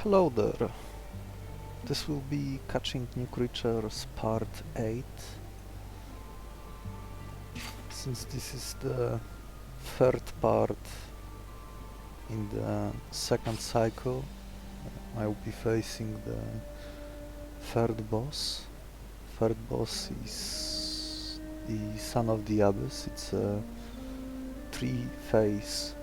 Hello there. This will be Catching New Creatures Part 8. Since this is the third part in the second cycle, I will be facing the third boss. Third boss is the Son of the Abyss. It's a 3-phase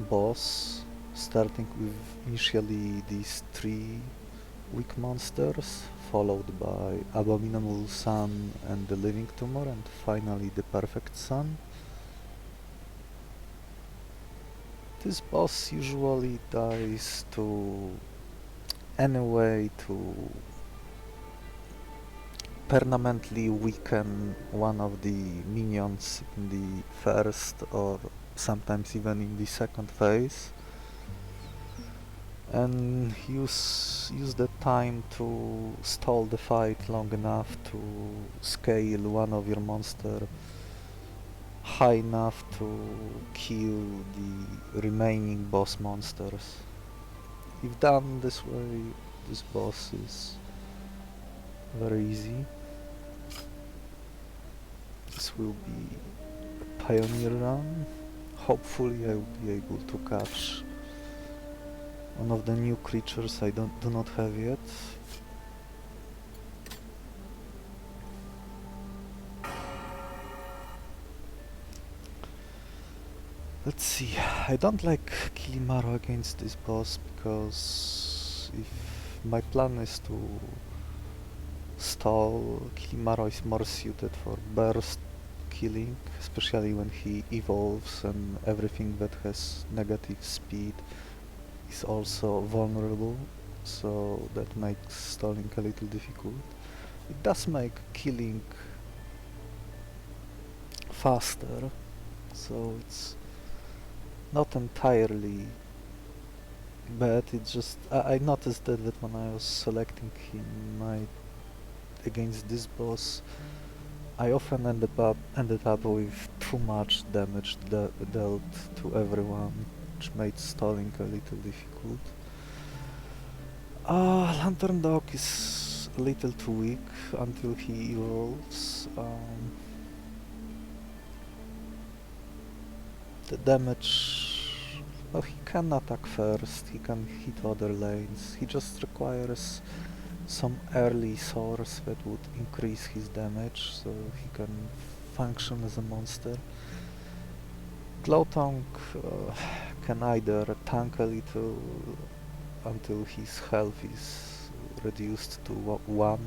boss, starting with initially these 3 weak monsters, followed by Abominable Sun and the Living Tumor, and finally the Perfect Sun. This boss usually dies to any way to permanently weaken one of the minions in the first or sometimes even in the second phase, and use the time to stall the fight long enough to scale one of your monster high enough to kill the remaining boss monsters. If done this way, this boss is very easy. This will be a pioneer run. Hopefully I will be able to catch one of the new creatures I do not have yet. Let's see, I don't like Kilimaro against this boss because if my plan is to stall, Kilimaro is more suited for burst killing, especially when he evolves and everything that has negative speed is also vulnerable, so that makes stalling a little difficult. It does make killing faster, so it's not entirely bad. It's just I noticed that when I was selecting him against this boss, I often ended up with too much damage dealt to everyone, which made stalling a little difficult. Lantern Dog is a little too weak until he evolves. The damage... well, he can attack first, he can hit other lanes, he just requires some early source that would increase his damage, so he can function as a monster. Glowtongue can either tank a little until his health is reduced to 1,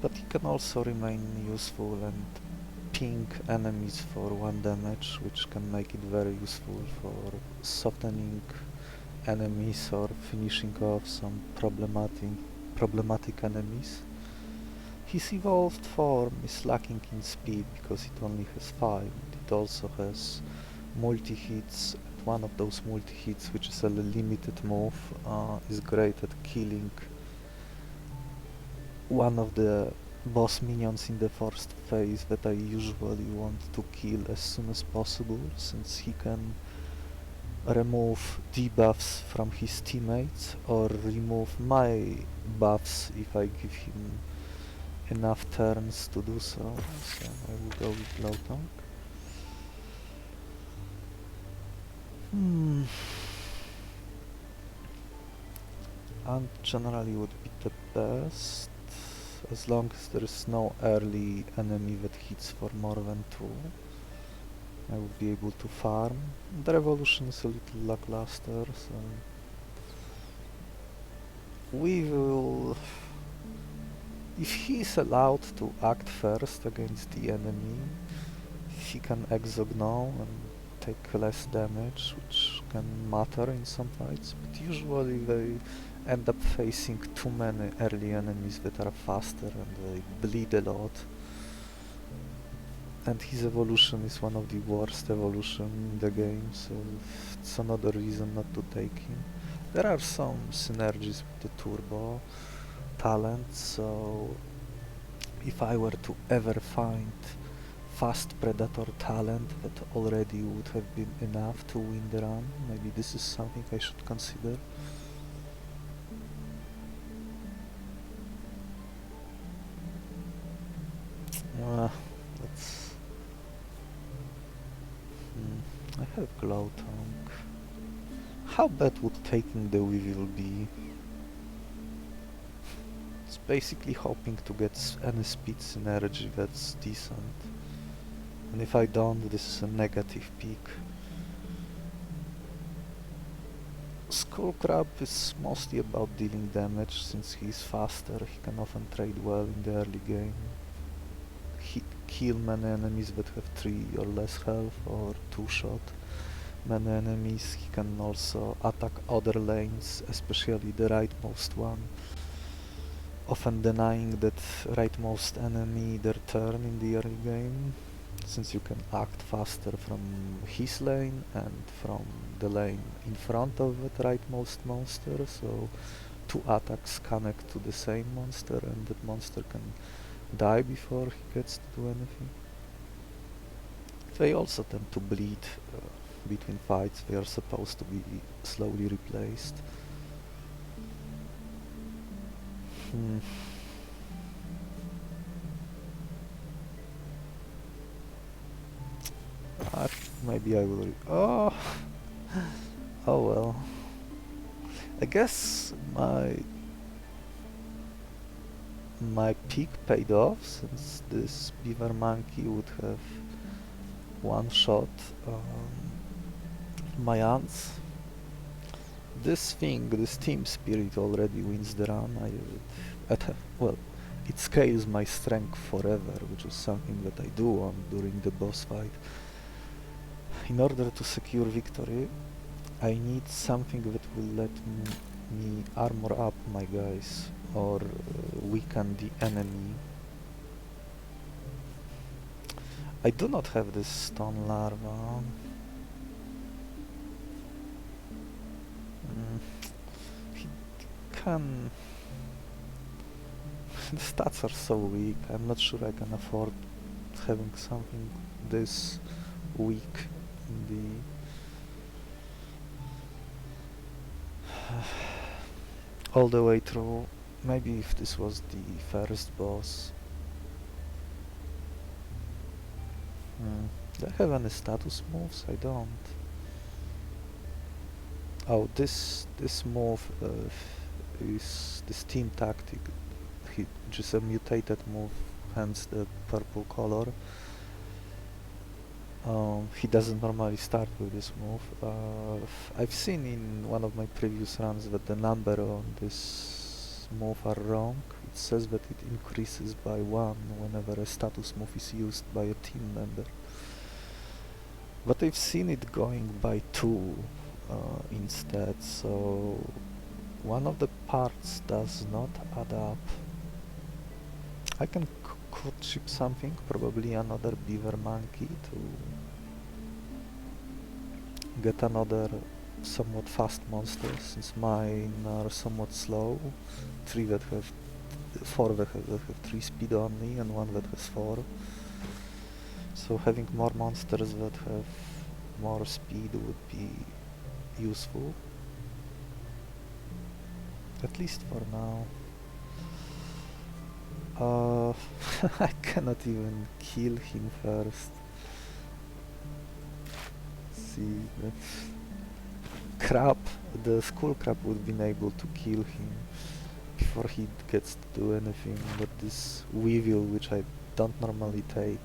but he can also remain useful and ping enemies for 1 damage, which can make it very useful for softening enemies or finishing off some problematic enemies. His evolved form is lacking in speed because it only has 5. It also has multi-hits, and one of those multi-hits, which is a limited move, is great at killing one of the boss minions in the first phase that I usually want to kill as soon as possible, since he can remove debuffs from his teammates or remove my buffs if I give him enough turns to do so. So I will go with Glowtongue. And generally would be the best, as long as there is no early enemy that hits for more than 2. I will be able to farm. The revolution is a little lackluster, so Weavil, if he is allowed to act first against the enemy, he can exognow and take less damage, which can matter in some fights, but usually they end up facing too many early enemies that are faster and they bleed a lot. And his evolution is one of the worst evolution in the game, so it's another reason not to take him. There are some synergies with the turbo talent, so if I were to ever find fast predator talent that already would have been enough to win the run. Maybe this is something I should consider. Let's... I have Glow Tongue. How bad would taking the Weavil be? It's basically hoping to get any speed synergy that's decent. And if I don't, this is a negative peak. Skullcrab is mostly about dealing damage, since he's faster, he can often trade well in the early game. He kill many enemies that have 3 or less health, or 2-shot many enemies. He can also attack other lanes, especially the rightmost one, often denying that rightmost enemy their turn in the early game, since you can act faster from his lane and from the lane in front of that rightmost monster, so 2 attacks connect to the same monster and that monster can die before he gets to do anything. They also tend to bleed between fights. They are supposed to be slowly replaced. Maybe I will... Oh! Oh well. I guess my pick paid off, since this beaver monkey would have one-shot my ants. This thing, this team spirit already wins the run. Well, it scales my strength forever, which is something that I do want during the boss fight. In order to secure victory, I need something that will let me armor up my guys, or weaken the enemy. I do not have this stone larva. He can... The stats are so weak, I'm not sure I can afford having something this weak in the... all the way through. Maybe if this was the first boss. Do I have any status moves? I don't. Oh, this move is this team tactic, which is a mutated move, hence the purple color. He doesn't normally start with this move. I've seen in one of my previous runs that the number on this move are wrong. It says that it increases by 1 whenever a status move is used by a team member. But I've seen it going by 2 instead, so one of the parts does not add up. I can courtship something, probably another beaver monkey, to get another somewhat fast monster, since mine are somewhat slow. 4 that have 3 speed only, and 1 that has 4. So having more monsters that have more speed would be useful, at least for now. I cannot even kill him first. See, the skull crab would have been able to kill him before he gets to do anything, but this Weavil, which I don't normally take,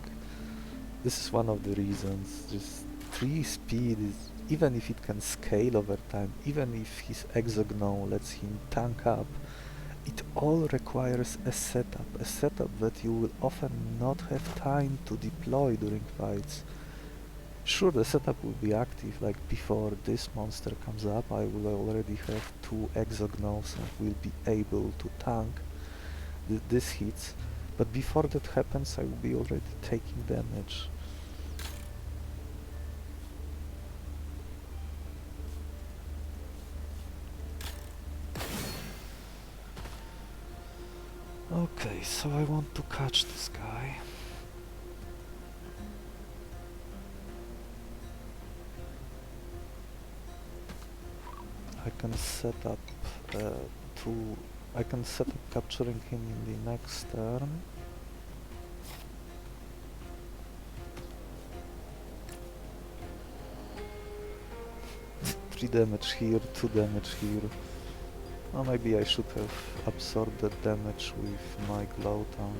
this is one of the reasons. Just 3 speed is, even if it can scale over time, even if his exognow lets him tank up, it all requires a setup that you will often not have time to deploy during fights. Sure, the setup will be active, like before this monster comes up I will already have 2 exognows and will be able to tank these hits, but before that happens I will be already taking damage. Okay, so I want to catch this guy. I can set up I can set up capturing him in the next turn. Three damage here, 2 damage here. Or maybe I should have absorbed that damage with my glow tank.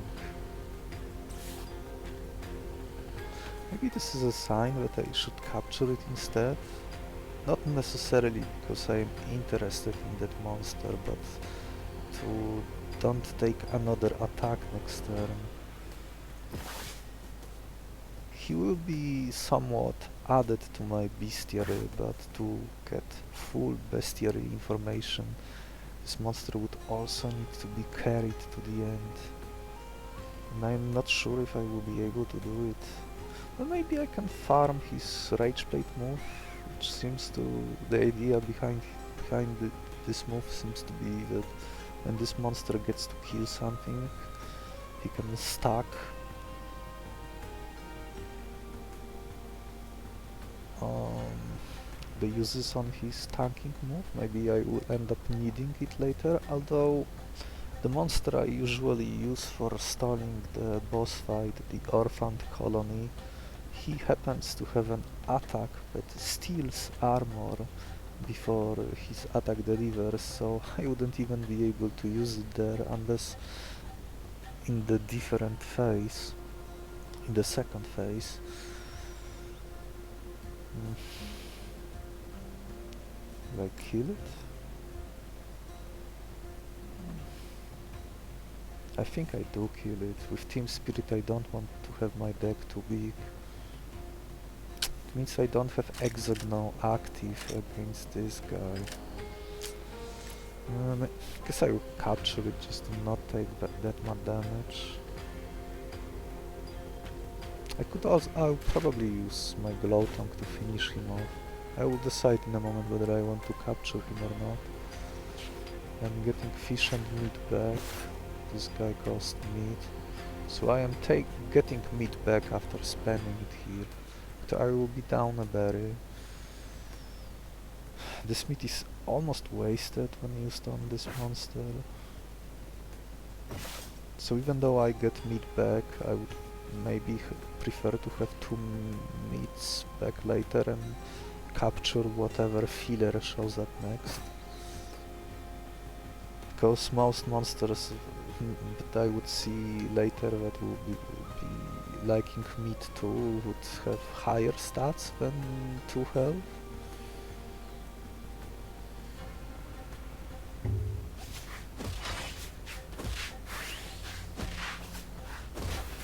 Maybe this is a sign that I should capture it instead. Not necessarily because I am interested in that monster, but to don't take another attack next turn. He will be somewhat added to my Bestiary, but to get full Bestiary information, this monster would also need to be carried to the end. And I'm not sure if I will be able to do it. But maybe I can farm his Rage Plate move, which seems to... the idea behind this move seems to be that when this monster gets to kill something, he can stack the uses on his tanking move. Maybe I will end up needing it later, although the monster I usually use for stalling the boss fight, the Orphaned Colony, he happens to have an attack that steals armor before his attack delivers, so I wouldn't even be able to use it there unless in the different phase, in the second phase. Will I kill it? I think I do kill it. With Team Spirit I don't want to have my deck too big. It means I don't have Exogno active against this guy. I guess I will capture it just to not take that much damage. I'll probably use my glow tank to finish him off. I will decide in a moment whether I want to capture him or not. I'm getting fish and meat back. This guy cost meat. So I am getting meat back after spending it here. But I will be down a berry. This meat is almost wasted when used on this monster. So even though I get meat back, I would maybe prefer to have 2 meats back later and capture whatever filler shows up next. Because most monsters that I would see later that will be liking meat too would have higher stats than 2 health.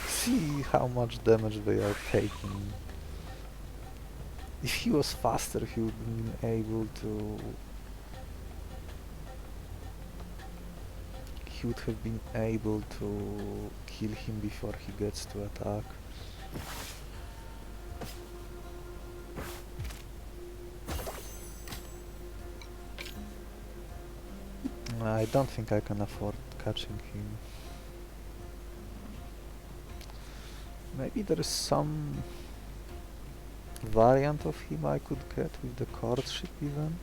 See how much damage they are taking. If he was faster, he would have been able to... he would have been able to kill him before he gets to attack. I don't think I can afford catching him. Maybe there is some variant of him I could get with the courtship event.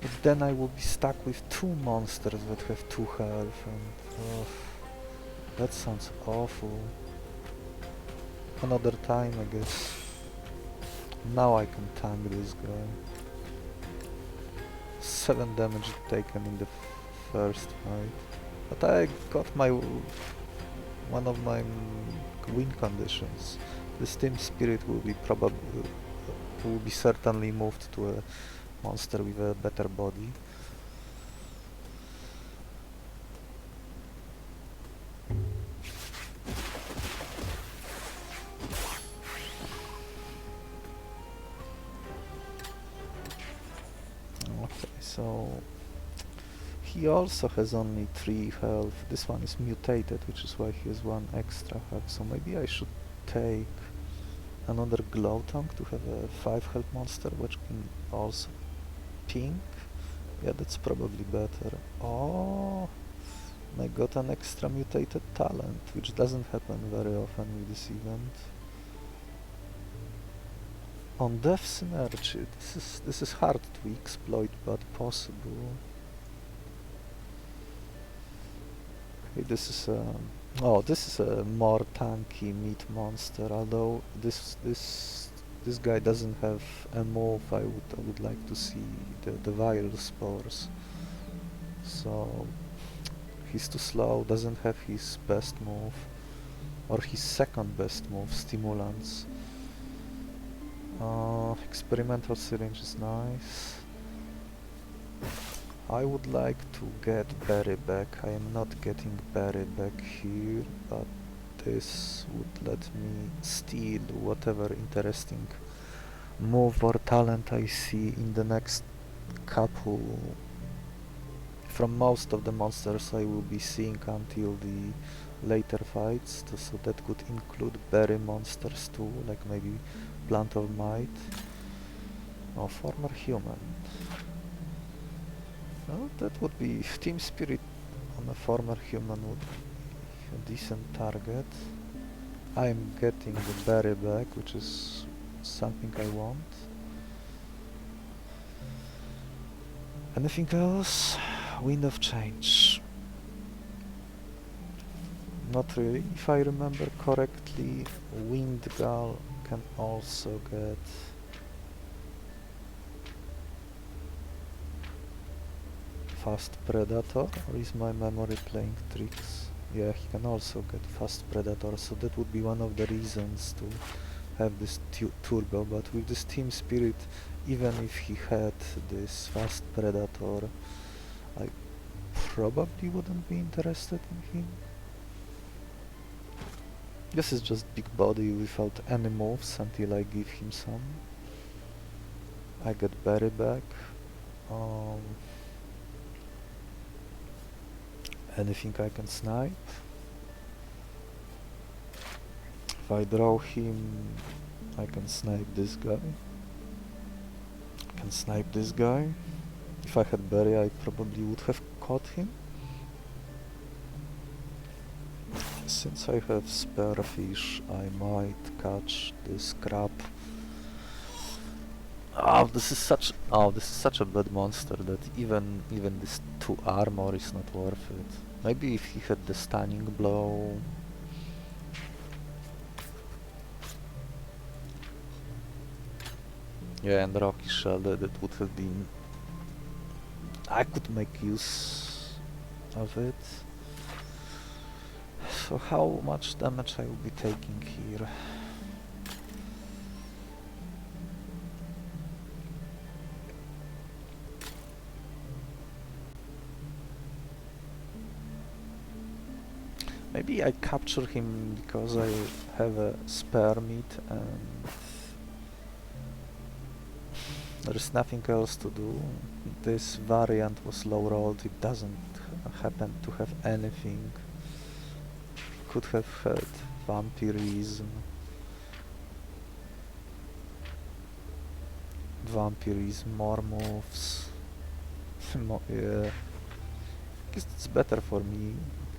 But then I will be stuck with 2 monsters that have 2 health and... that sounds awful. Another time, I guess. Now I can tank this guy. 7 damage taken in the first fight. But I got one of my win conditions. The Team Spirit will be certainly moved to a monster with a better body. Okay, so he also has only 3 health. This one is mutated, which is why he has 1 extra health. So maybe I should take another glow tank to have a 5 health monster, which can also pink. Yeah, that's probably better. Oh, I got an extra mutated talent, which doesn't happen very often with this event. On Death Synergy, this is hard to exploit, but possible. Okay, this is a more tanky meat monster. Although this guy doesn't have a move, I would like to see the Vilespores. So he's too slow, doesn't have his best move, or his second best move, Stimulants. Experimental syringe is nice. I would like to get Berry back. I am not getting Berry back here, but this would let me steal whatever interesting move or talent I see in the next couple. From most of the monsters I will be seeing until the later fights, so that could include berry monsters too, like maybe Plant of Might. Oh, former human. Well, that would be Team Spirit on a former human would be a decent target. I'm getting the berry back, which is something I want. Anything else? Wind of Change. Not really. If I remember correctly, Wind Gull can also get Fast Predator, or is my memory playing tricks? Yeah, he can also get Fast Predator, so that would be one of the reasons to have this turbo, but with this Team Spirit, even if he had this Fast Predator, I probably wouldn't be interested in him. This is just big body without any moves until I give him some. I get Berry back. Anything I can snipe. If I draw him, I can snipe this guy. I can snipe this guy. If I had Berry, I probably would have caught him. Since I have spare fish, I might catch this crab. This is such a bad monster that even this 2 armor is not worth it. Maybe if he had the stunning blow. Yeah, and Rocky Shell, that would have been... I could make use of it. So how much damage I will be taking here? Maybe I capture him because I have a spare meat and there is nothing else to do. This variant was low rolled, it doesn't happen to have anything. Could have had vampirism. Vampirism, more moves. Yeah. I guess it's better for me.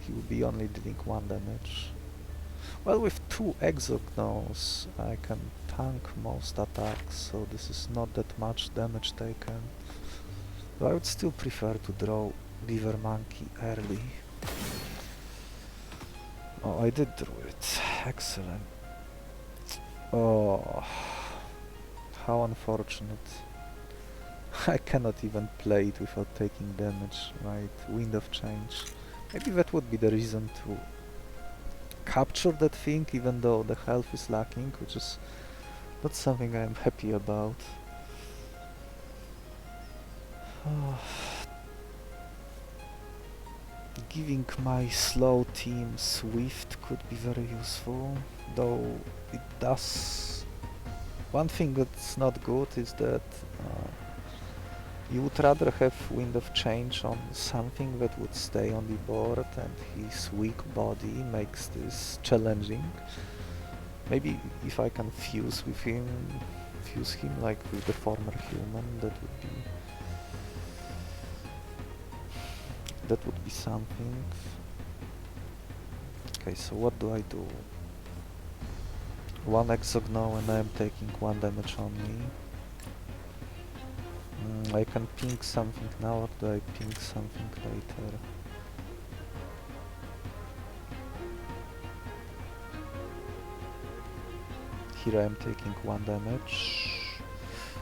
He will be only dealing 1 damage. Well, with 2 Exognos I can tank most attacks, so this is not that much damage taken. But I would still prefer to draw Beaver Monkey early. Oh, I did draw it. Excellent. Oh, how unfortunate. I cannot even play it without taking damage, right? Wind of Change. Maybe that would be the reason to capture that thing, even though the health is lacking, which is not something I am happy about. Giving my slow team Swift could be very useful, though it does... One thing that's not good is that you would rather have Wind of Change on something that would stay on the board, and his weak body makes this challenging. Maybe if I can fuse him like with the former human, that would be something. Okay, so what do I do? One exogno and I am taking 1 damage only. I can ping something now, or do I ping something later? Here I am taking 1 damage.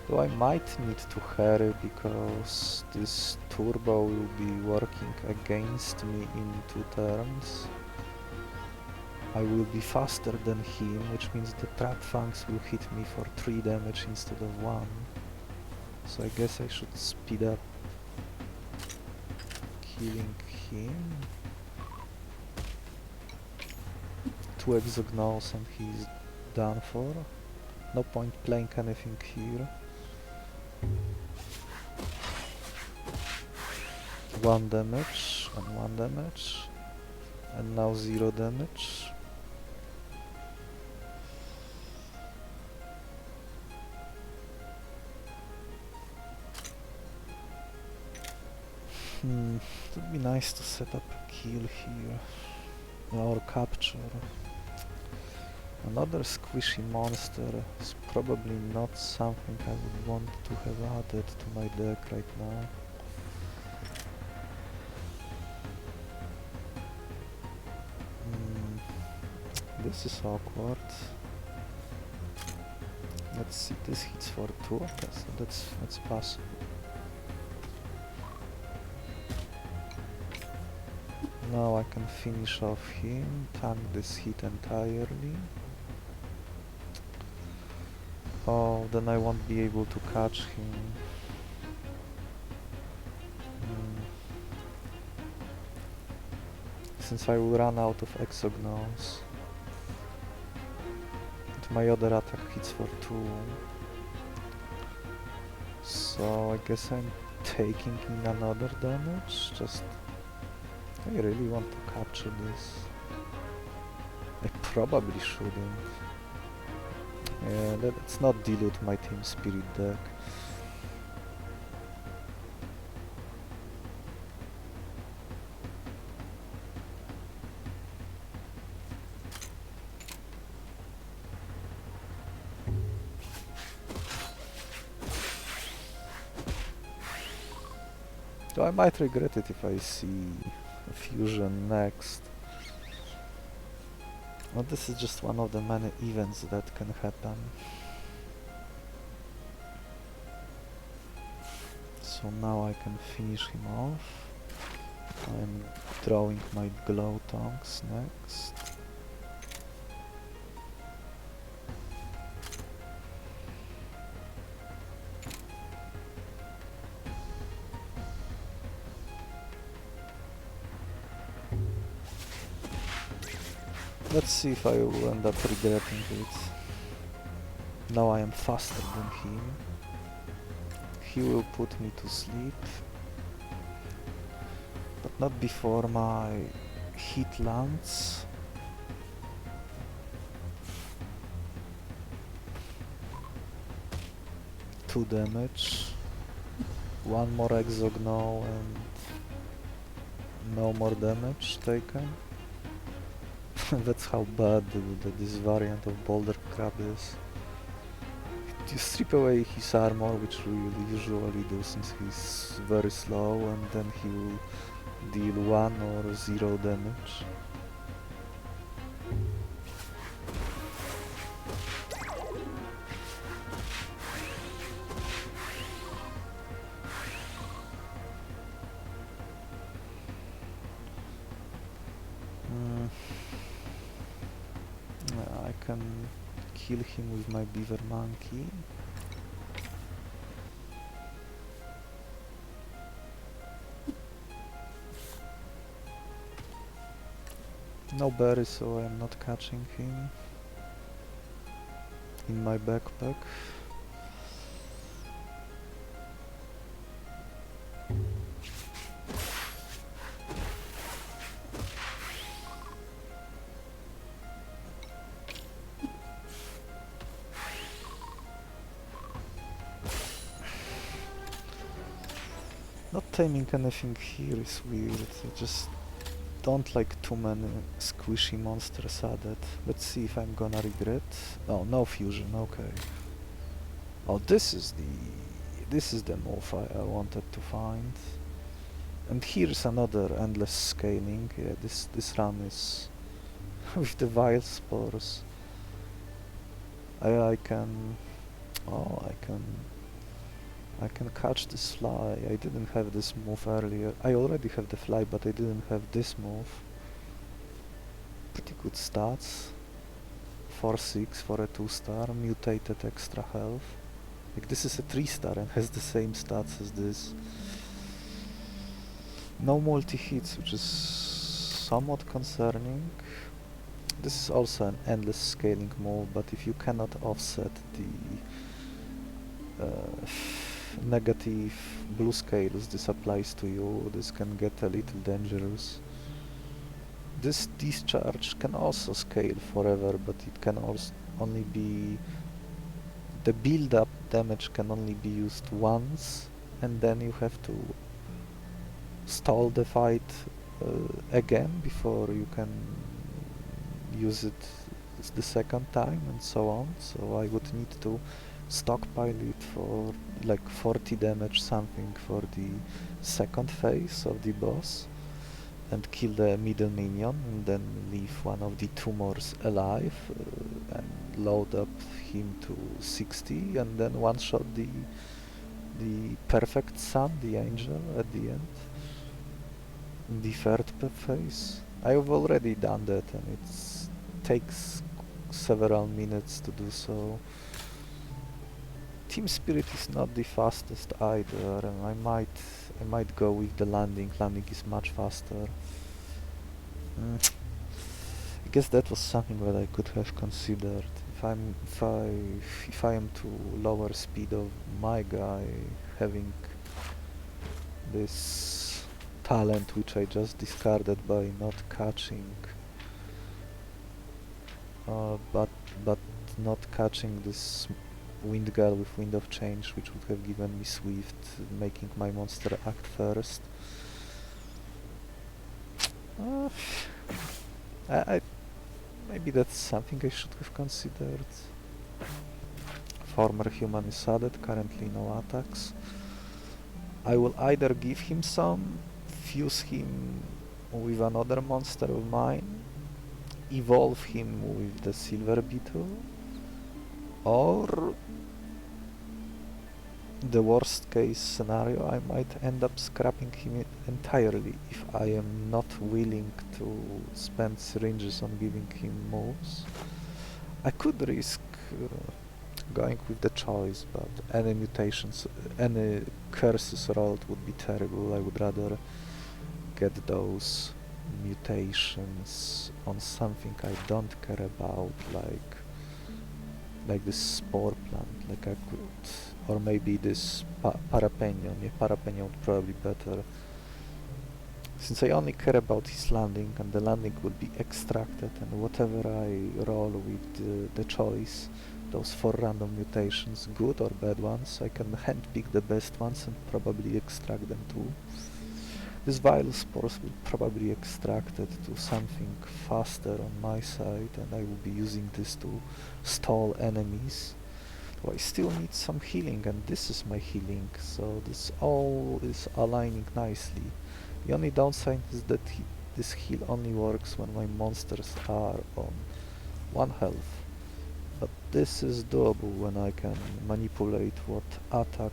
Though I might need to hurry because this turbo will be working against me in 2 turns. I will be faster than him, which means the trap fangs will hit me for 3 damage instead of 1. So I guess I should speed up killing him. 2 exognos and he's done for. No point playing anything here. 1 damage and 1 damage. And now 0 damage. It would be nice to set up a kill here. Or capture. Another squishy monster is probably not something I would want to have added to my deck right now. This is awkward. Let's see, this hits for 2, okay, so that's possible. Now I can finish off him, tank this hit entirely. Oh, then I won't be able to catch him. Since I will run out of exognos. And my other attack hits for 2. So I guess I'm taking in another damage, just... I really want to capture this. I probably shouldn't. Yeah, let's not dilute my team spirit deck. So I might regret it if I see a fusion next. But this is just one of the many events that can happen. So now I can finish him off. I'm drawing my glow tongues next. Let's see if I will end up regretting it. Now I am faster than him. He will put me to sleep. But not before my hit lands. Two damage. One more exogno and no more damage taken. That's how bad this variant of Boulder Crab is. You strip away his armor, which we will usually do since he's very slow, and then he will deal 1 or 0 damage. I can kill him with my beaver monkey. No berries, so I am not catching him in my backpack. Not taming anything here is weird. I just don't like too many squishy monsters added. Let's see if I'm gonna regret. Oh, no fusion, okay. Oh, this is the move I wanted to find. And here's another endless scaling. Yeah, this run is with the Vilespores. I can oh I can catch this fly. I didn't have this move earlier. I already have the fly, but I didn't have this move. Pretty good stats. 4-6 for a 2-star, mutated extra health. Like this is a 3-star and has the same stats as this. No multi-hits, which is somewhat concerning. This is also an endless scaling move, but if you cannot offset the negative blue scales this applies to you, this can get a little dangerous. This discharge can also scale forever, but it can also only be... the build-up damage can only be used once, and then you have to stall the fight again before you can use it the second time, and so on. So I would need to stockpile it for like 40 damage something for the second phase of the boss, and kill the middle minion, and then leave one of the tumors alive, and load up him to 60, and then one-shot the perfect son, the angel, at the end. In the third phase. I have already done that, and it takes several minutes to do so. Team Spirit is not the fastest either, and I might go with the landing. Landing is much faster. I guess that was something that I could have considered. If I am to lower speed of my guy, having this talent which I just discarded by not catching, but not catching this Wind Girl with Wind of Change, which would have given me Swift, making my monster act first. Maybe that's something I should have considered. Former human is added, currently no attacks. I will either give him some, fuse him with another monster of mine, evolve him with the Silver Beetle, or the worst case scenario, I might end up scrapping him entirely if I am not willing to spend syringes on giving him moves. I could risk going with the choice, but any mutations, any curses rolled would be terrible. I would rather get those mutations on something I don't care about, like this spore plant, like I could, or maybe this Parapandion. Yeah, Parapandion would probably be better, since I only care about his landing, and the landing will be extracted, and whatever I roll with the choice, those 4 random mutations, good or bad ones, I can handpick the best ones and probably extract them too. This Vilespores will probably extract it to something faster on my side, and I will be using this to stall enemies. So I still need some healing, and this is my healing, so this all is aligning nicely. The only downside is that this heal only works when my monsters are on 1 health. But this is doable when I can manipulate what attack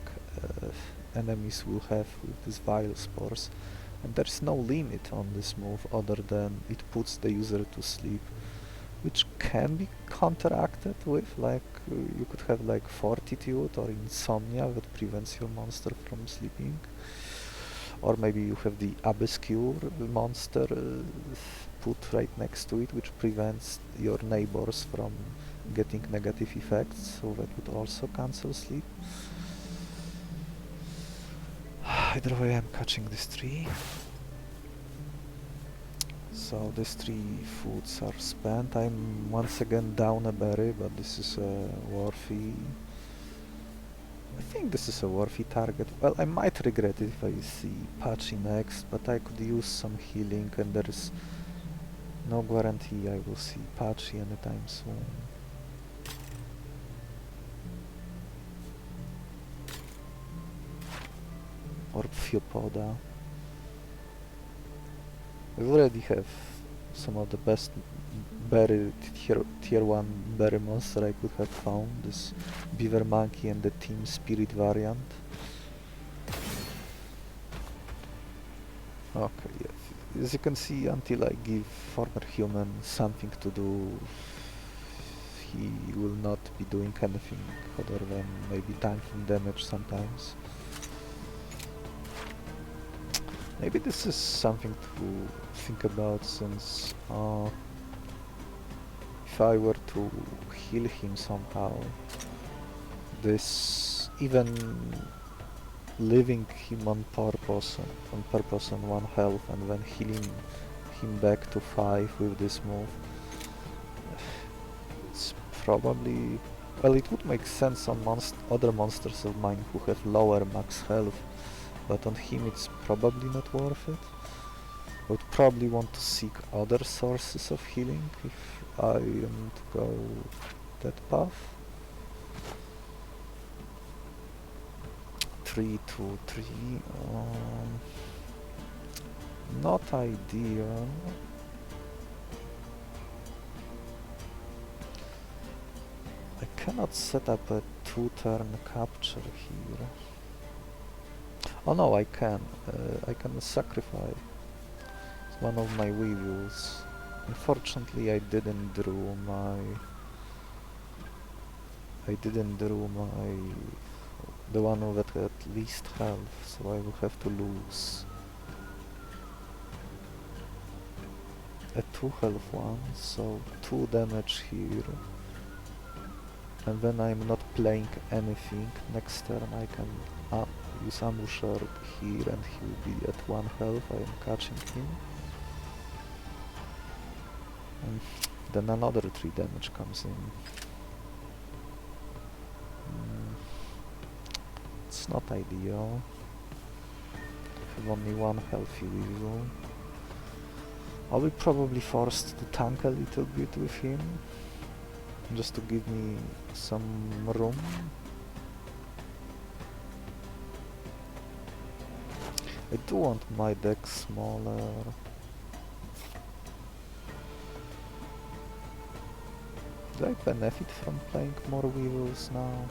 enemies will have with these Vilespores. And there is no limit on this move other than it puts the user to sleep, which can be counteracted with, like, you could have like Fortitude or Insomnia that prevents your monster from sleeping. Or maybe you have the Obscure monster put right next to it, which prevents your neighbors from getting negative effects, so that would also cancel sleep. Either way, I'm catching this tree. So these 3 foods are spent. I'm once again down a berry, but this is worthy. I think this is a worthy target. Well, I might regret it if I see Patchy next, but I could use some healing and there is no guarantee I will see Patchy anytime soon. Or Pheopoda. We already have some of the best berry tier 1 berry monster I could have found, this Beaver Monkey and the Team Spirit variant. Okay, yeah. As you can see, until I give former human something to do, he will not be doing anything other than maybe tanking damage sometimes. Maybe this is something to think about, since if I were to heal him somehow, this even leaving him on purpose on 1 health and then healing him back to 5 with this move, it's probably, well, it would make sense on other monsters of mine who have lower max health, but on him it's probably not worth it. I would probably want to seek other sources of healing if I am to go that path. 3, 2, 3. Not ideal. I cannot set up a 2-turn capture here. Oh no, I can. I can sacrifice one of my Weavils. Unfortunately, I didn't draw my the one that had least health, so I will have to lose a 2 health one, so 2 damage here. And then I'm not playing anything. Next turn I can use Ambusher here and he will be at 1 health. I am catching him. And then another 3 damage comes in. It's not ideal. I have only 1 healthy Weevil. I'll be probably forced to tank a little bit with him, just to give me some room. I do want my deck smaller. Do I benefit from playing more Weevils now?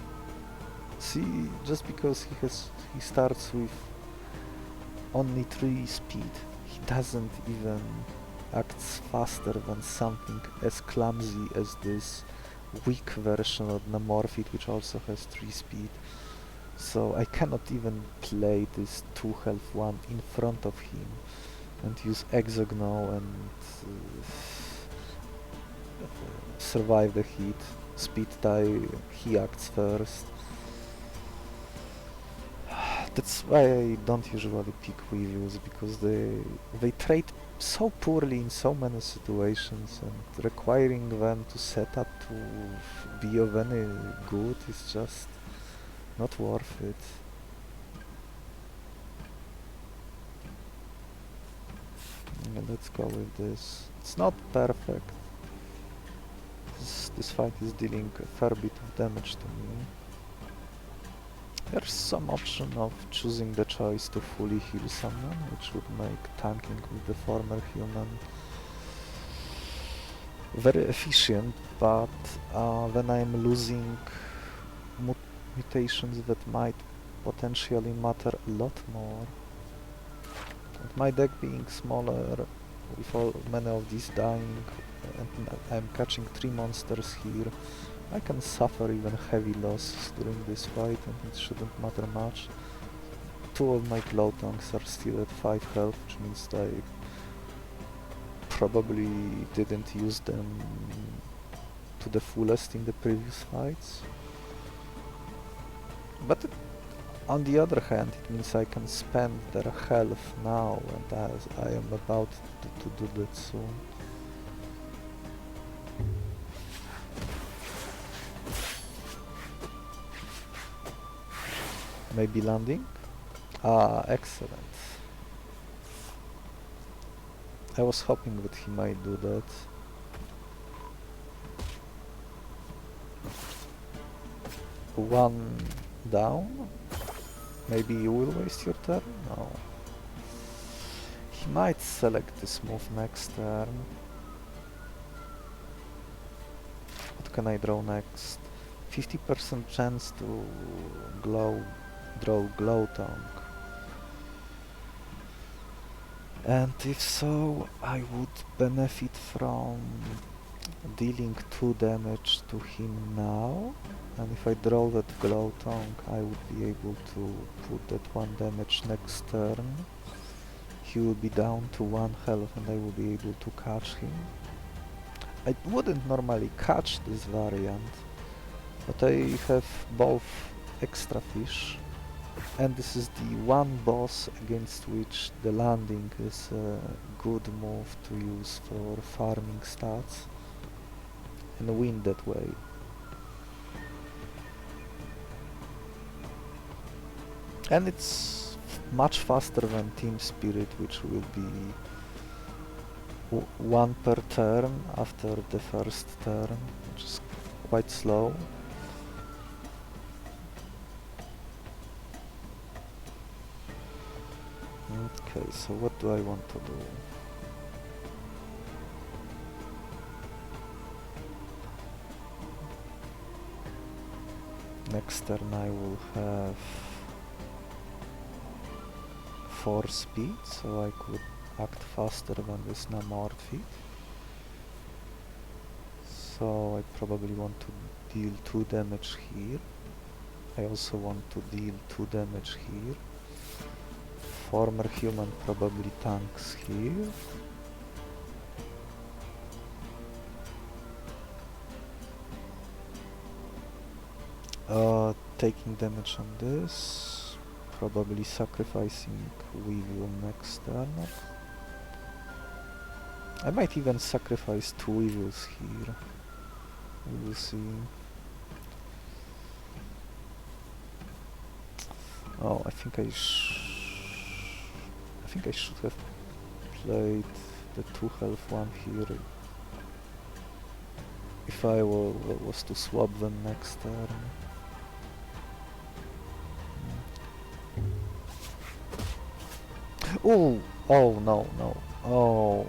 See, just because he starts with only 3 speed, he doesn't even act faster than something as clumsy as this weak version of Namorphid, which also has 3 speed. So I cannot even play this 2 health one in front of him and use Exogno and survive the hit, speed tie, he acts first. That's why I don't usually pick Weavils, because they trade so poorly in so many situations, and requiring them to set up to be of any good is just not worth it. Yeah, let's go with this. It's not perfect. This fight is dealing a fair bit of damage to me. There's some option of choosing the choice to fully heal someone, which would make tanking with the former human very efficient, but then I'm losing mutations that might potentially matter a lot more. And my deck being smaller, with many of these dying, and I'm catching 3 monsters here, I can suffer even heavy losses during this fight, and it shouldn't matter much. 2 of my Glowtongues are still at 5 health, which means I probably didn't use them to the fullest in the previous fights. But on the other hand, it means I can spend their health now, and as I am about to do that soon. Maybe landing? Ah, excellent. I was hoping that he might do that. One down? Maybe you will waste your turn? No. He might select this move next turn. What can I draw next? 50% chance to draw glow tongue. And if so, I would benefit from dealing 2 damage to him now, and if I draw that glow tongue, I would be able to put that 1 damage next turn. He will be down to 1 health and I will be able to catch him. I wouldn't normally catch this variant, but I have both extra fish, and this is the one boss against which the landing is a good move to use for farming stats and win that way. And it's much faster than Team Spirit, which will be 1 per turn after the first turn, which is quite slow. Okay, so what do I want to do? Next turn I will have 4 speed, so I could act faster than this Namord feat. So I probably want to deal 2 damage here. I also want to deal 2 damage here. Former human probably tanks here. Taking damage on this, probably sacrificing Weavil next turn. I might even sacrifice 2 Weavils here. We will see. Oh, I think I should have played the 2 health one here. If I was to swap them next turn. Oh! Oh no, no. Oh.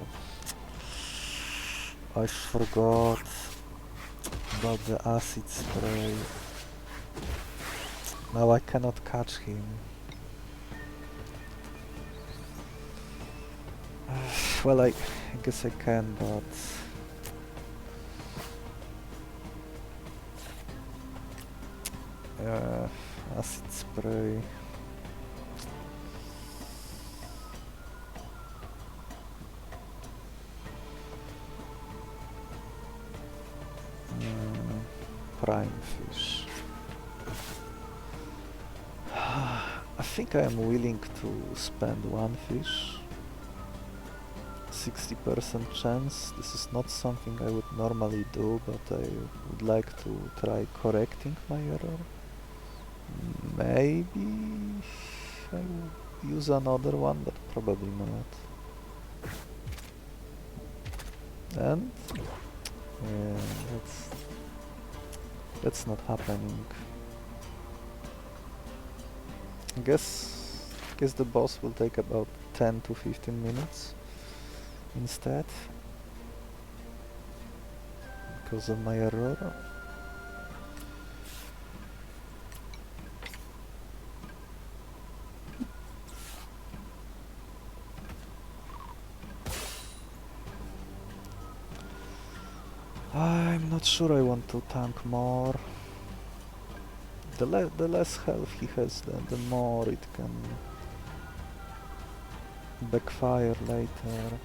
I forgot about the acid spray. Now I cannot catch him. Well, I guess I can, but... acid spray... prime fish. I think I am willing to spend 1 fish. 60% chance. This is not something I would normally do, but I would like to try correcting my error. Maybe I will use another one, but probably not. And yeah, that's not happening. I guess the boss will take about 10 to 15 minutes instead because of my error. I'm not sure I want to tank more. The less health he has, the more it can backfire later.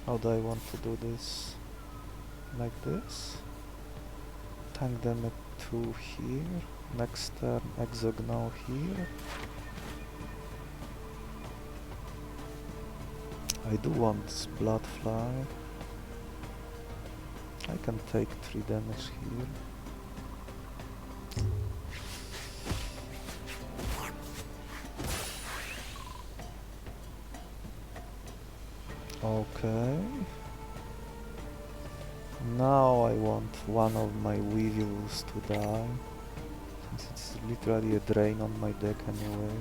How do I want to do this? Like this? Tank them at 2 here. Next turn Exogno here. I do want this Bloodfly. I can take 3 damage here. Okay. Now I want one of my Weavils to die, since it's literally a drain on my deck anyway.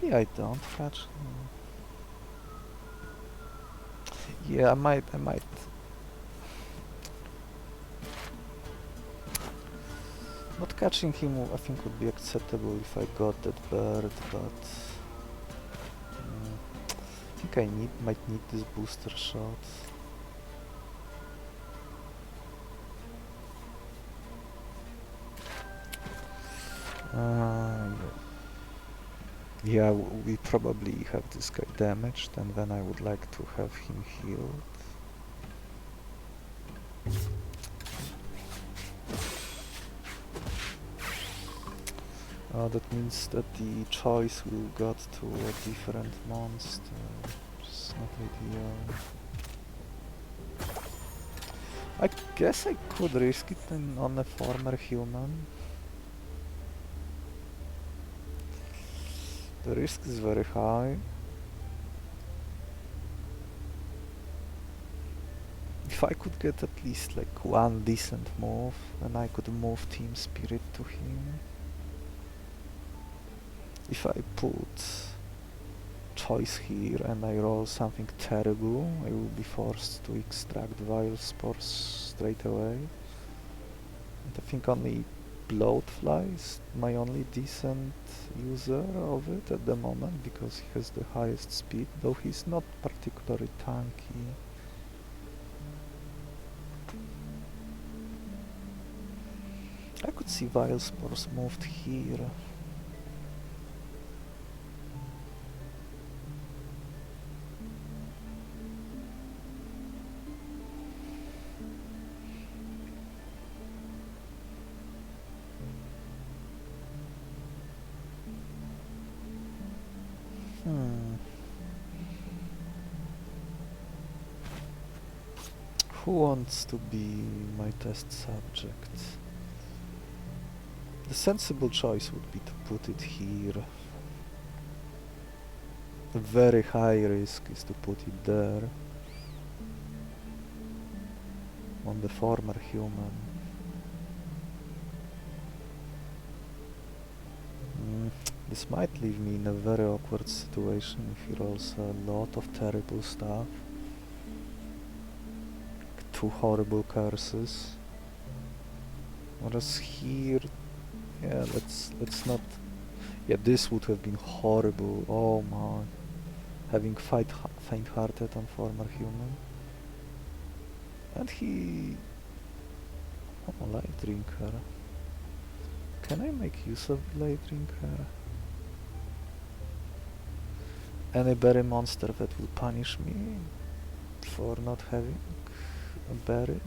Maybe I don't catch him. Yeah, I might. Not catching him, I think, would be acceptable if I got that bird, but I think I might need this booster shot. Yeah, we probably have this guy damaged, and then I would like to have him healed. That means that the choice will go to a different monster, which is not ideal. I guess I could risk it on a former human. The risk is very high. If I could get at least like one decent move, then I could move Team Spirit to him. If I put choice here and I roll something terrible, I will be forced to extract Vilespores straight away. And I think only Bloatfly is my only decent user of it at the moment, because he has the highest speed, though he's not particularly tanky. I could see Vilespores moved here. Who wants to be my test subject? The sensible choice would be to put it here. A very high risk is to put it there, on the former human. This might leave me in a very awkward situation if he rolls a lot of terrible stuff. Like 2 horrible curses. Whereas here, yeah, let's not. Yeah, this would have been horrible. Oh my, having faint-hearted on former human. And he... Oh, Light Drinker. Can I make use of Light Drinker? Any berry monster that will punish me for not having a berry?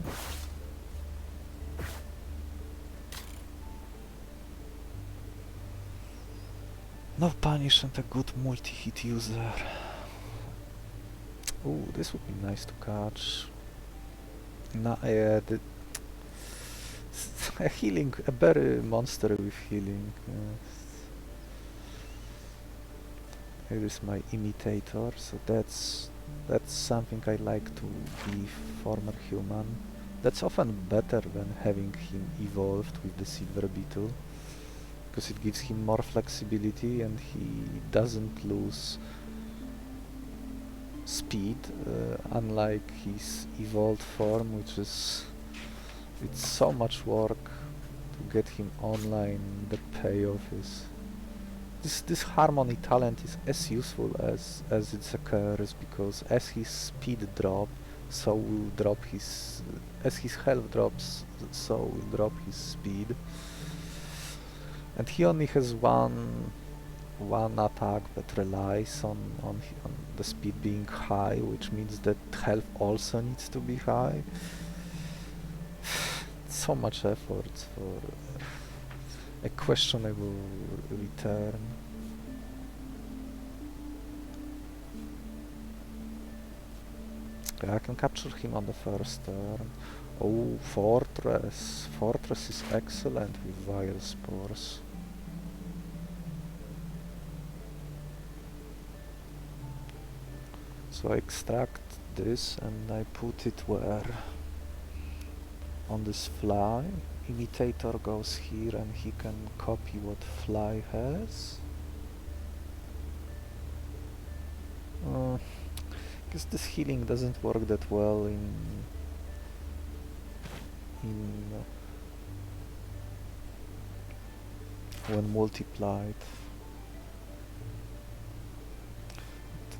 No punish and a good multi-hit user. Ooh, this would be nice to catch. Nah, yeah, a healing, a berry monster with healing. Here is my Imitator, so that's something I like to give former human. That's often better than having him evolved with the Silver Beetle, because it gives him more flexibility and he doesn't lose speed, unlike his evolved form, which is... it's so much work to get him online. The payoff is... This harmony talent is as useful as it occurs, because as his speed drops, so will drop his... as his health drops, so will drop his speed. And he only has one attack that relies on the speed being high, which means that health also needs to be high. So much effort for... A questionable return. Okay, I can capture him on the first turn. Oh, Fortress. Fortress is excellent with Vilespores. So I extract this and I put it where? On this fly. Imitator goes here and he can copy what fly has. Guess this healing doesn't work that well in when multiplied.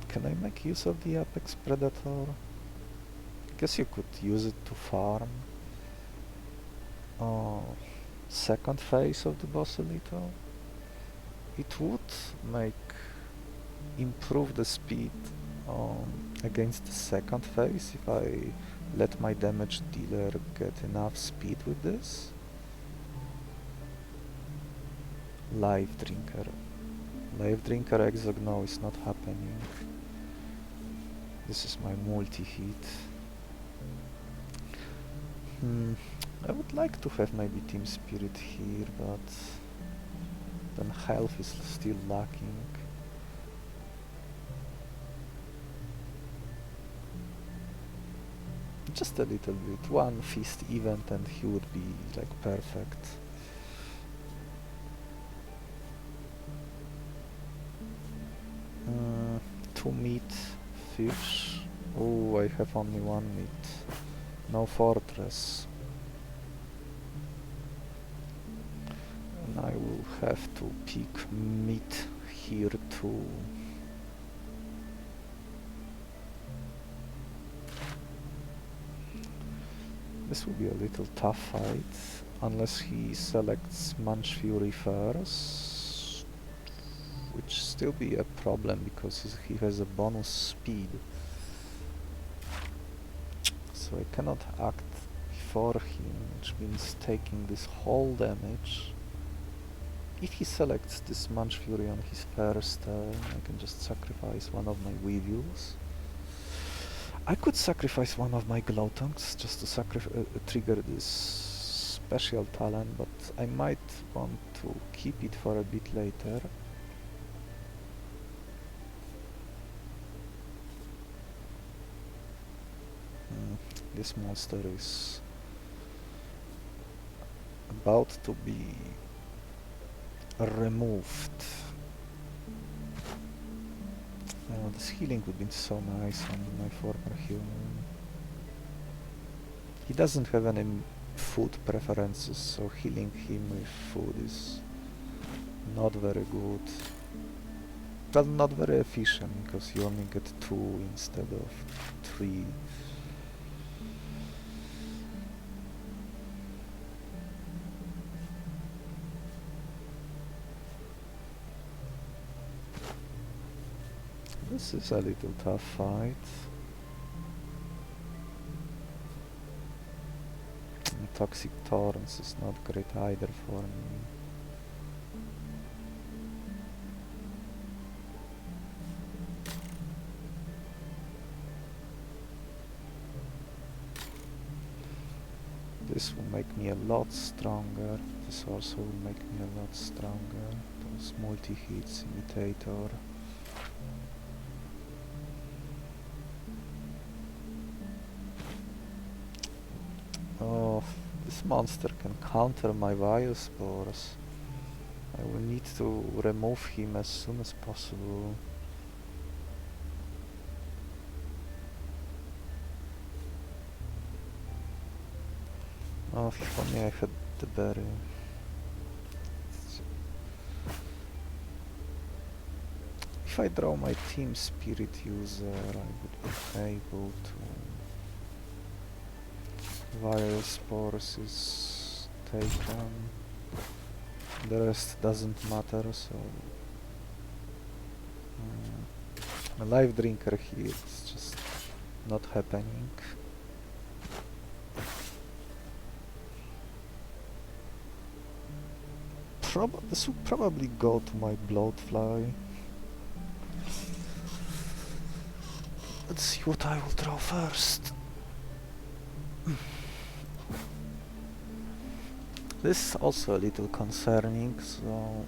Can I make use of the Apex Predator? Guess you could use it to farm. Second phase of the boss a little. It would improve the speed against the second phase if I let my damage dealer get enough speed with this. Life Drinker. Life Drinker Exog, no, it's not happening. This is my multi-hit. I would like to have maybe Team Spirit here, but then health is still lacking. Just a little bit. One feast event and he would be like perfect. Two meat, fish. Oh, I have only one meat. No fortress. And I will have to pick meat here too. This will be a little tough fight, unless he selects Munch Fury first, which still be a problem because he has a bonus speed. So I cannot act before him, which means taking this whole damage. If he selects this Munch Fury on his first turn, I can just sacrifice one of my Weavils. I could sacrifice one of my Glowtongues just to trigger this special talent, but I might want to keep it for a bit later. This monster is about to be removed. This healing would be so nice on my former human. He doesn't have any food preferences, so healing him with food is not very good. Well, not very efficient, because you only get 2 instead of 3. This is a little tough fight. And Toxic Thorns is not great either for me. This will make me a lot stronger. This also will make me a lot stronger. Those multi-hits, Imitator. Oh, this monster can counter my Vilespores. I will need to remove him as soon as possible. Oh, if only I had the berry. If I draw my Team Spirit user, I would be able to... Vilespores is taken. The rest doesn't matter, so... A Life Drinker here is just not happening. This would probably go to my bloatfly. Let's see what I will draw first. This is also a little concerning, so...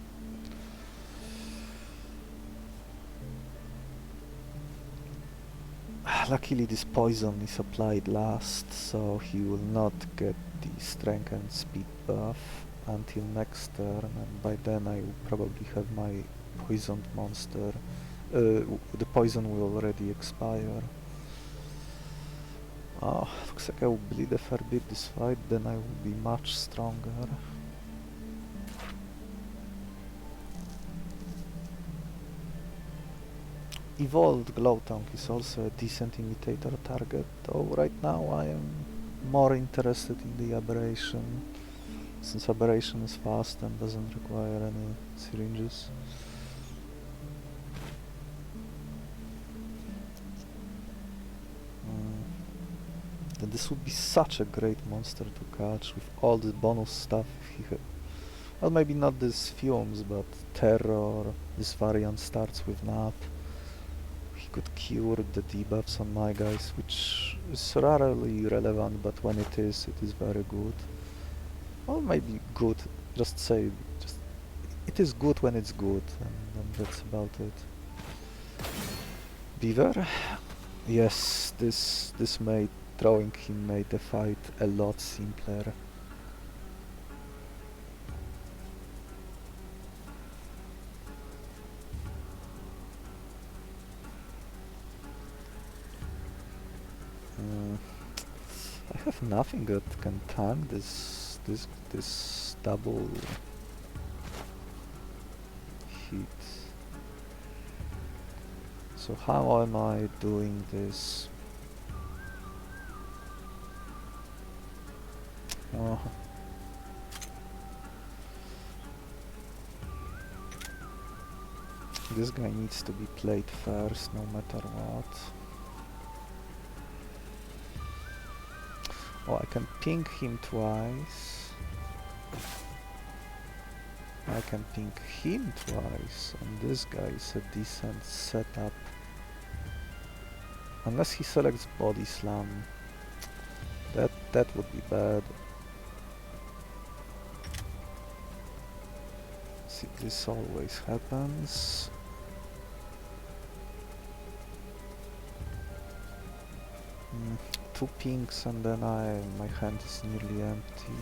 Luckily this poison is applied last, so he will not get the strength and speed buff until next turn, and by then I will probably have my poisoned monster. The poison will already expire. Oh, looks like I will bleed a fair bit this fight, then I will be much stronger. Evolved Glowtongue is also a decent imitator target, though right now I am more interested in the Aberration, since Aberration is fast and doesn't require any syringes. Then this would be such a great monster to catch with all the bonus stuff he had. Well, maybe not this Fumes, but Terror. This variant starts with Nap. He could cure the debuffs on my guys, which is rarely relevant, but when it is very good. Well, maybe good, just say, it is good when it's good, and that's about it. Beaver? Yes, this made, throwing him made the fight a lot simpler. I have nothing that can tank this double hit. So how am I doing this? Oh. This guy needs to be played first, no matter what. Oh, I can ping him twice. I can ping him twice, and this guy is a decent setup. Unless he selects Body Slam. That would be bad. See, this always happens. Two pinks and then my hand is nearly empty.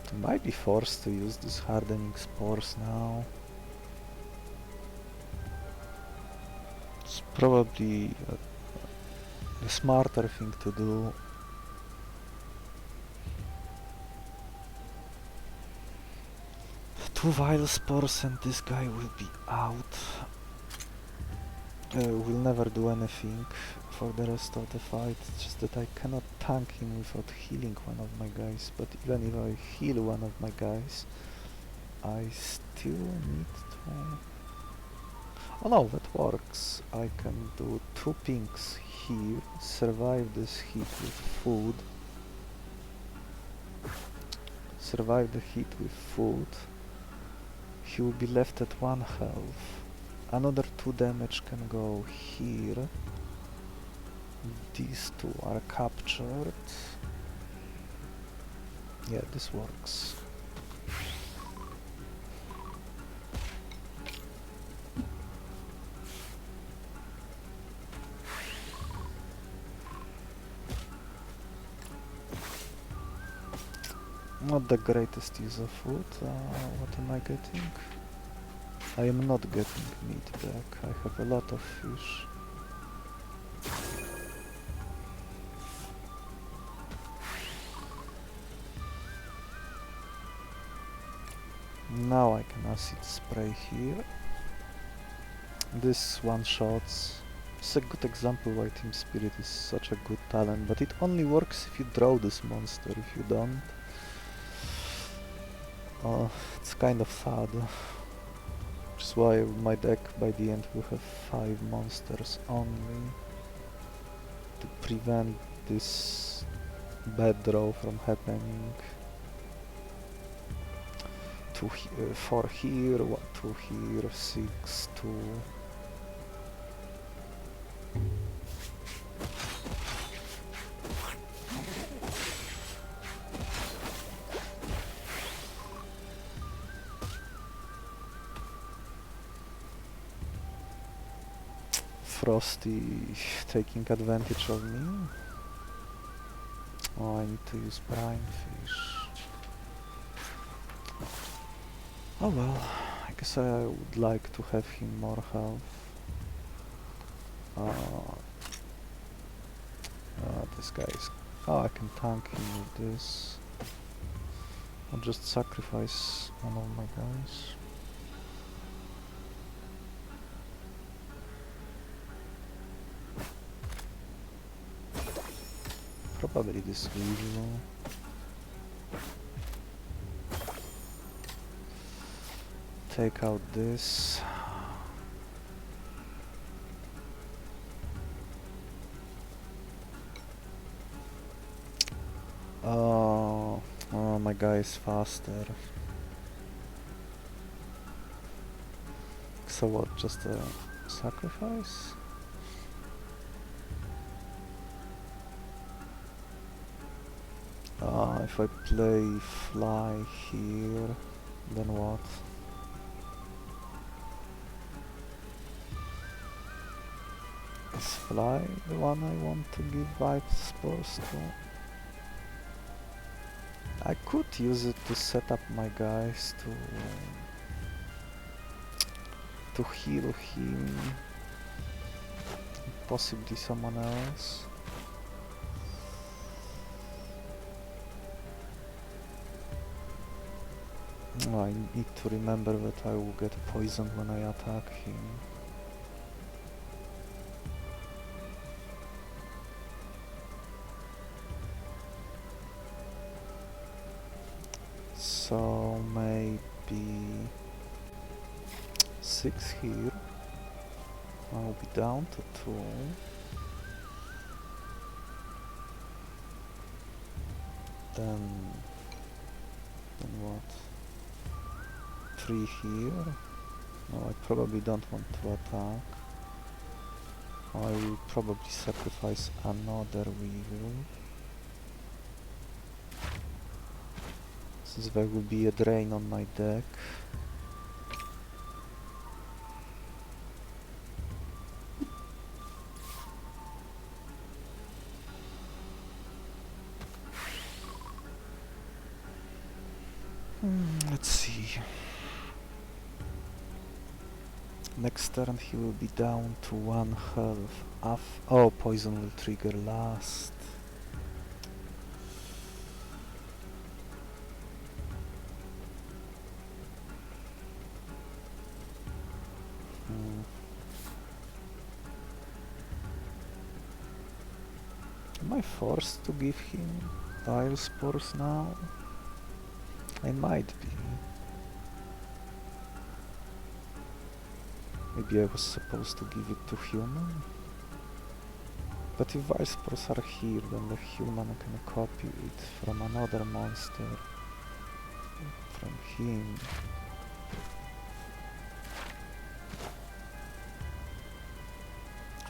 I might be forced to use these hardening spores now. It's probably the smarter thing to do. Two Vilespores and this guy will be out. Will never do anything for the rest of the fight, it's just that I cannot tank him without healing one of my guys, but even if I heal one of my guys, I still need to... Oh no, that works. I can do two pinks here, survive this hit with food, survive the hit with food, he will be left at 1 health. Another 2 damage can go here. These two are captured. Yeah, this works. Not the greatest use of food. What am I getting? I am not getting meat back. I have a lot of fish. Now I can acid spray here. This one-shots. It's a good example why Team Spirit is such a good talent, but it only works if you draw this monster. If you don't, it's kind of sad. Which is why my deck by the end will have 5 monsters only, to prevent this bad draw from happening. 4 here, 2 here, 6, 2. Frosty taking advantage of me. Oh, I need to use Prime Fish. Oh well, I guess I would like to have him more health. This guy is... Oh, I can tank him with this. I'll just sacrifice one of my guys. Probably this Weavil. Take out this. Oh, my guy is faster. So what, just a sacrifice? If I play fly here, then what? Is fly the one I want to give Vilespores to? I could use it to set up my guys to heal him, possibly someone else. I need to remember that I will get poisoned when I attack him. So maybe 6 here. I'll be down to 2. Then what? 3 here. No, I probably don't want to attack. I will probably sacrifice another Weavil, since there will be a drain on my deck. Let's see. Next turn he will be down to 1 health. Oh, poison will trigger last. Am I forced to give him Vilespores now? I might be. Maybe I was supposed to give it to human? But if Vilespores are here, then the human can copy it from another monster. From him.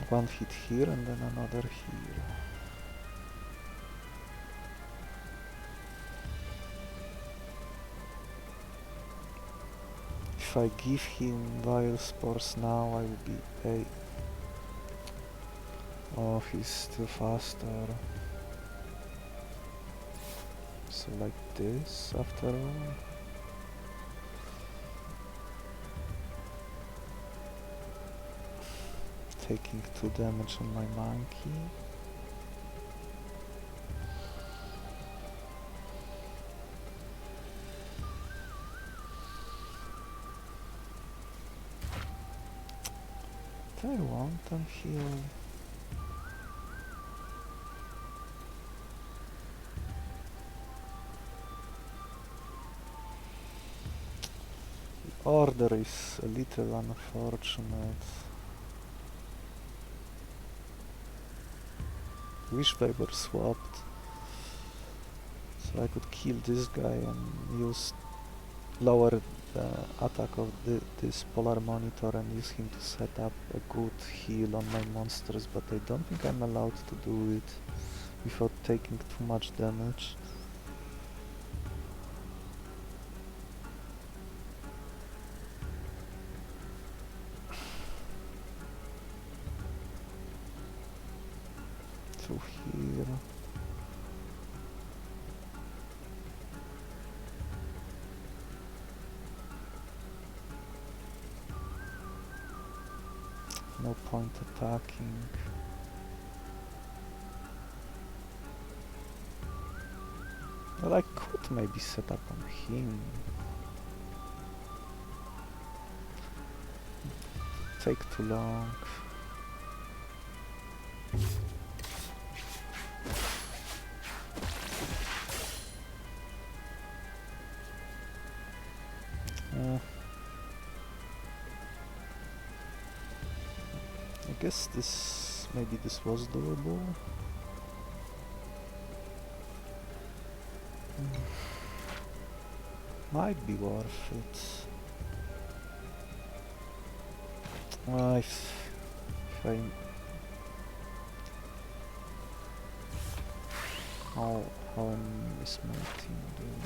One hit here and then another here. If I give him Vilespores now, I will be a... Oh, he's still faster. So like this, after all. Taking 2 damage on my monkey. Do I want to heal? The order is a little unfortunate. Wish they were swapped. So I could kill this guy and use lower the attack of this polar monitor and use him to set up a good heal on my monsters, but I don't think I'm allowed to do it without taking too much damage. So here... no point attacking. Well, I could maybe set up on him. Take too long. I guess maybe this was doable. Might be worth it. If I... How is my team doing?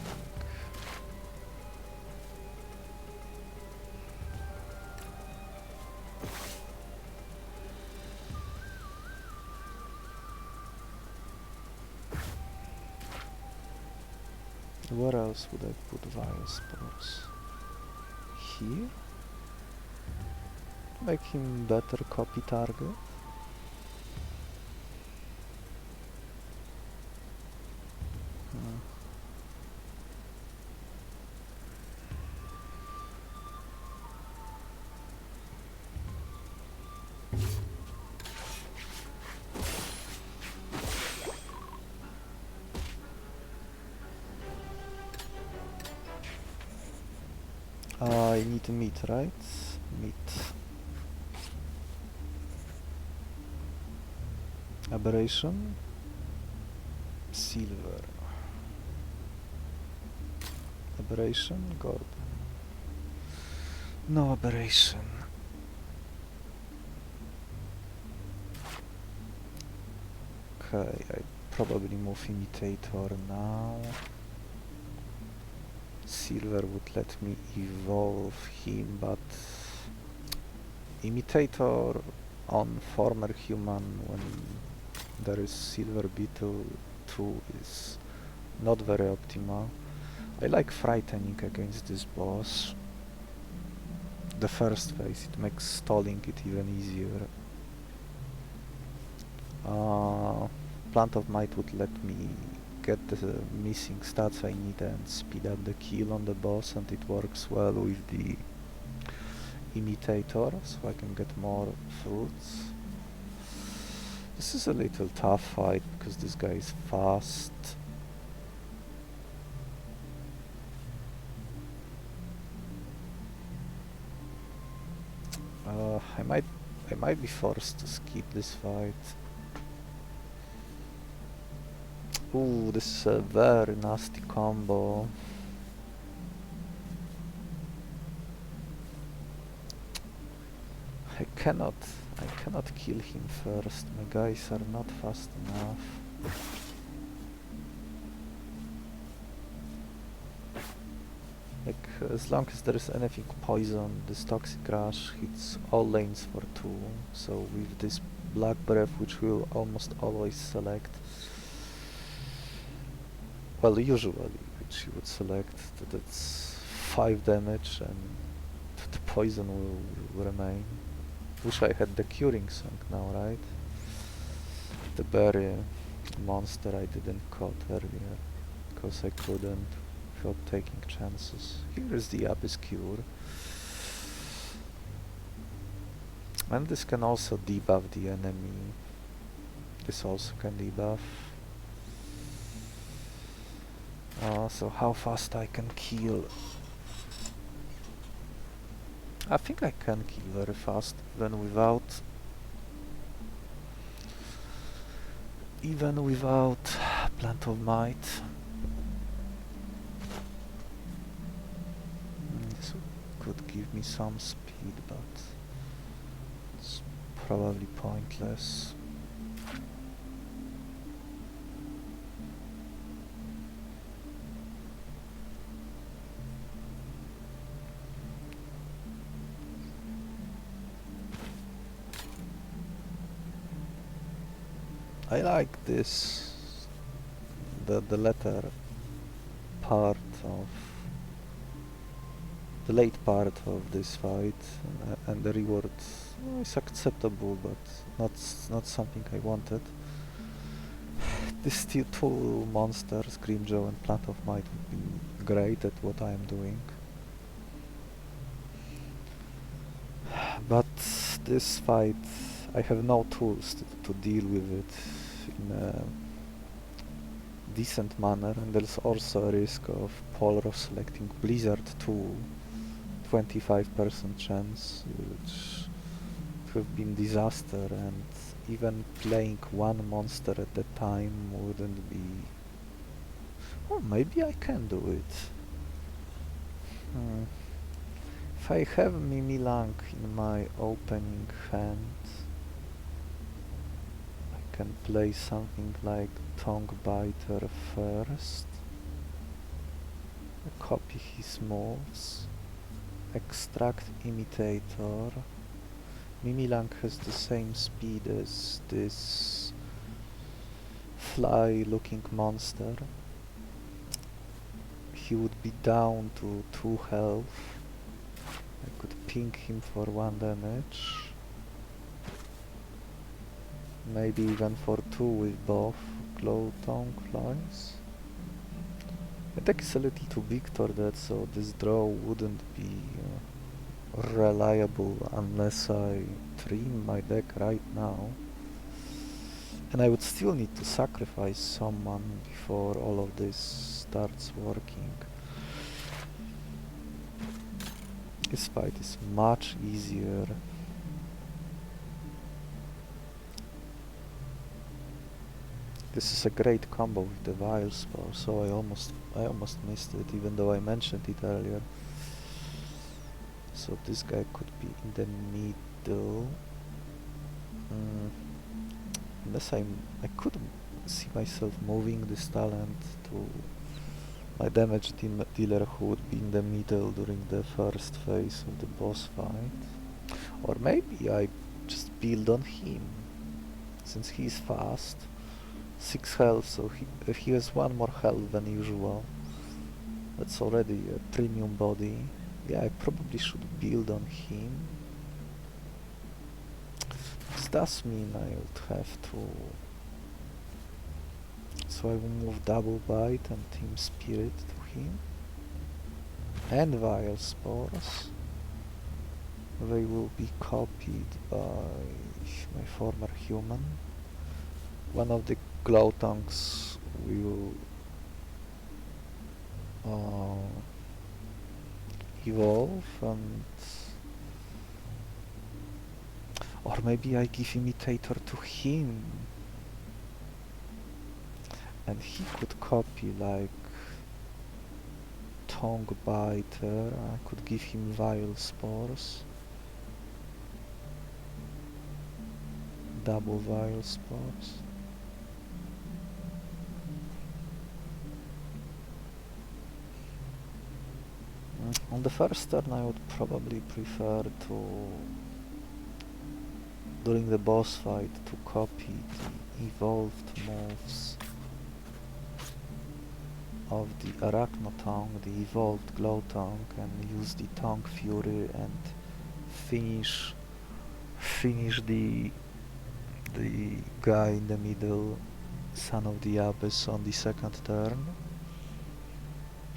Where else would I put Vilespores? Here? Make him better copy target? I need meat, right? Meat. Aberration. Silver. Aberration. Gold. No aberration. Okay, I probably move Imitator now. Silver would let me evolve him, but Imitator on former human when there is Silver Beetle 2 is not very optimal. I like frightening against this boss. The first phase, it makes stalling it even easier. Plant of Might would let me get the missing stats I need and speed up the kill on the boss, and it works well with the Imitator, so I can get more fruits. This is a little tough fight because this guy is fast. I might be forced to skip this fight. Ooh, this is a very nasty combo. I cannot kill him first. My guys are not fast enough. Like, as long as there is anything poison, this Toxic Rush hits all lanes for 2. So with this Black Breath, which we'll almost always select, well, usually, which you would select, that's 5 damage and the poison will remain. Wish I had the curing song now, right? The berry monster I didn't caught earlier, because I couldn't without taking chances. Here is the Abyss Cure. And this can also debuff the enemy. This also can debuff. So how fast I can kill? I think I can kill very fast, even without Plant of Might. could give me some speed, but it's probably pointless. I like this, the latter part of the late part of this fight, and the reward is acceptable, but not something I wanted. These two monsters, Grimjaw and Plant of Might, would be great at what I am doing. But this fight, I have no tools to deal with it in a decent manner, and there's also a risk of Polro selecting Blizzard 2, 25% chance, which would have been disaster, and even playing one monster at a time wouldn't be... Oh, maybe I can do it. If I have Mimilang in my opening hand, I can play something like Tongue Biter first, copy his moves, extract Imitator. Mimilang has the same speed as this fly-looking monster. He would be down to 2 health. I could ping him for 1 damage. Maybe even for 2 with both Glow Tongue flies. The deck is a little too big for that, so this draw wouldn't be reliable unless I trim my deck right now. And I would still need to sacrifice someone before all of this starts working. This fight is much easier. This is a great combo with the Vilespores, so I almost missed it, even though I mentioned it earlier. So this guy could be in the middle. Unless I could see myself moving this talent to my damage dealer, who would be in the middle during the first phase of the boss fight. Or maybe I just build on him, since he is fast. 6 health, so he has 1 more health than usual. That's already a premium body. Yeah, I probably should build on him. This does mean I would have to... So I will move Double Bite and Team Spirit to him. And Vilespores. They will be copied by my former human. One of the Glow Tongues will evolve, and... Or maybe I give Imitator to him, and he could copy like Tongue Biter. I could give him Vilespores. Double Vilespores. On the first turn I would probably prefer to, during the boss fight, to copy the evolved moves of the Arachno Tongue, the evolved Glow Tongue, and use the Tongue Fury and finish the guy in the middle, Son of the Abyss, on the second turn.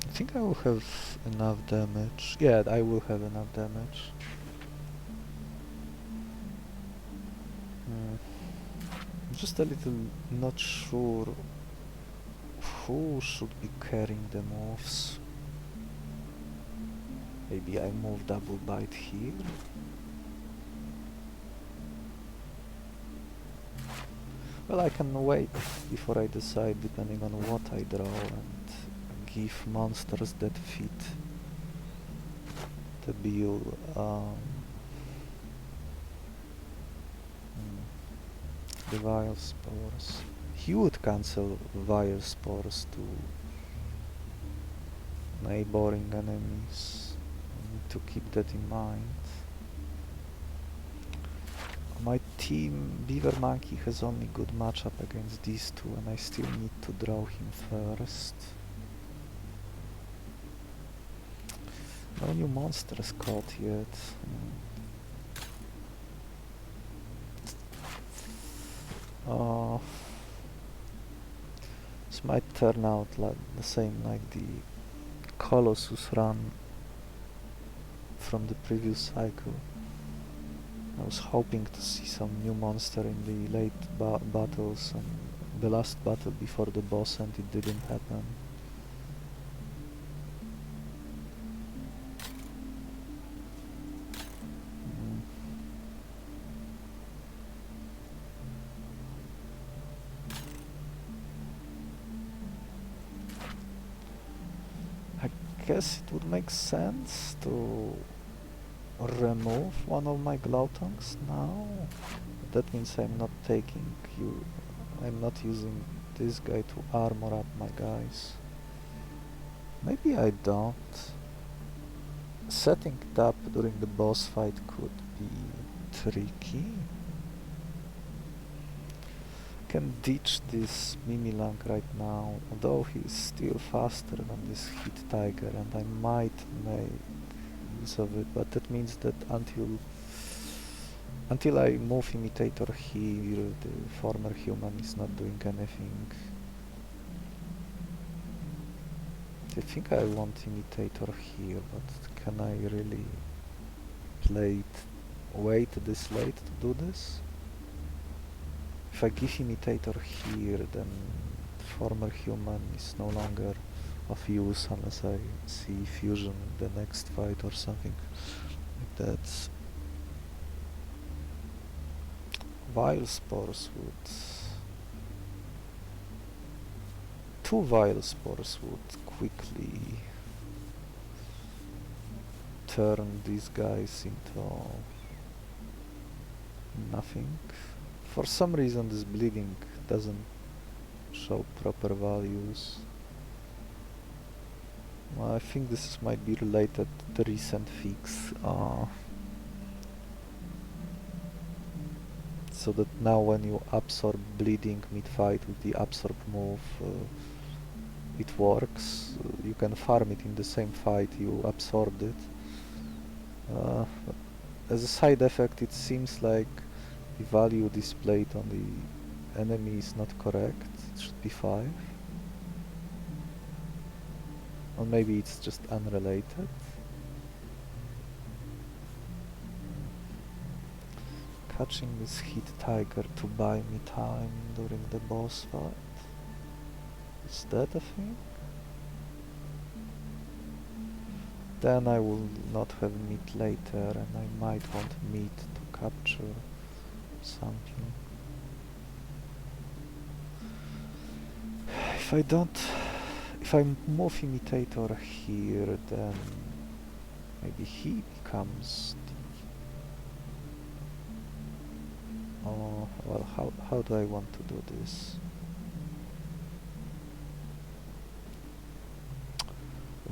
I think I will have enough damage. Yeah, I will have enough damage. I'm just a little not sure who should be carrying the moves. Maybe I move Double Bite here. Well, I can wait before I decide, depending on what I draw, and give monsters that fit the Beetle. The Vilespores. He would cancel Vilespores to neighboring enemies. I need to keep that in mind. My team Beaver Monkey has only good matchup against these two, and I still need to draw him first. No new monsters caught yet. This might turn out like the same like the Colossus run from the previous cycle. I was hoping to see some new monster in the late battles and the last battle before the boss, and it didn't happen. I guess it would make sense to remove one of my Glowtongues now. That means I'm not I'm not using this guy to armor up my guys. Maybe I don't. Setting it up during the boss fight could be tricky. Can ditch this Mimilang right now, although he's still faster than this Hit Tiger, and I might make use of it, but that means that until I move Imitator here, the former human is not doing anything. I think I want Imitator here, but can I really wait this late to do this? If I give Imitator here, then former human is no longer of use unless I see fusion in the next fight or something like that. Vilespores would... Two Vilespores would quickly turn these guys into nothing. For some reason this bleeding doesn't show proper values. Well, I think this might be related to the recent fix. So that now when you absorb bleeding mid-fight with the absorb move, it works. You can farm it in the same fight you absorbed it. As a side effect, it seems like the value displayed on the enemy is not correct. It should be 5. Or maybe it's just unrelated. Catching this Hit Tiger to buy me time during the boss fight. Is that a thing? Then I will not have meat later, and I might want meat to capture something. If I move Imitator here, then maybe he becomes the... Oh, well, how do I want to do this?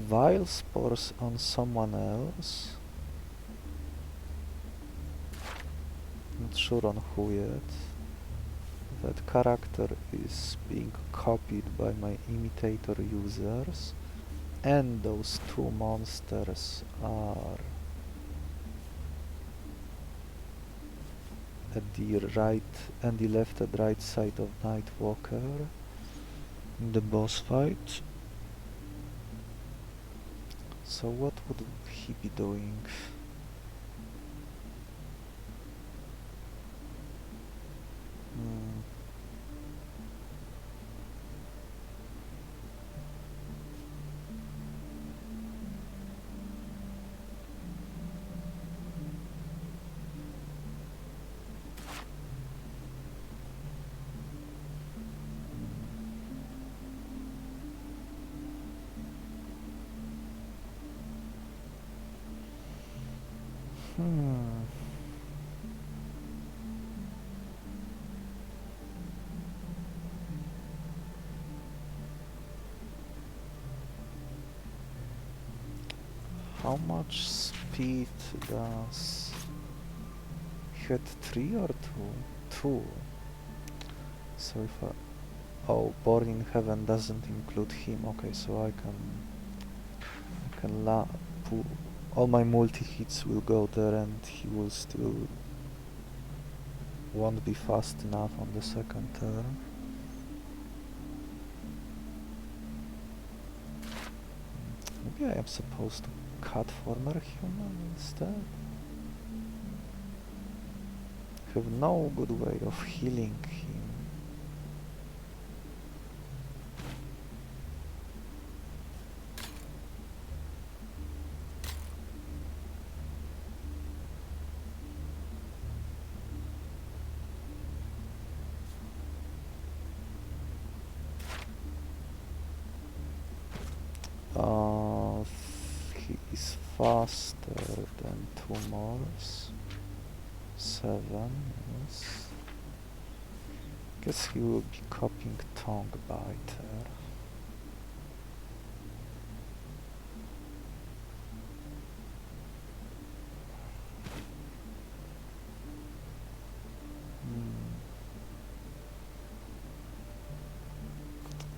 Vilespores on someone else. Not sure on who yet. That character is being copied by my Imitator users, and those two monsters are at the right and the left and right side of Nightwalker in the boss fight. So what would he be doing? Hmm. How much speed does hit 3 or 2? 2. So if I... Oh, Born in Heaven doesn't include him. Okay, so I can all my multi-hits will go there and he will still won't be fast enough on the second turn. Maybe I am supposed to cut former human instead? Have no good way of healing him. He is faster than 2 mores. 7, yes. Guess he will be copying Tongue Biter.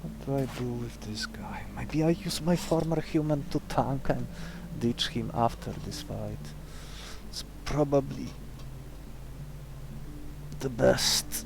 What do I do with this guy? Maybe I use my former human to tank and ditch him after this fight. It's probably the best.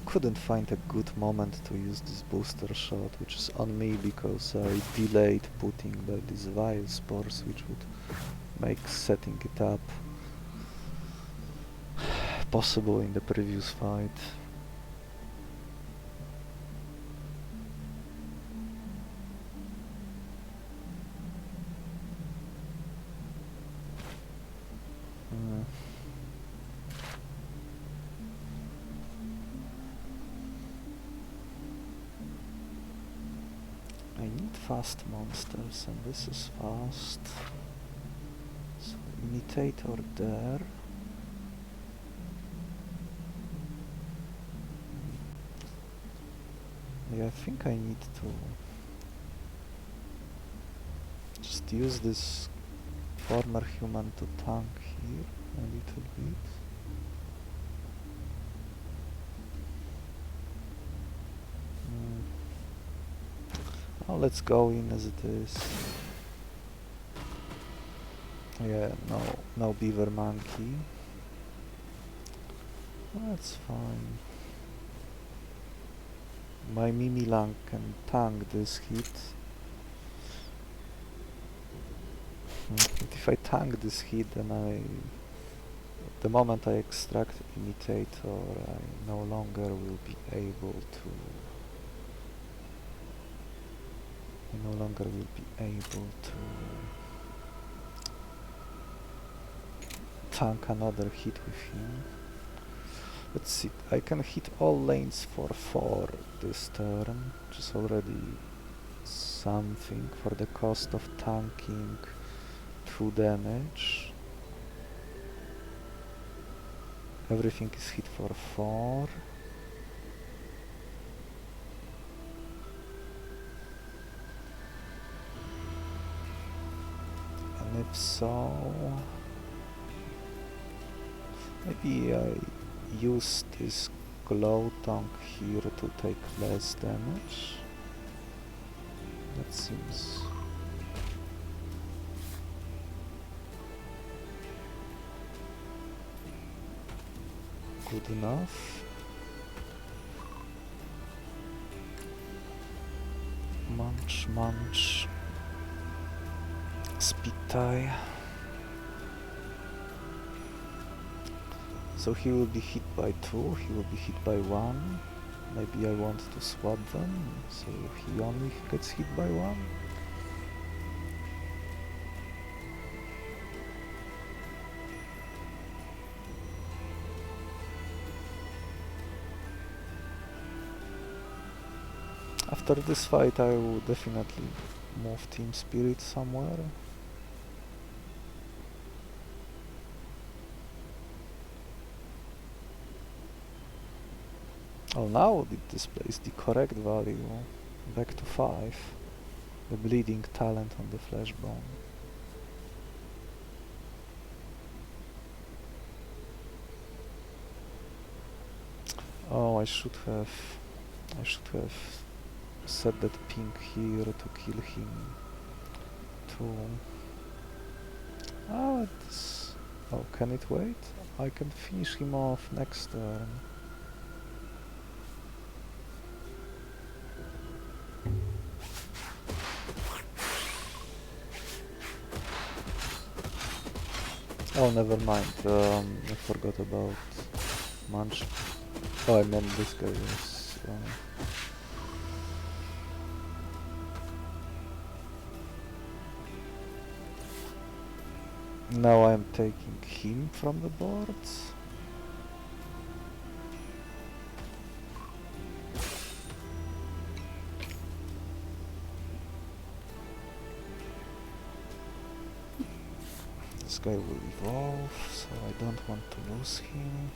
Couldn't find a good moment to use this booster shot, which is on me because I delayed putting these Vilespores, which would make setting it up possible in the previous fight. I need fast monsters, and this is fast. So Imitator there. Yeah, I think I need to just use this former human to tank here a little bit. Oh, let's go in as it is. Yeah, no beaver monkey. That's fine. My Mimilang can tank this hit. If I tank this hit, then the moment I extract Imitator, I no longer will be able to tank another hit with him. Let's see, I can hit all lanes for 4 this turn, which is already something for the cost of tanking 2 damage. Everything is hit for 4. And if so, maybe I use this glow tongue here to take less damage. That seems good enough. Munch, munch. Speed tie. So he will be hit by 2, he will be hit by 1. Maybe I want to swap them, so he only gets hit by 1. After this fight I will definitely move Team Spirit somewhere. Oh, now it displays the correct value. Back to 5. The bleeding talent on the flesh bone. Oh, I should have set that pink here to kill him too. Oh, oh, can it wait? I can finish him off next turn. Oh, never mind. I forgot about Munch. Oh, I meant this guy was... Now I'm taking him from the boards. This guy will evolve, so I don't want to lose him.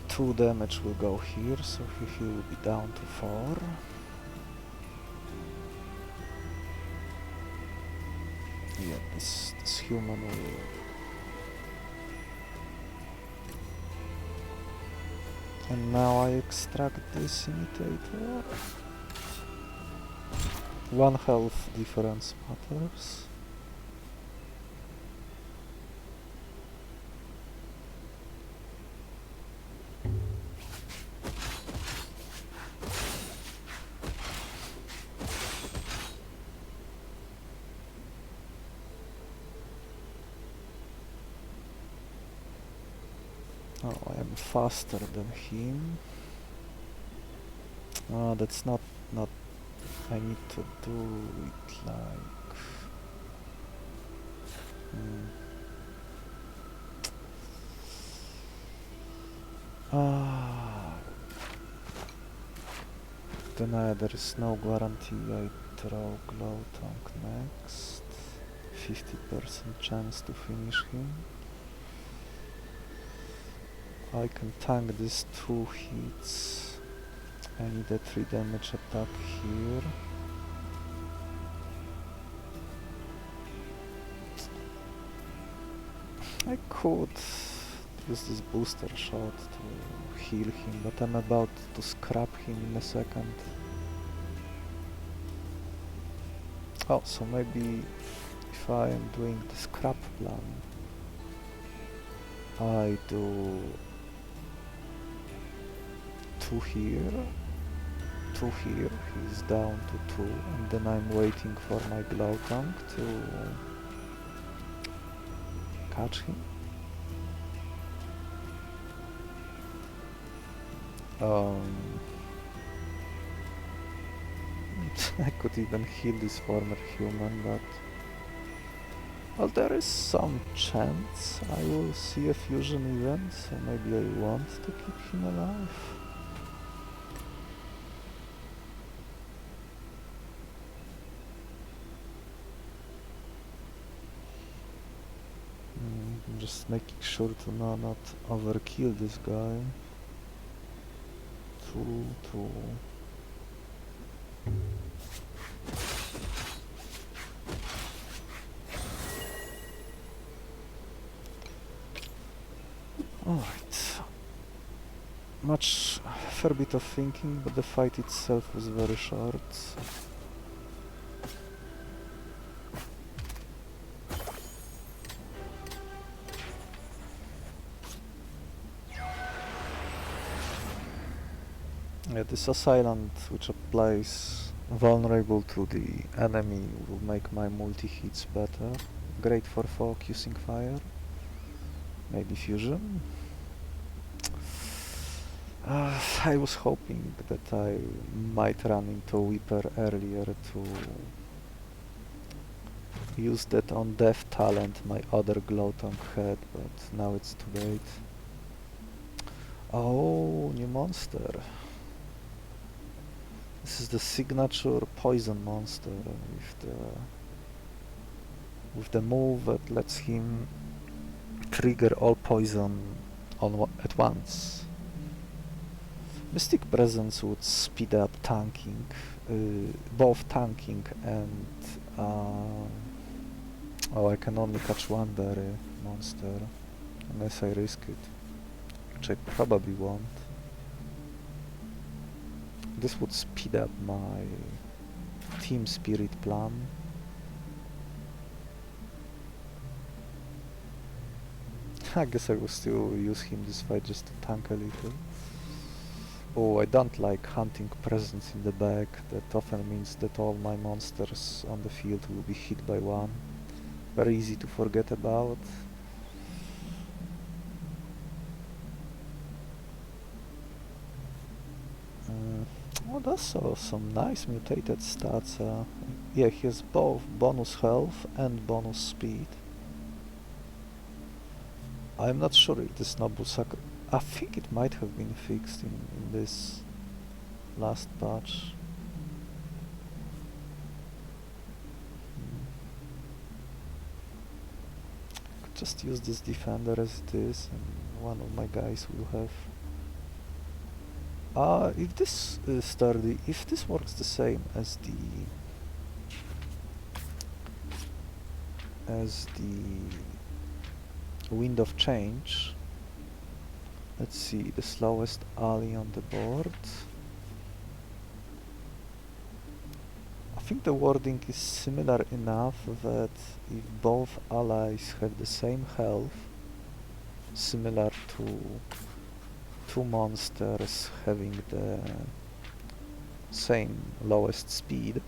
Two damage will go here, so he will be down to 4. Yeah, this human will... And now I extract this Imitator. 1 health difference matters. Oh, I am faster than him. Oh, that's not... I need to do it like... Then there is no guarantee I throw Glow Tongue next. 50% chance to finish him. I can tank these 2 hits. I need a 3 damage attack here. I could use this booster shot to heal him, but I'm about to scrap him in a second. Oh, so maybe if I am doing the scrap plan, I do 2 here, 2 here, he's down to 2, and then I'm waiting for my Glow Tongue to catch him. I could even heal this former human, but... Well, there is some chance I will see a fusion event, so maybe I want to keep him alive. I'm just making sure to not overkill this guy. 2. Alright. Fair bit of thinking, but the fight itself was very short. Yeah, this assailant, which applies vulnerable to the enemy, will make my multi-hits better. Great for focusing fire. Maybe fusion. I was hoping that I might run into Weeper earlier to used that on Death Talent my other Glowtongue had, but now it's too late. Oh, new monster. This is the signature poison monster with the move that lets him trigger all poison at once. Mystic Presence would speed up tanking, both tanking and oh, I can only catch one berry monster unless I risk it, which I probably won't. This would speed up my Team Spirit plan. I guess I will still use him this fight just to tank a little. Oh, I don't like hunting presence in the back. That often means that all my monsters on the field will be hit by one. Very easy to forget about. Oh, that's some nice mutated stats. Yeah, he has both bonus health and bonus speed. I'm not sure if this Noble Sacre... I think it might have been fixed in this last patch. Could just use this defender as it is, and one of my guys will have... if this sturdy, if this works the same as the Wind of Change. Let's see, the slowest ally on the board. I think the wording is similar enough that if both allies have the same health, similar to two monsters having the same lowest speed,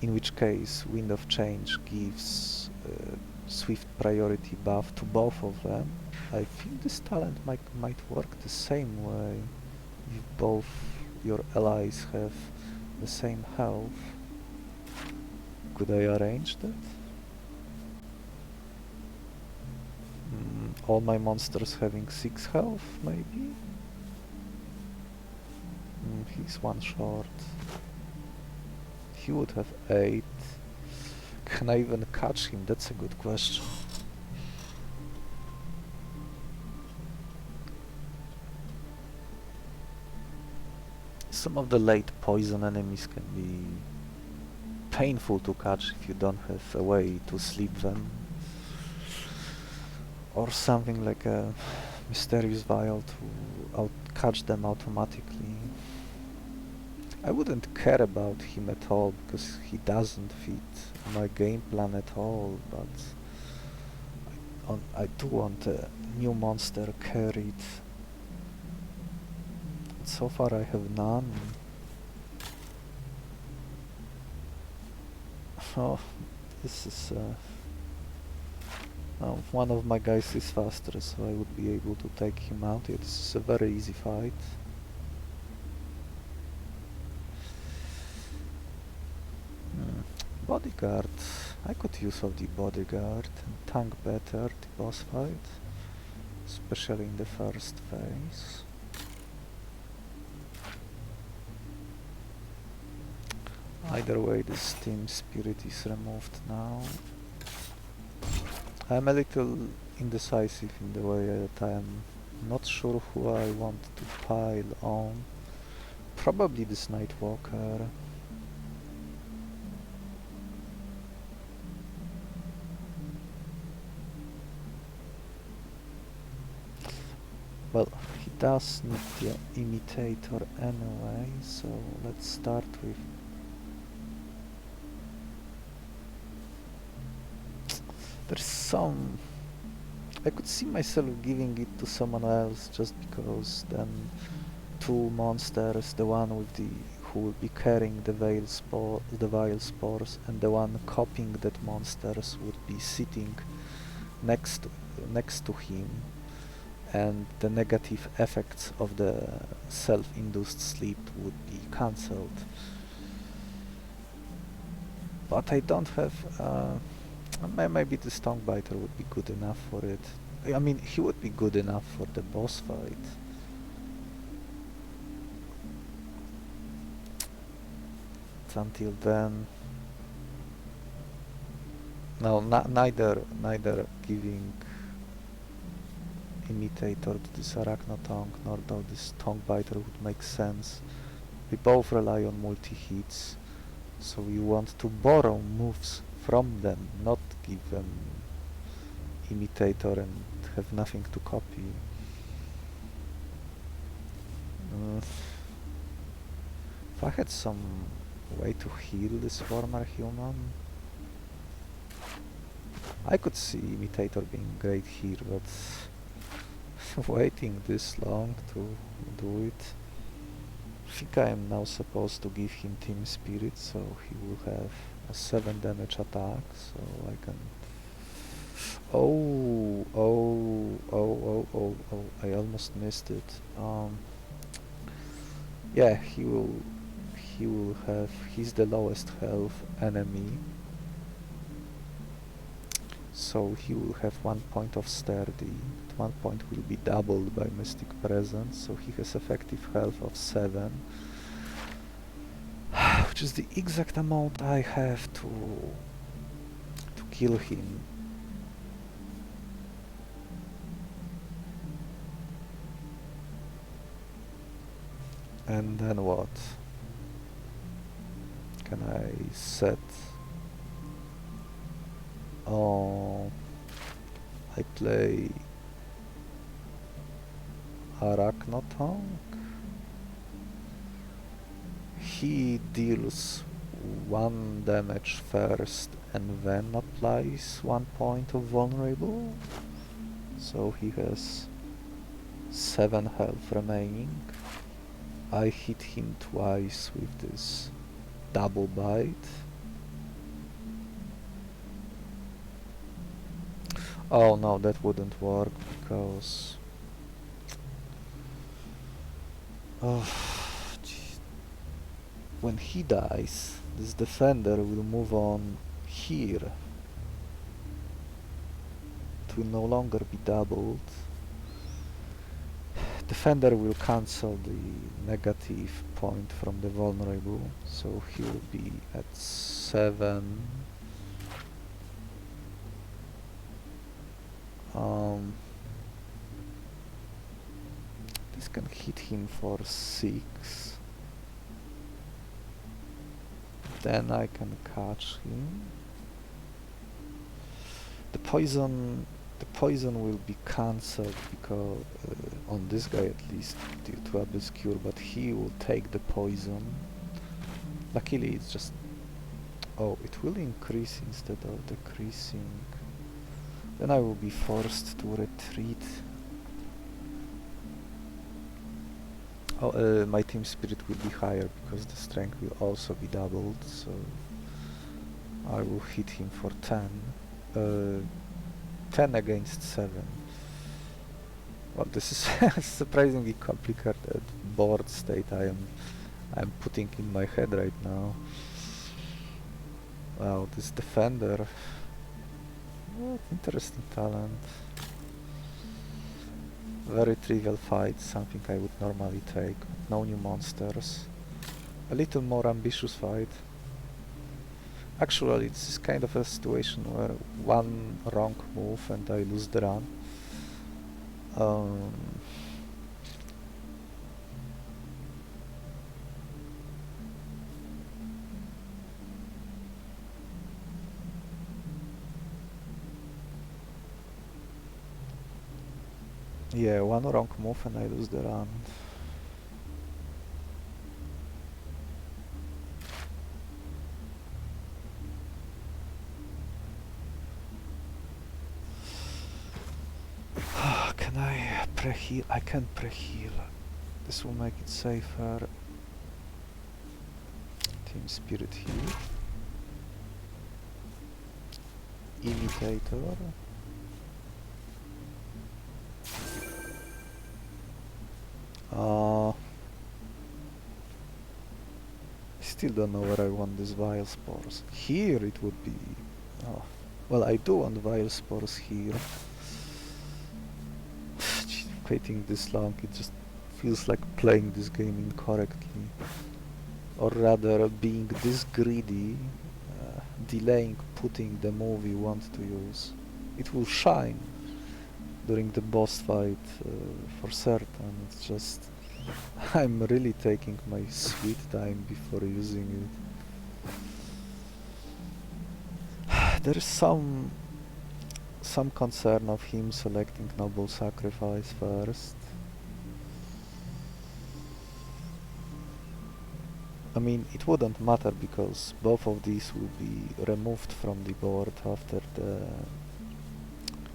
in which case Wind of Change gives swift priority buff to both of them. I think this talent might work the same way if both your allies have the same health. Could I arrange that? All my monsters having 6 health, maybe? He's one short. He would have 8. Can I even catch him? That's a good question. Some of the late poison enemies can be painful to catch if you don't have a way to sleep them. Or something like a mysterious vial to catch them automatically. I wouldn't care about him at all because he doesn't fit my game plan at all, but I do want a new monster carried. So far I have none. Oh, this is... one of my guys is faster, so I would be able to take him out. Yeah, this is a very easy fight. Bodyguard. I could use of the bodyguard and tank better the boss fight, especially in the first phase. Either way, this Team Spirit is removed now. I'm a little indecisive in the way that I am not sure who I want to pile on. Probably this Nightwalker. Well, he does need the Imitator anyway, so let's start with... There's some... I could see myself giving it to someone else just because then two monsters, the one with the who will be carrying the Vilespores and the one copying that monsters would be sitting next to him, and the negative effects of the self-induced sleep would be cancelled. But I don't have... maybe the Stonebiter would be good enough for it. I mean, he would be good enough for the boss fight. But until then... No, neither giving Imitator to this Arachnotongue nor though this Tonguebiter would make sense. We both rely on multi-hits, so we want to borrow moves from them, not give them Imitator and have nothing to copy. If I had some way to heal this former human, I could see Imitator being great here, but waiting this long to do it. I think I am now supposed to give him Team Spirit, so he will have a 7 damage attack, so I can... Oh, I almost missed it. Yeah, he will have... He's the lowest health enemy, so he will have 1 point of sturdy. At 1 point will be doubled by Mystic Presence, so he has effective health of 7, which is the exact amount I have to kill him. And then what? Can I set... Oh, I play Arachnotongue. He deals 1 damage first and then applies 1 point of vulnerable. So he has 7 health remaining. I hit him twice with this double bite. Oh no, that wouldn't work because... Oh, geez. When he dies, this defender will move on here. It will no longer be doubled. Defender will cancel the negative point from the vulnerable, so he will be at 7. This can hit him for 6. Then I can catch him. The poison will be cancelled because on this guy at least due to Abyss Cure, but he will take the poison. Luckily it's just... Oh, it will increase instead of decreasing. Then I will be forced to retreat. Oh, my Team Spirit will be higher because the strength will also be doubled, so I will hit him for 10. 10 against 7. Well, this is surprisingly complicated board state I am putting in my head right now. Wow, this defender. What interesting talent. Very trivial fight, something I would normally take. No new monsters. A little more ambitious fight. Actually, it's kind of a situation where 1 wrong move and I lose the run. Yeah, 1 wrong move and I lose the run. Can I pre-heal? I can pre-heal. This will make it safer. Team Spirit heal. Imitator. still don't know where I want this Vilespores. Here it would be... Oh. Well, I do want Vilespores here. Waiting this long, it just feels like playing this game incorrectly. Or rather, being this greedy, delaying putting the move you want to use. It will shine during the boss fight for certain. It's just I'm really taking my sweet time before using it. There is some concern of him selecting Noble Sacrifice first. I mean, it wouldn't matter because both of these will be removed from the board after the...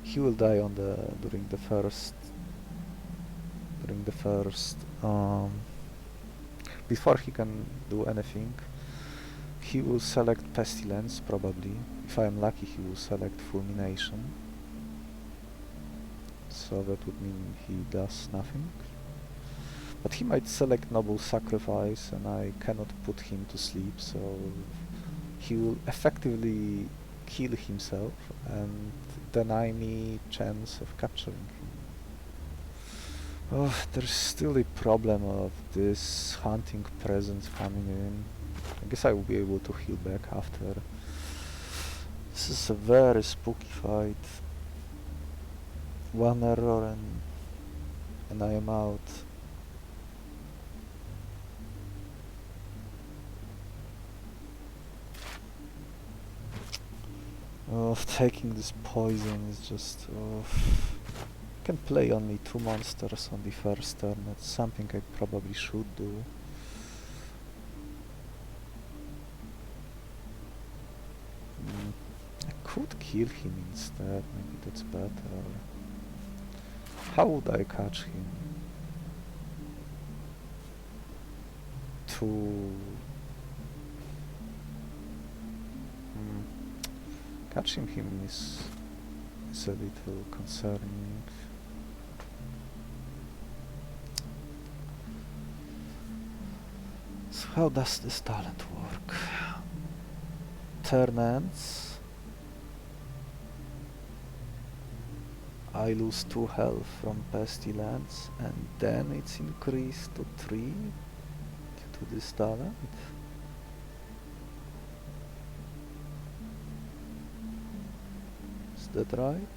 He will die on during the first before he can do anything. He will select Pestilence probably. If I am lucky, he will select Fulmination. So that would mean he does nothing. But he might select Noble Sacrifice and I cannot put him to sleep, so he will effectively kill himself and deny me chance of capturing him. Oh, there's still a problem of this hunting presence coming in. I guess I will be able to heal back after. This is a very spooky fight. One error and I am out. Oh, taking this poison is just... Oh. I can play only 2 monsters on the first turn. That's something I probably should do. I could kill him instead, maybe that's better. How would I catch him? Catching him is a little concerning. So how does this talent work? Turn ends. I lose 2 health from Pestilence and then it's increased to 3 due to this talent. Is that right?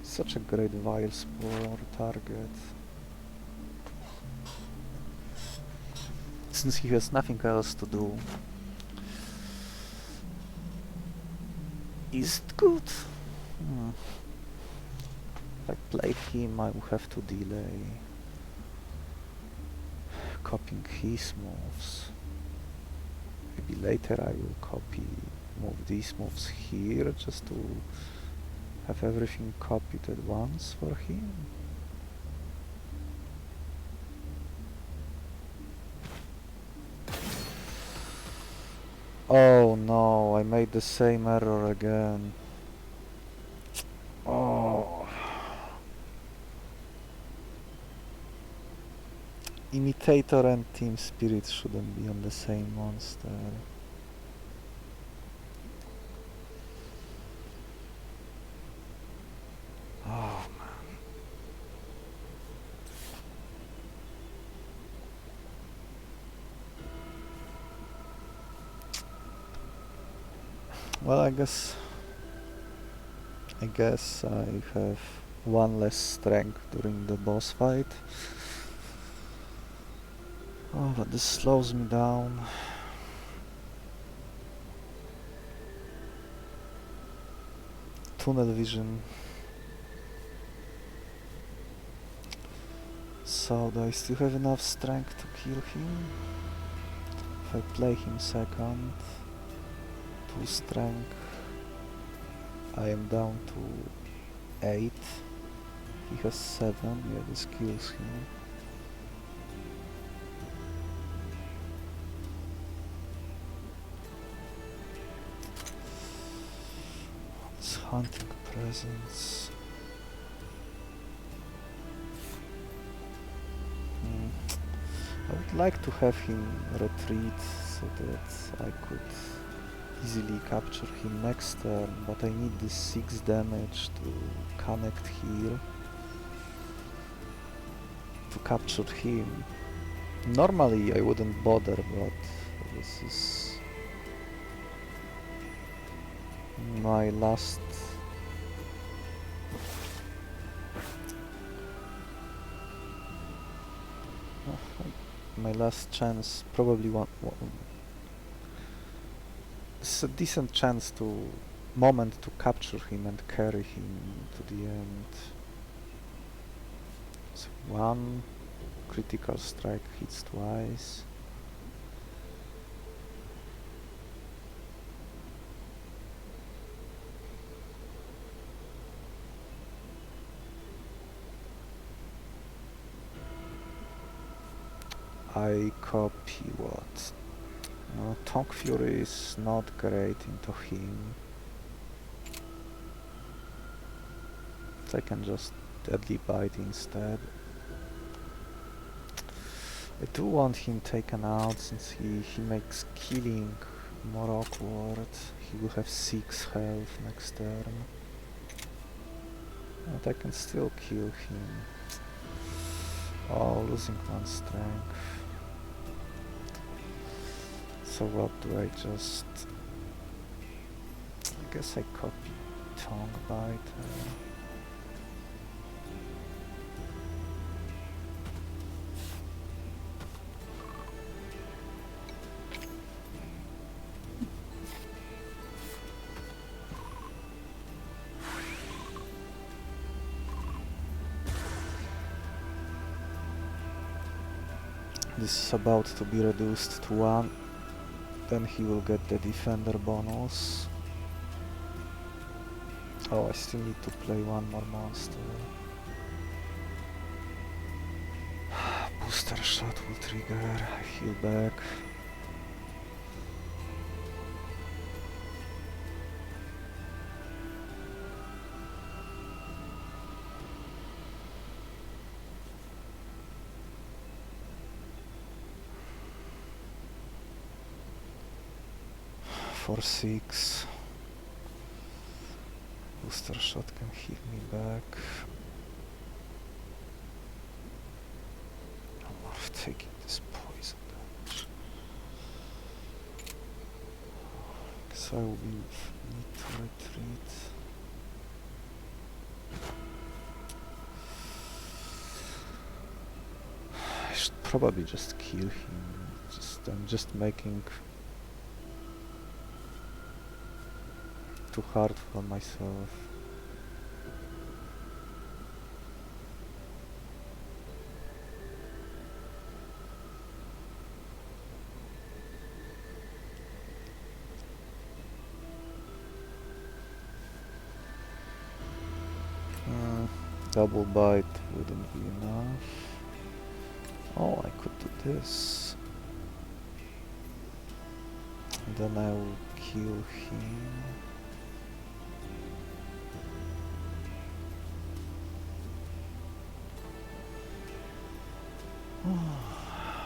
Such a great Vilespore target. Since he has nothing else to do. Is it good? If I play him, I will have to delay copying his moves. Maybe later I will move these moves here just to have everything copied at once for him. Oh no, I made the same error again. Oh. Imitator and Team Spirit shouldn't be on the same monster. Oh man. Well, I guess I have 1 less strength during the boss fight. Oh, but this slows me down. Tunnel vision. So, do I still have enough strength to kill him? If I play him second, 2 strength, I am down to 8. He has 7, yeah, this kills him. It's Hunting presence. I would like to have him retreat so that I could easily capture him next turn, but I need this 6 damage to connect here to capture him. Normally I wouldn't bother, but this is my last chance, probably one. This is a decent chance to moment to capture him and carry him to the end. So one critical strike hits twice. I copy what? Tongue Fury is not great into him. So I can just Deadly Bite instead. I do want him taken out since he makes killing more awkward. He will have 6 health next turn. But I can still kill him. Oh, losing 1 strength. So what do I just... I guess I copy Tongue Bite. This is about to be reduced to 1. Then he will get the defender bonus. Oh, I still need to play 1 more monster. Booster shot will trigger, I heal back. For 6. Booster shot can heal me back. I'm not taking this poison damage. So I will need to retreat. I should probably just kill him. I'm just making too hard for myself. Double bite wouldn't be enough. Oh, I could do this. And then I will kill him.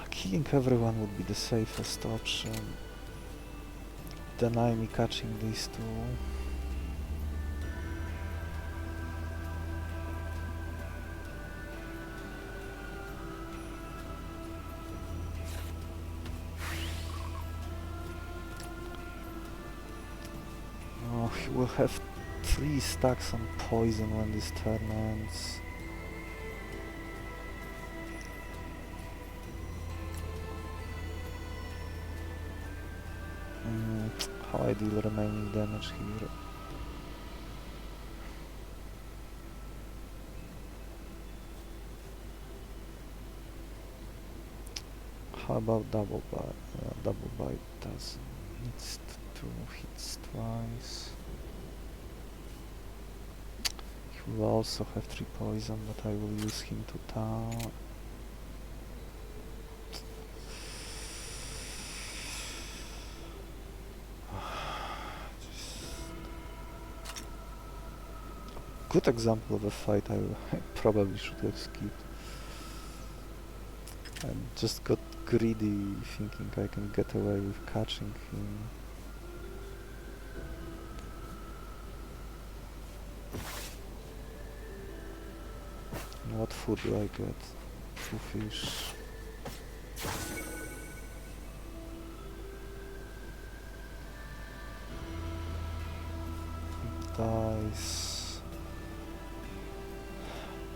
Killing everyone would be the safest option. Deny me catching these 2. Oh, he will have 3 stacks on poison when this turn ends. How I deal remaining damage here. How about double bite? Double bite does needs 2 hits twice. He will also have 3 poison, but I will use him to town. good example of a fight I probably should have skipped. I just got greedy, thinking I can get away with catching him. What food do I get? 2 fish. Dice.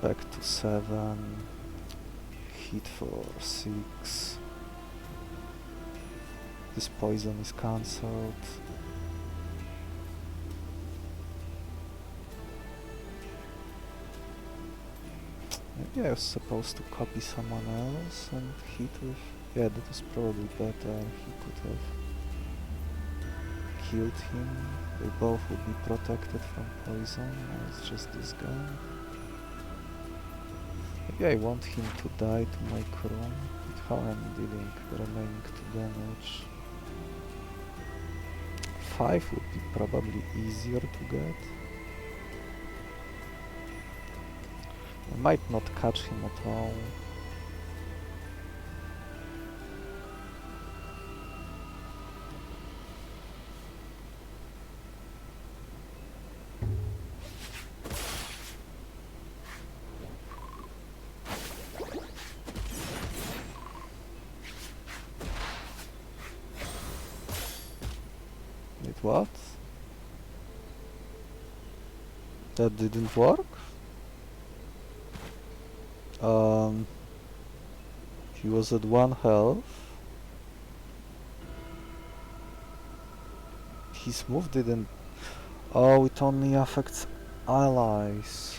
Back to 7. Hit for 6. This poison is cancelled. Maybe I was supposed to copy someone else and hit with... Yeah, that was probably better. He could have killed him. They both would be protected from poison. Now it's just this guy. Maybe I want him to die to make room. But how I'm dealing the remaining 2 damage. 5 would be probably easier to get. I might not catch him at all. Wait, what? That didn't work? He was at 1 health. His move didn't... Oh, it only affects allies.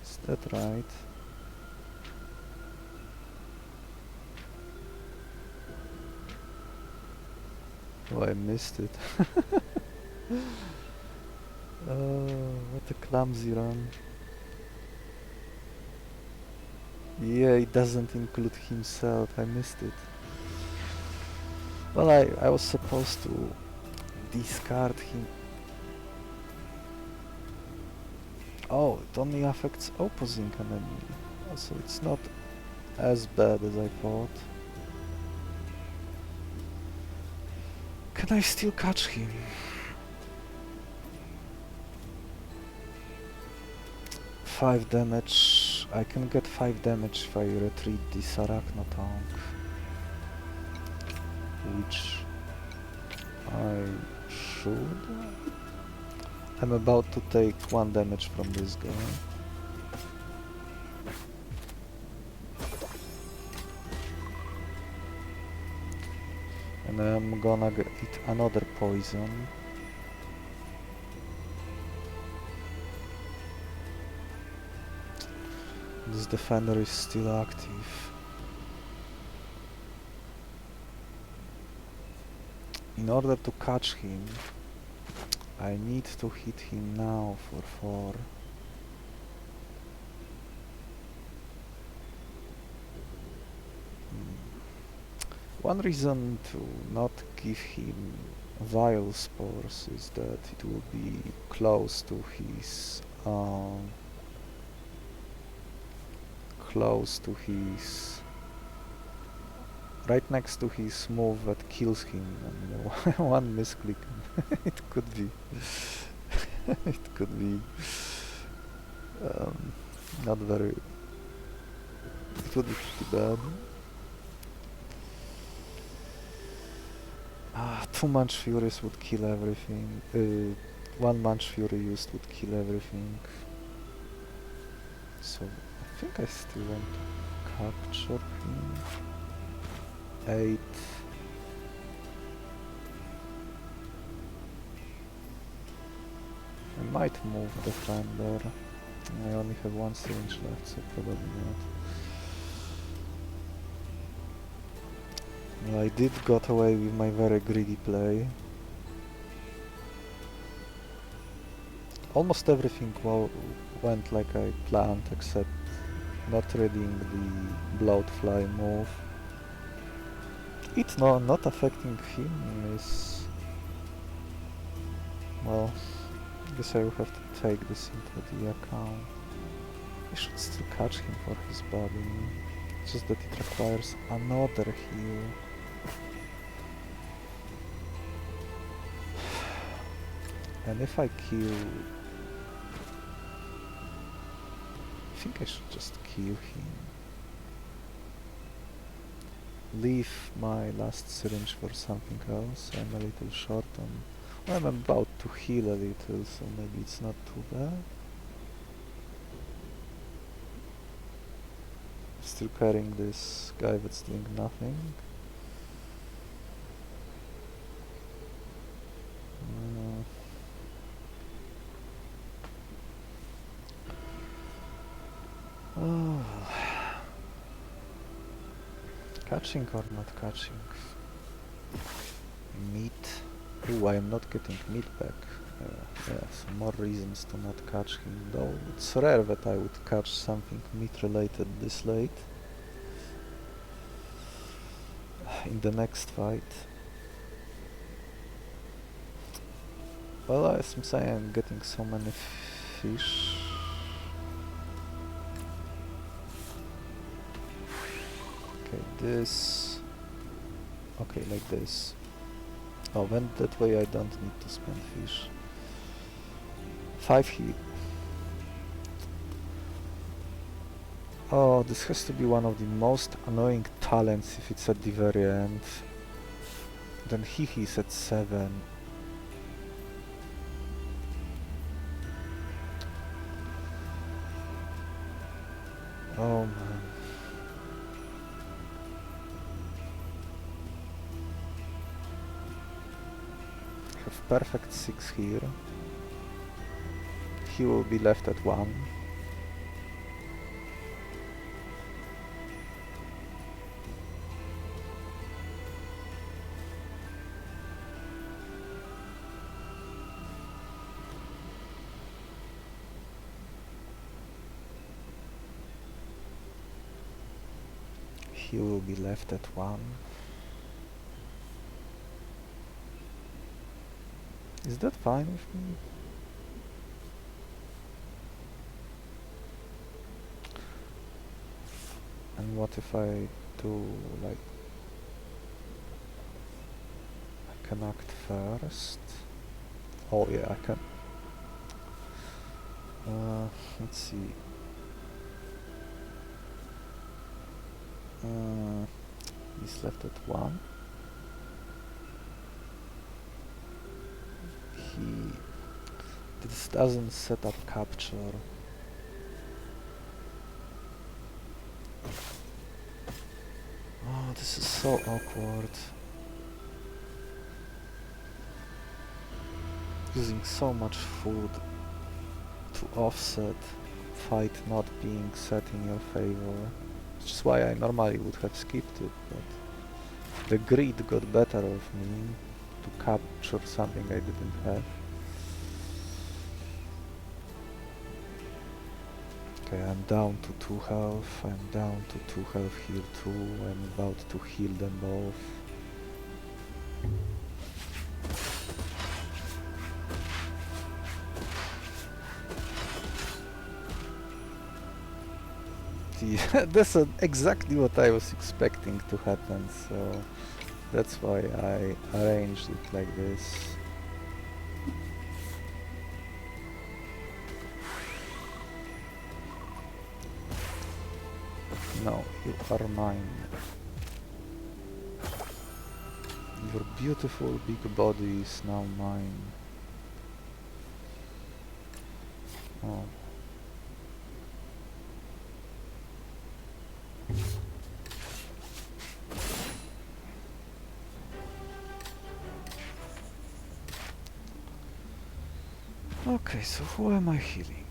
Is that right? Oh, I missed it. What a clumsy run. Yeah, it doesn't include himself. I missed it. Well, I was supposed to discard him. Oh, it only affects opposing enemy. So it's not as bad as I thought. Can I still catch him? Five damage. I can get 5 damage if I retreat this Arachnotonk, which I should. I'm about to take 1 damage from this guy. And I'm gonna eat another poison. This defender is still active. In order to catch him, I need to hit him now for 4. One reason to not give him Vilespores is that it will be close to his right next to his move that kills him, and one misclick. It could be it could be not very... It would be pretty bad. 2 Manch Furies would kill everything. 1 Manch Fury used would kill everything. So I think I still want to capture him. 8. I might move Defender. I only have 1 syringe left, so probably not. Well, I did got away with my very greedy play. Almost everything went like I planned, except not reading the Bloodfly move. It not affecting him is... well, Guess I will have to take this into the account. I should still catch him for his body. It's just that it requires another heal. And if I kill... I think I should just kill him. Leave my last syringe for something else. I'm a little short on... Well, I'm about to heal a little, so maybe it's not too bad. Still carrying this guy that's doing nothing. Oh. Catching or not catching? Meat. Ooh, I am not getting meat back. Yeah, some more reasons to not catch him, though it's rare that I would catch something meat related this late. In the next fight. Well, as I'm saying, I'm getting so many fish. Okay, this... Okay, like this. Oh, then that way I don't need to spend fish. 5 heat. Oh, this has to be one of the most annoying talents if it's at the very end. Then he's at 7. Oh man. Have perfect 6 here. He will be left at 1. He will be left at 1. Is that fine with me? And what if I do, like... I can act first? Oh yeah, I can. Let's see. He's left at 1. This doesn't set up capture. Oh, this is so awkward. Using so much food to offset fight not being set in your favor. Which is why I normally would have skipped it, but the greed got better of me to capture something I didn't have. Okay, I'm down to 2 health, I'm down to 2 health here too, I'm about to heal them both. That's exactly what I was expecting to happen, so that's why I arranged it like this. No, you are mine. Your beautiful big body is now mine. Oh. Okay, so who am I healing?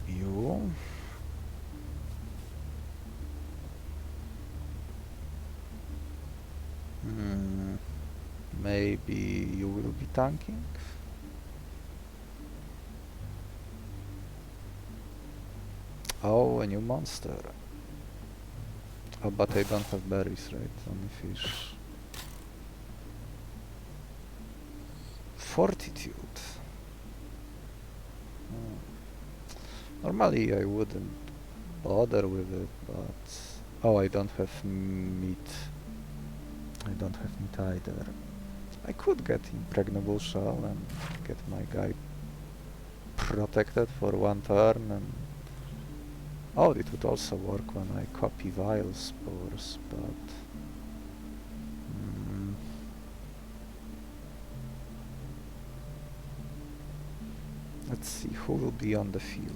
You. Maybe you will be tanking? Oh, a new monster. Oh, but I don't have berries, right? Only fish. Fortitude. Normally I wouldn't bother with it, but... Oh, I don't have meat. I don't have meat either. I could get impregnable shell and get my guy protected for one turn, and... Oh, it would also work when I copy Vilespores, but... Let's see, who will be on the field?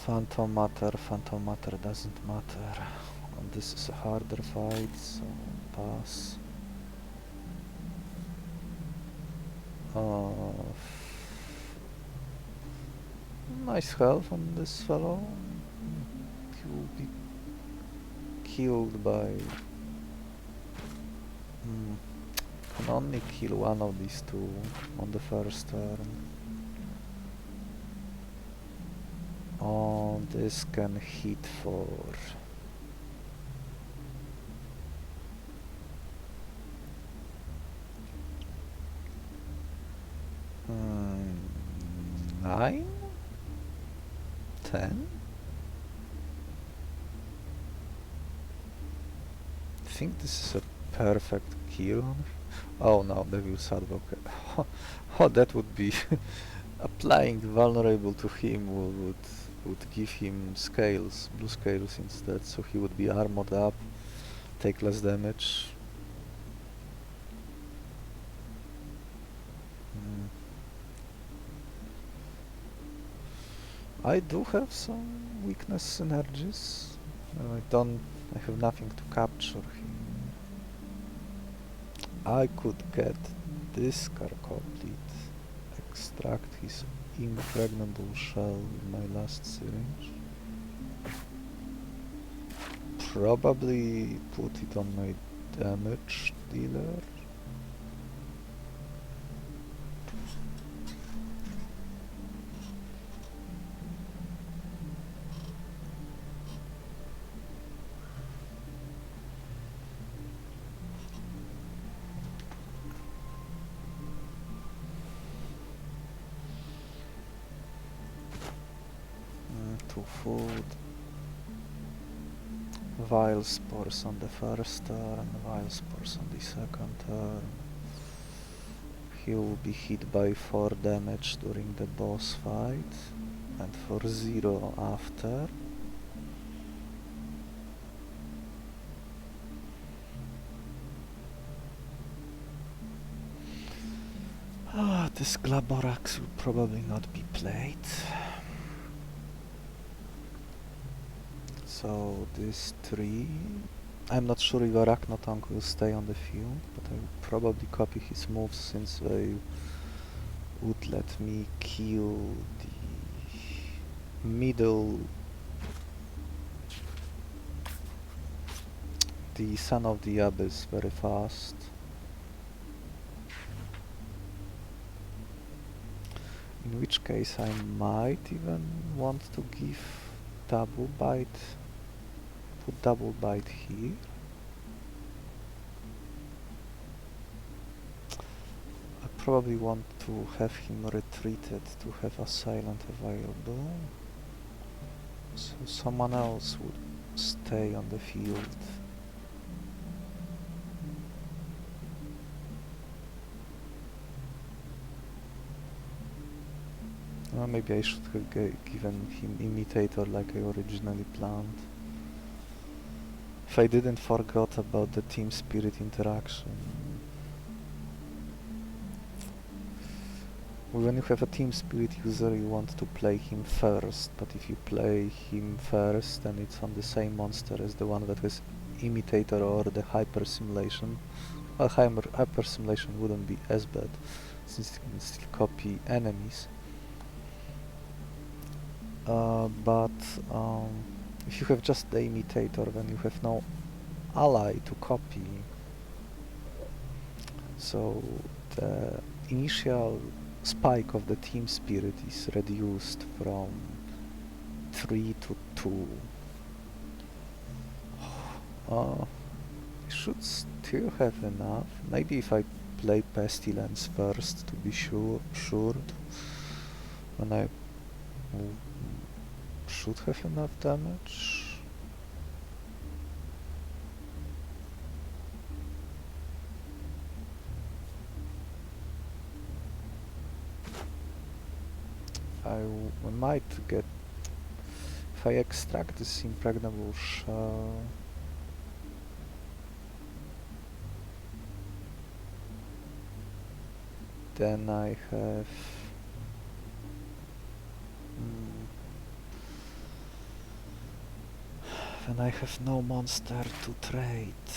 Phantom Matter doesn't matter. And this is a harder fight, so pass. Nice health on this fellow. He will be killed by... can only kill one of these two on the first turn. Oh, this can hit for... Nine? 10? I think this is a perfect kill. Oh no, Devil's Advocate. Oh, that would be... Applying vulnerable to him would give him scales, blue scales instead, so he would be armored up, take less damage. I do have some weakness synergies. I have nothing to capture him. I could get this car complete, extract his impregnable shell with my last syringe. Probably put it on my damage dealer. To food. Vilespores on the first turn, Vilespores on the second turn. He will be hit by 4 damage during the boss fight and for 0 after. This Glaborax will probably not be played. So this 3, I'm not sure if Arachnotongue will stay on the field, but I will probably copy his moves since they would let me kill the middle, the Son of the Abyss very fast. In which case I might even want to give double bite. Put double bite here. I probably want to have him retreated to have Assailant available. So someone else would stay on the field. Maybe I should have given him Imitator like I originally planned. If I didn't forget about the team spirit interaction. When you have a team spirit user you want to play him first, but if you play him first and it's on the same monster as the one that has Imitator or the hyper simulation, well, hyper simulation wouldn't be as bad since it can still copy enemies. But if you have just the Imitator, then you have no ally to copy. So the initial spike of the team spirit is reduced from 3 to 2. I should still have enough. Maybe if I play Pestilence first to be sure, when I should have enough damage. I might get, if I extract this impregnable shell, then I have then I have no monster to trade.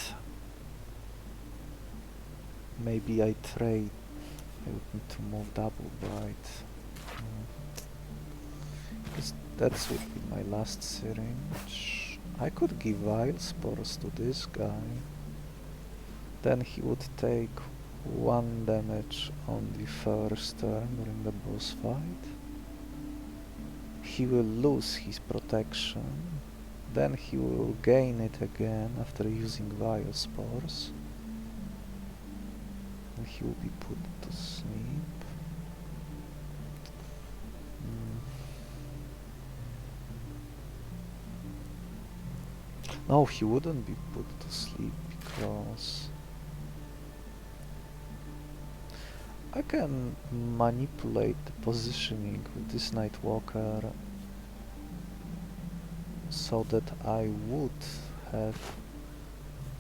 Maybe I trade. I would need to move double bright. Because that's would be my last syringe. I could give Vilespores to this guy. Then he would take 1 damage on the first turn during the boss fight. He will lose his protection. Then he will gain it again after using Vilespores. And he will be put to sleep. No, he wouldn't be put to sleep because I can manipulate the positioning with this Nightwalker so that I would have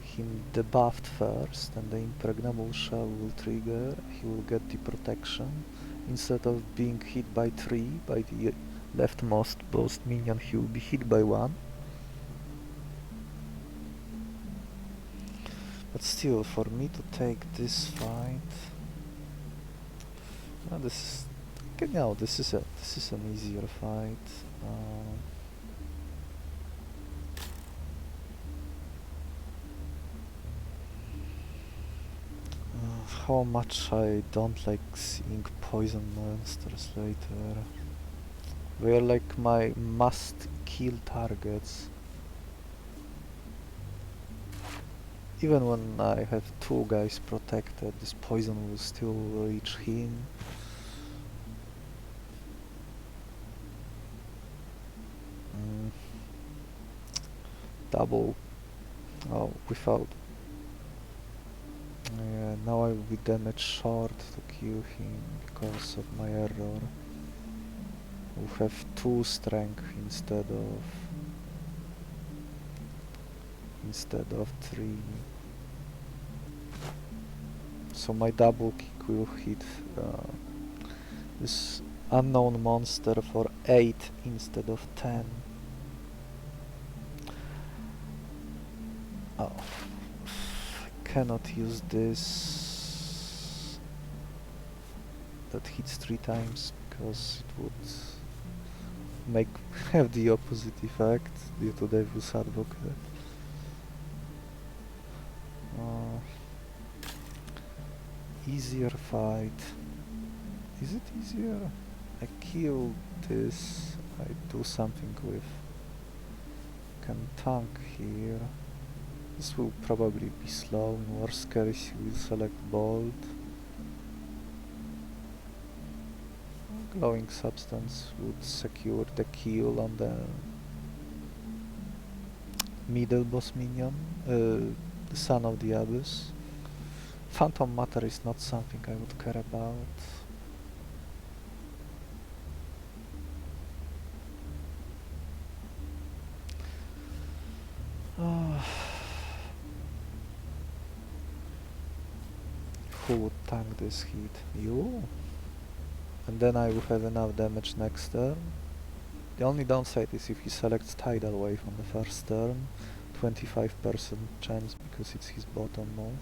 him debuffed first and the impregnable shell will trigger, he will get the protection. Instead of being hit by 3 by the leftmost boss minion, he will be hit by 1. But still, for me to take this fight, this is an easier fight. How much I don't like seeing poison monsters later. They are like my must-kill targets. Even when I have 2 guys protected, this poison will still reach him. Double. Oh, without. Yeah, now I will be damage short to kill him because of my error. We'll have 2 strength instead of 3. So my double kick will hit this unknown monster for 8 instead of 10. Oh, I cannot use this that hits 3 times because it would have the opposite effect due to Devil's Advocate. Easier fight. Is it easier? I kill this, I do something with, can tank here. This will probably be slow, in worst case you will select bold. Glowing substance would secure the kill on the middle boss minion, the Son of the Abyss. Phantom matter is not something I would care about. Who would tank this hit? You? And then I will have enough damage next turn. The only downside is if he selects Tidal Wave on the first turn, 25% chance because it's his bottom move.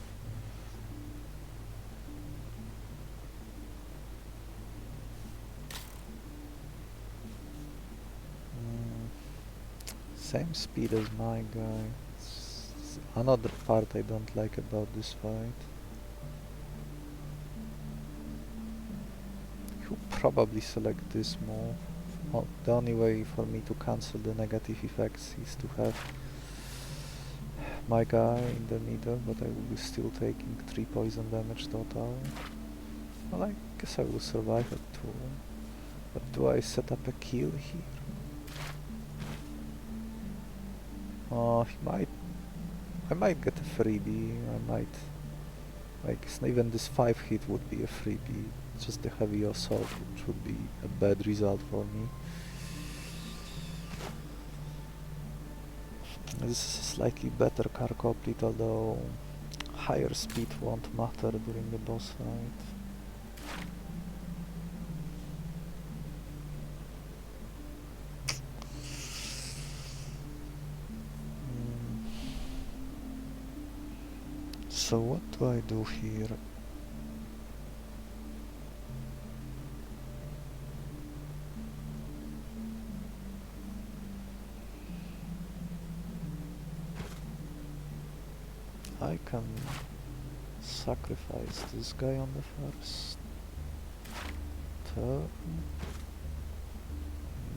Same speed as my guy. It's another part I don't like about this fight. probably select this move. The only way for me to cancel the negative effects is to have my guy in the middle, but I will be still taking 3 poison damage total. Well, I guess I will survive it too. But do I set up a kill here? Oh, I might get a freebie, I guess even this 5 hit would be a freebie. Just the heavy assault, which would be a bad result for me. This is a slightly better car complete, although higher speed won't matter during the boss fight. So what do I do here? I can sacrifice this guy on the first turn,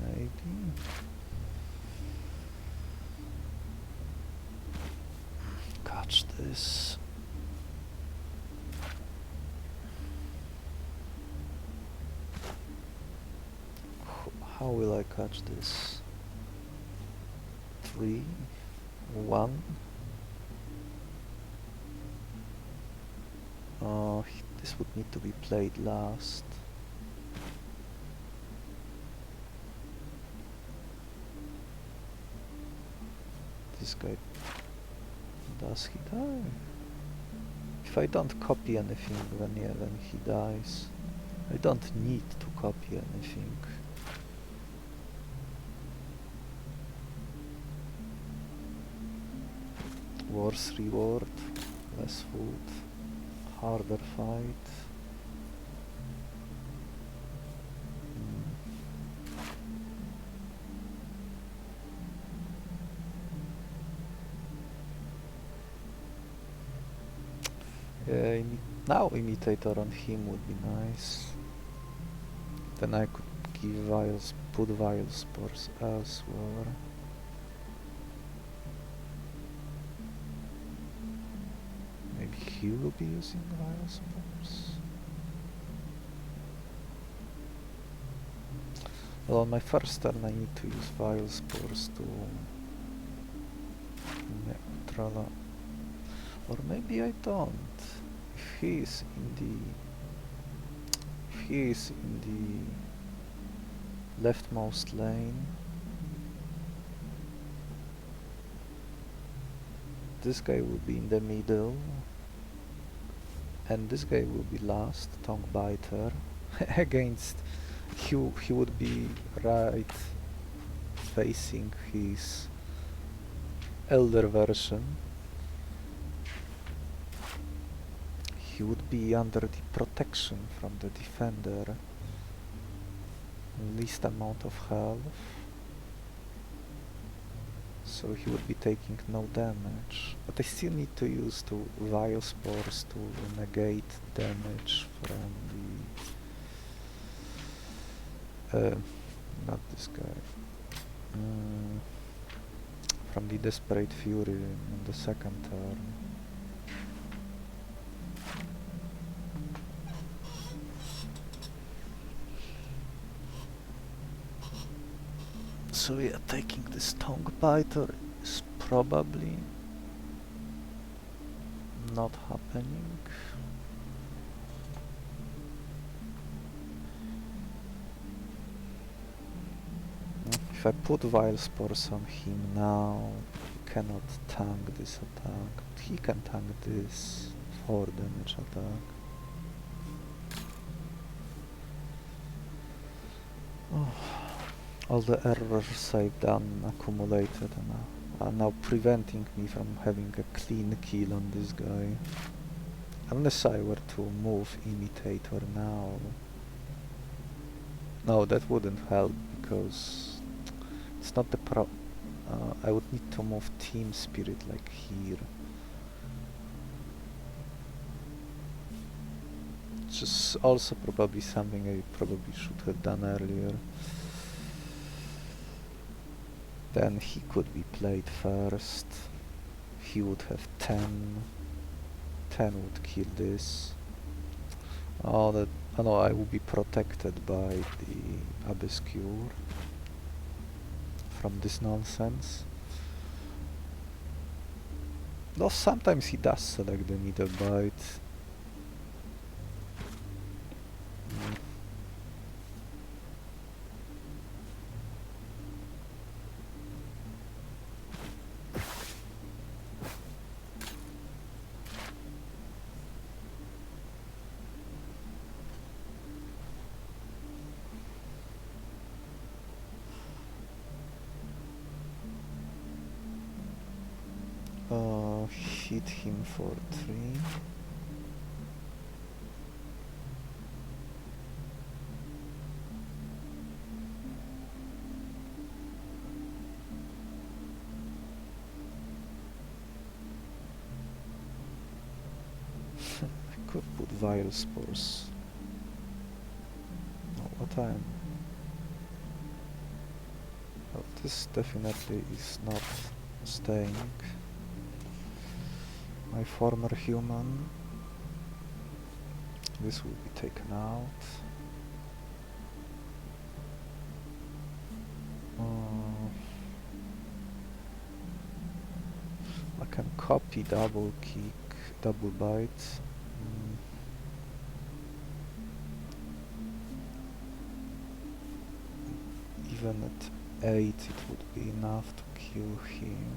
maybe. Catch this. How will I catch this? 3, 1. This would need to be played last. This guy, does he die? If I don't copy anything, then yeah, then he dies. I don't need to copy anything. Worse reward, less food, harder fight. Yeah, now Imitator on him would be nice. Then I could give put Vilespores elsewhere. Maybe he will be using Vilespores. Well, on my first turn I need to use Vilespores to neutralize. Or maybe I don't. If he is in the leftmost lane, this guy will be in the middle, and this guy will be last, Tongue Biter. Against he would be right facing his elder version. He would be under the protection from the defender, least amount of health, so he would be taking no damage. But I still need to use two Vilespores to negate damage from the not this guy, from the Desperate Fury on the second turn. So yeah, taking this Tongue Biter is probably not happening. If I put Vilespores on him now, he cannot tank this attack. But he can tank this 4 damage attack. Oh. All the errors I've done accumulated and are now preventing me from having a clean kill on this guy. Unless I were to move Imitator now. No, that wouldn't help because it's not the I would need to move Team Spirit like here. which is also probably something I probably should have done earlier. Then he could be played first. He would have 10. 10 would kill this. Oh, that. Oh no, I will be protected by the Abyss Cure from this nonsense. Though sometimes he does select the middle bite. Hit him for 3. I could put Vilespores. No, what I'm... Oh, this definitely is not staying. My former human. This will be taken out. I can copy double kick, double bite. Even at 8 it would be enough to kill him.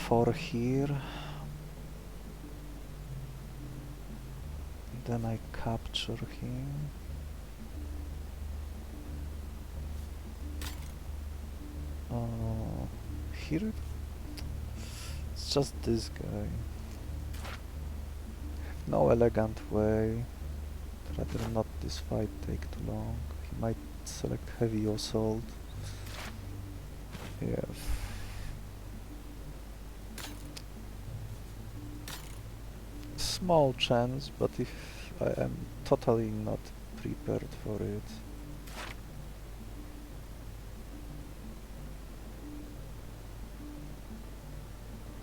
4 here. Then I capture him. Here it's just this guy. No elegant way. Rather not this fight take too long. He might select heavy assault. Yeah. Small chance, but if I am totally not prepared for it.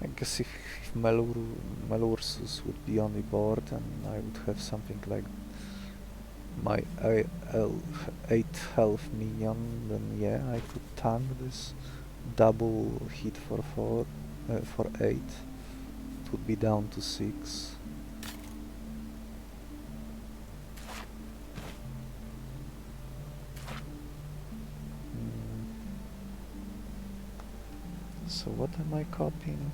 I guess if Malursus would be on the board and I would have something like my 8 health minion, then yeah, I could tank this double hit for 8. It would be down to 6. So what am I copying?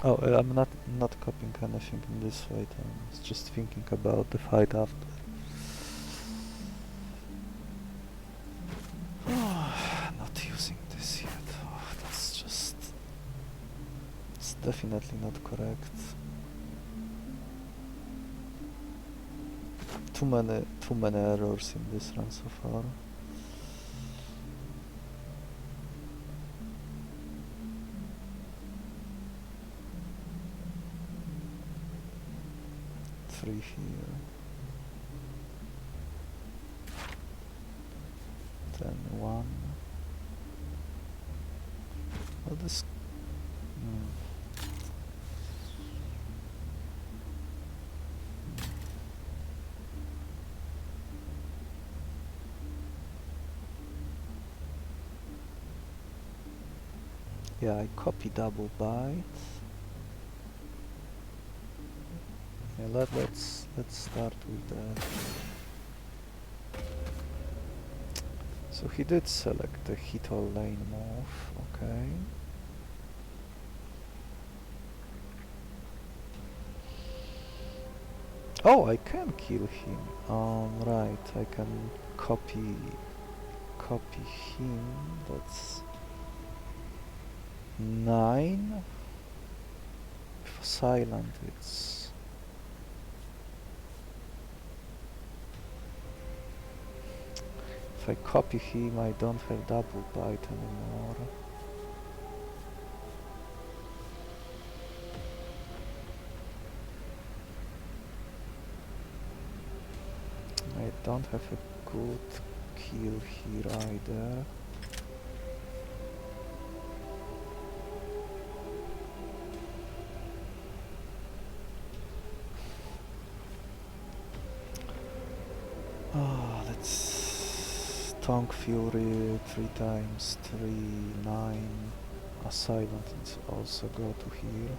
Oh, I'm not copying anything in this fight. I'm just thinking about the fight after. Not using this yet. Oh, that's just... It's definitely not correct. Too many errors in this run so far. Three here. Then 1. Well, this... Yeah, I copy double bite. Yeah, let's start with that. So he did select the hit all lane move, okay. Oh, I can kill him. Right, I can copy him. That's 9. For silent, it's If I copy him, I don't have double bite anymore. I don't have a good kill here either. Let's Tongue Fury 3 times 3, 9. Assailant let's also go to here.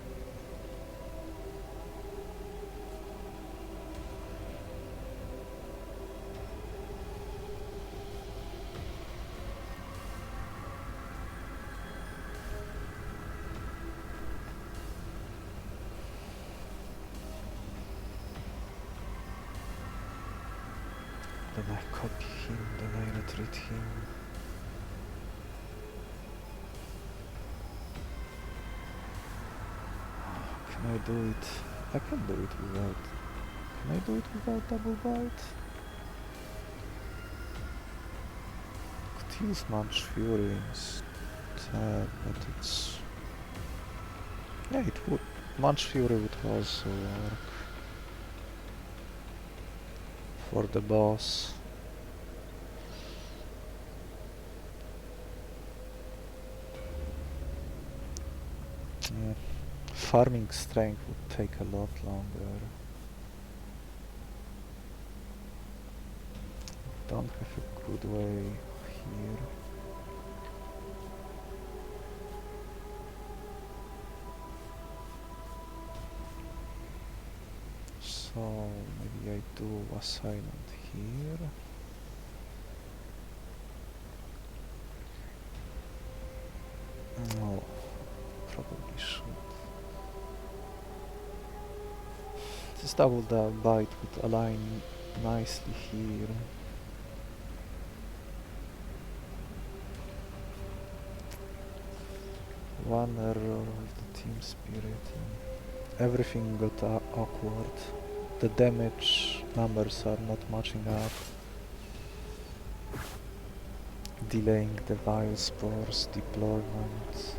Then I copy him, then I retreat him. Can I do it? I can do it without... Can I do it without double bite? Could use Munch Fury instead, but it's... Yeah, it would. Munch Fury would also work. For the boss. Yeah. Farming strength would take a lot longer. Don't have a good way here. So maybe I do Assailant here. No, probably should. This double bite would align nicely here. One error with the team spirit. Everything got awkward. The damage numbers are not matching up. Delaying the Vilespores deployment.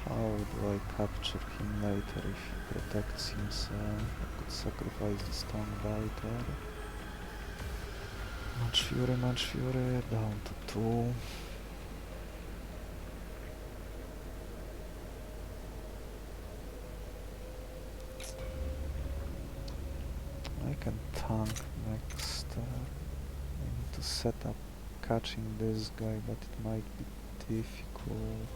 How do I capture him later if he protects himself? I could sacrifice the Stone Biter. Munch Fury, down to 2. I can tank next. I need to set up catching this guy, but it might be difficult.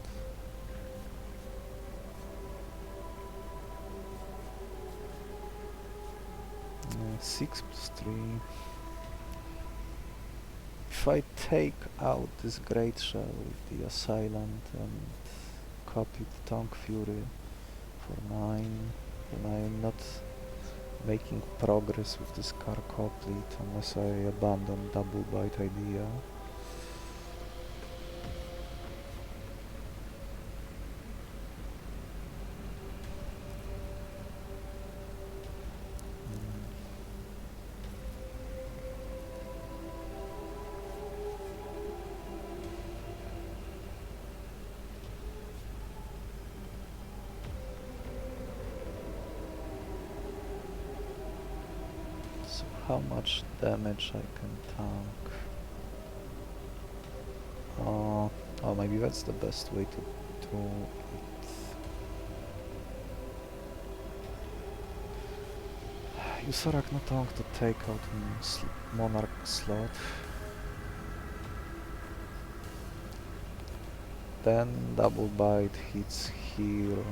6 plus 3. If I take out this Great Shell with the Assailant and copy the Tongue Fury for 9, then I am not making progress with this Carcoplet unless I abandon double bite idea. So how much damage I can tank? Oh, maybe that's the best way to do it. Use Arachnotongue to take out Monarch slot. Then double bite hits here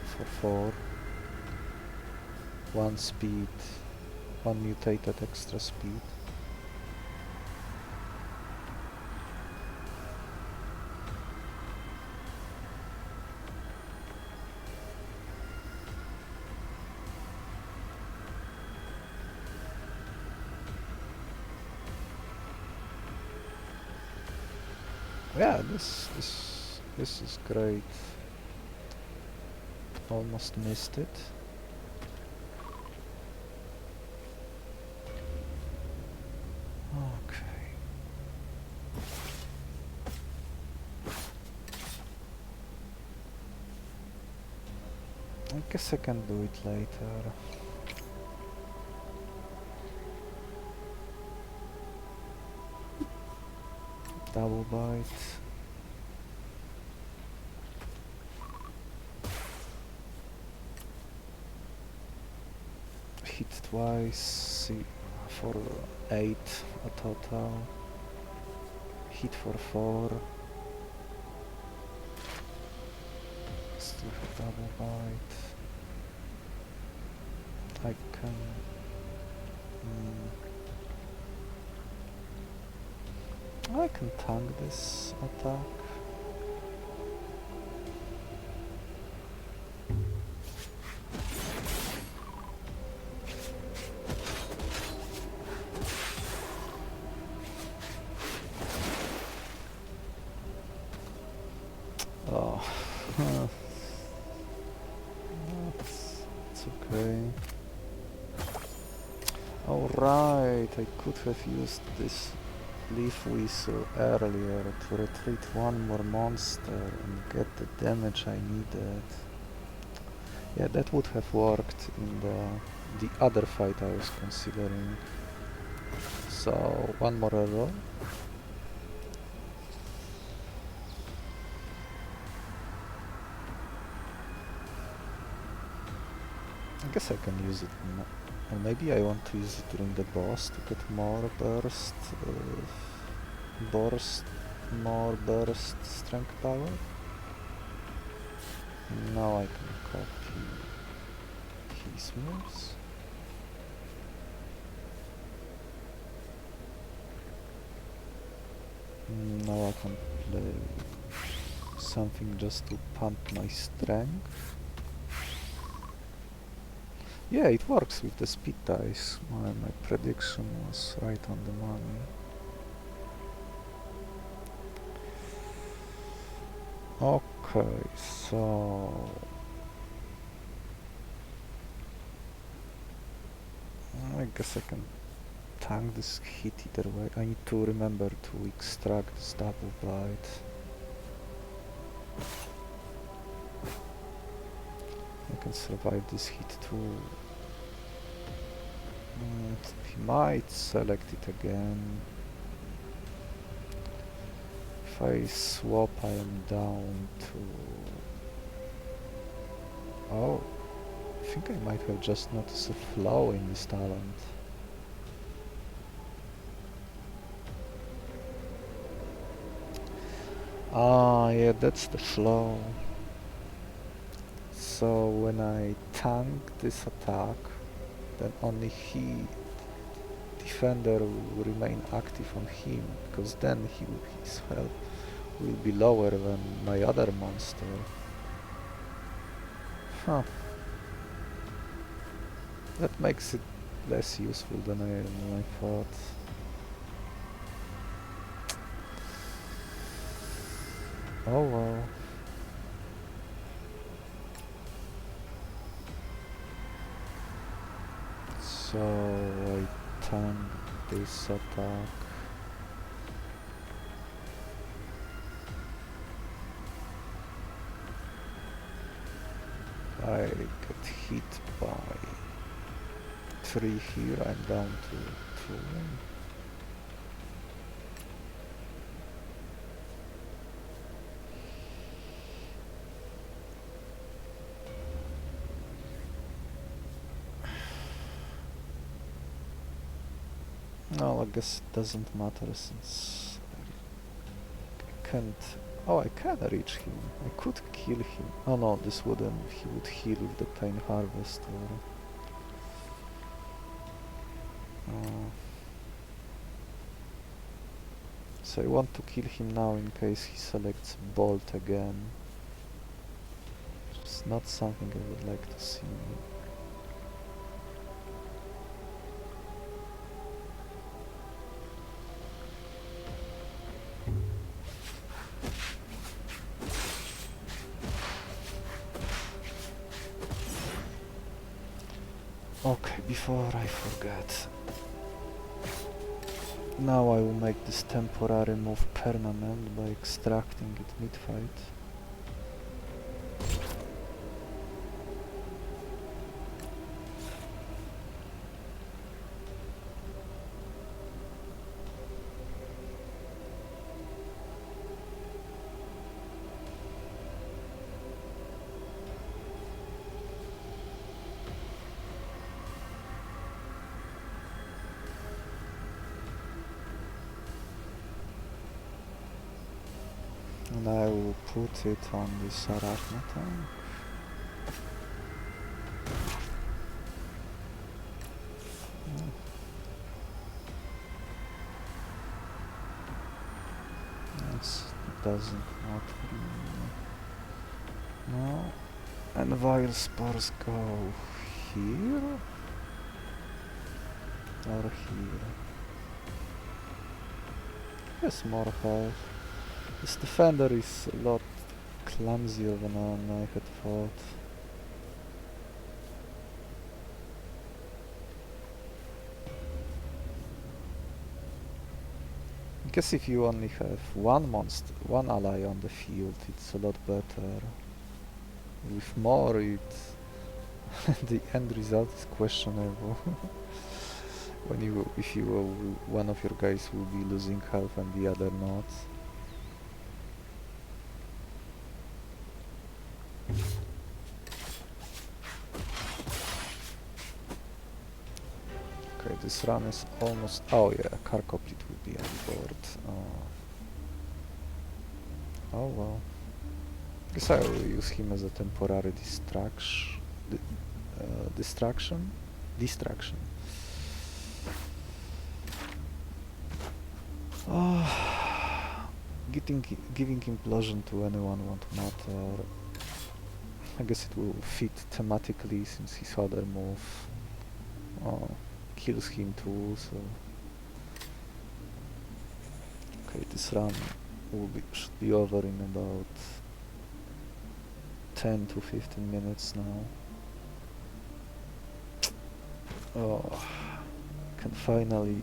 for 4. 1 speed, 1 mutated extra speed. Yeah, this is great. Almost missed it. Okay. I guess I can do it later. Double bite. Hit twice, see, for 8 a total. Hit for 4. Still have double bite. I can... I can tank this attack. Oh, it's okay. Alright, I could have used this Leaf Whistle earlier to retreat one more monster and get the damage I needed. Yeah, that would have worked in the other fight I was considering. So, one more error. I guess I can use it, or maybe I want to use it during the boss to get more burst, more burst strength power. Now I can copy his moves. Now I can play something just to pump my strength. Yeah, it works with the speed dice. My prediction was right on the money. Okay, so... I guess I can tank this hit either way. I need to remember to extract this double bite. I can survive this hit too. He might select it again. If I swap, I am down to... Oh, I think I might have just noticed a flaw in this talent. Ah, yeah, that's the flaw. So when I tank this attack, then only defender will remain active on him, because then his health will be lower than my other monster. Huh. That makes it less useful than I thought. Oh well. So I tank this attack. I get hit by 3 here, I'm down to 2. No, I guess it doesn't matter since can't... Oh, I can reach him. I could kill him. Oh no, this wouldn't... He would heal with the Pain Harvest or... So I want to kill him now in case he selects Bolt again. It's not something I would like to see. Okay, before I forget. Now I will make this temporary move permanent by extracting it mid-fight. And I will put it on this Arachnaton. It doesn't matter. No. And Vilespores go here? Or here? Yes, more health. This defender is a lot clumsier than I had thought. I guess if you only have one ally on the field, it's a lot better. With more, the end result is questionable. If one of your guys will be losing health and the other not. Okay, this run is almost... Oh yeah, Carcoplit will be on board. Oh well. Guess I will use him as a temporary distraction? Distraction. Giving implosion to anyone won't matter. I guess it will fit thematically since his other move kills him too, so... Okay, this run should be over in about 10 to 15 minutes now. Oh, can finally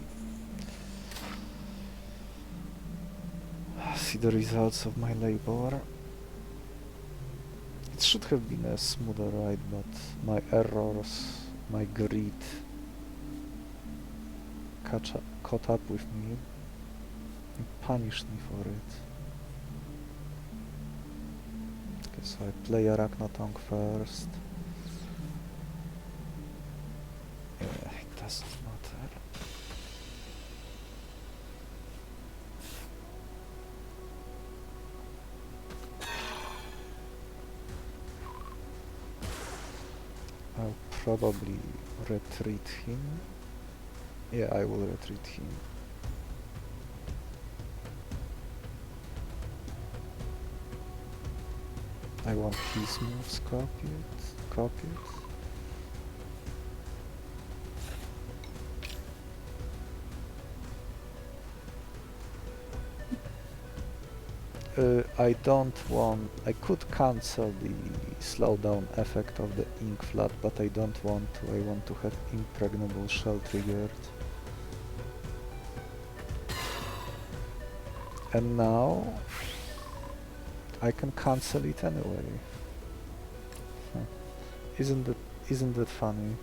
see the results of my labor. It should have been a smoother ride, but my errors, my greed caught up with me and punished me for it. Okay, so I play Arachnaton first. Yeah, it doesn't matter. I'll probably retreat him. Yeah, I will retreat him. I want his moves copied. I could cancel the slowdown effect of the ink flood, but I don't want to. I want to have impregnable shell triggered. And now I can cancel it anyway. Huh. Isn't that funny?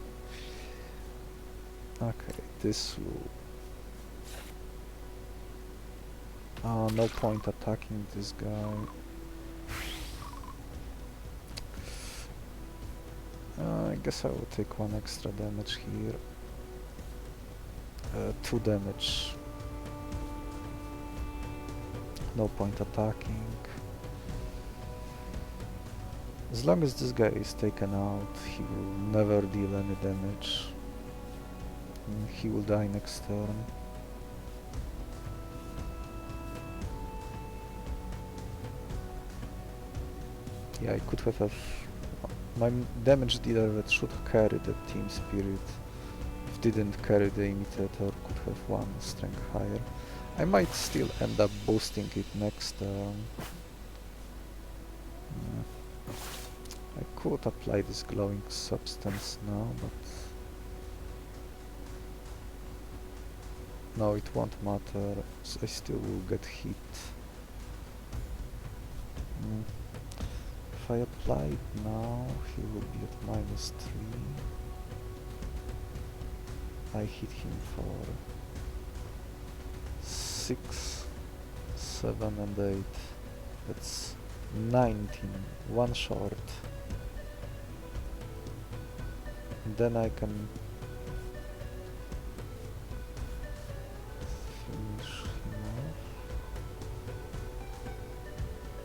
Okay, this will... no point attacking this guy. I guess I will take one extra damage here. 2 damage. No point attacking. As long as this guy is taken out, he will never deal any damage. He will die next turn. Yeah, I could have my damage dealer that should carry the team spirit. If didn't carry the imitator, could have one strength higher. I might still end up boosting it next turn. I could apply this glowing substance now, but no, it won't matter. I still will get hit. If I apply it now, he will be at -3. I hit him for 6, 7 and 8. That's 19, one short. And then I can finish him off.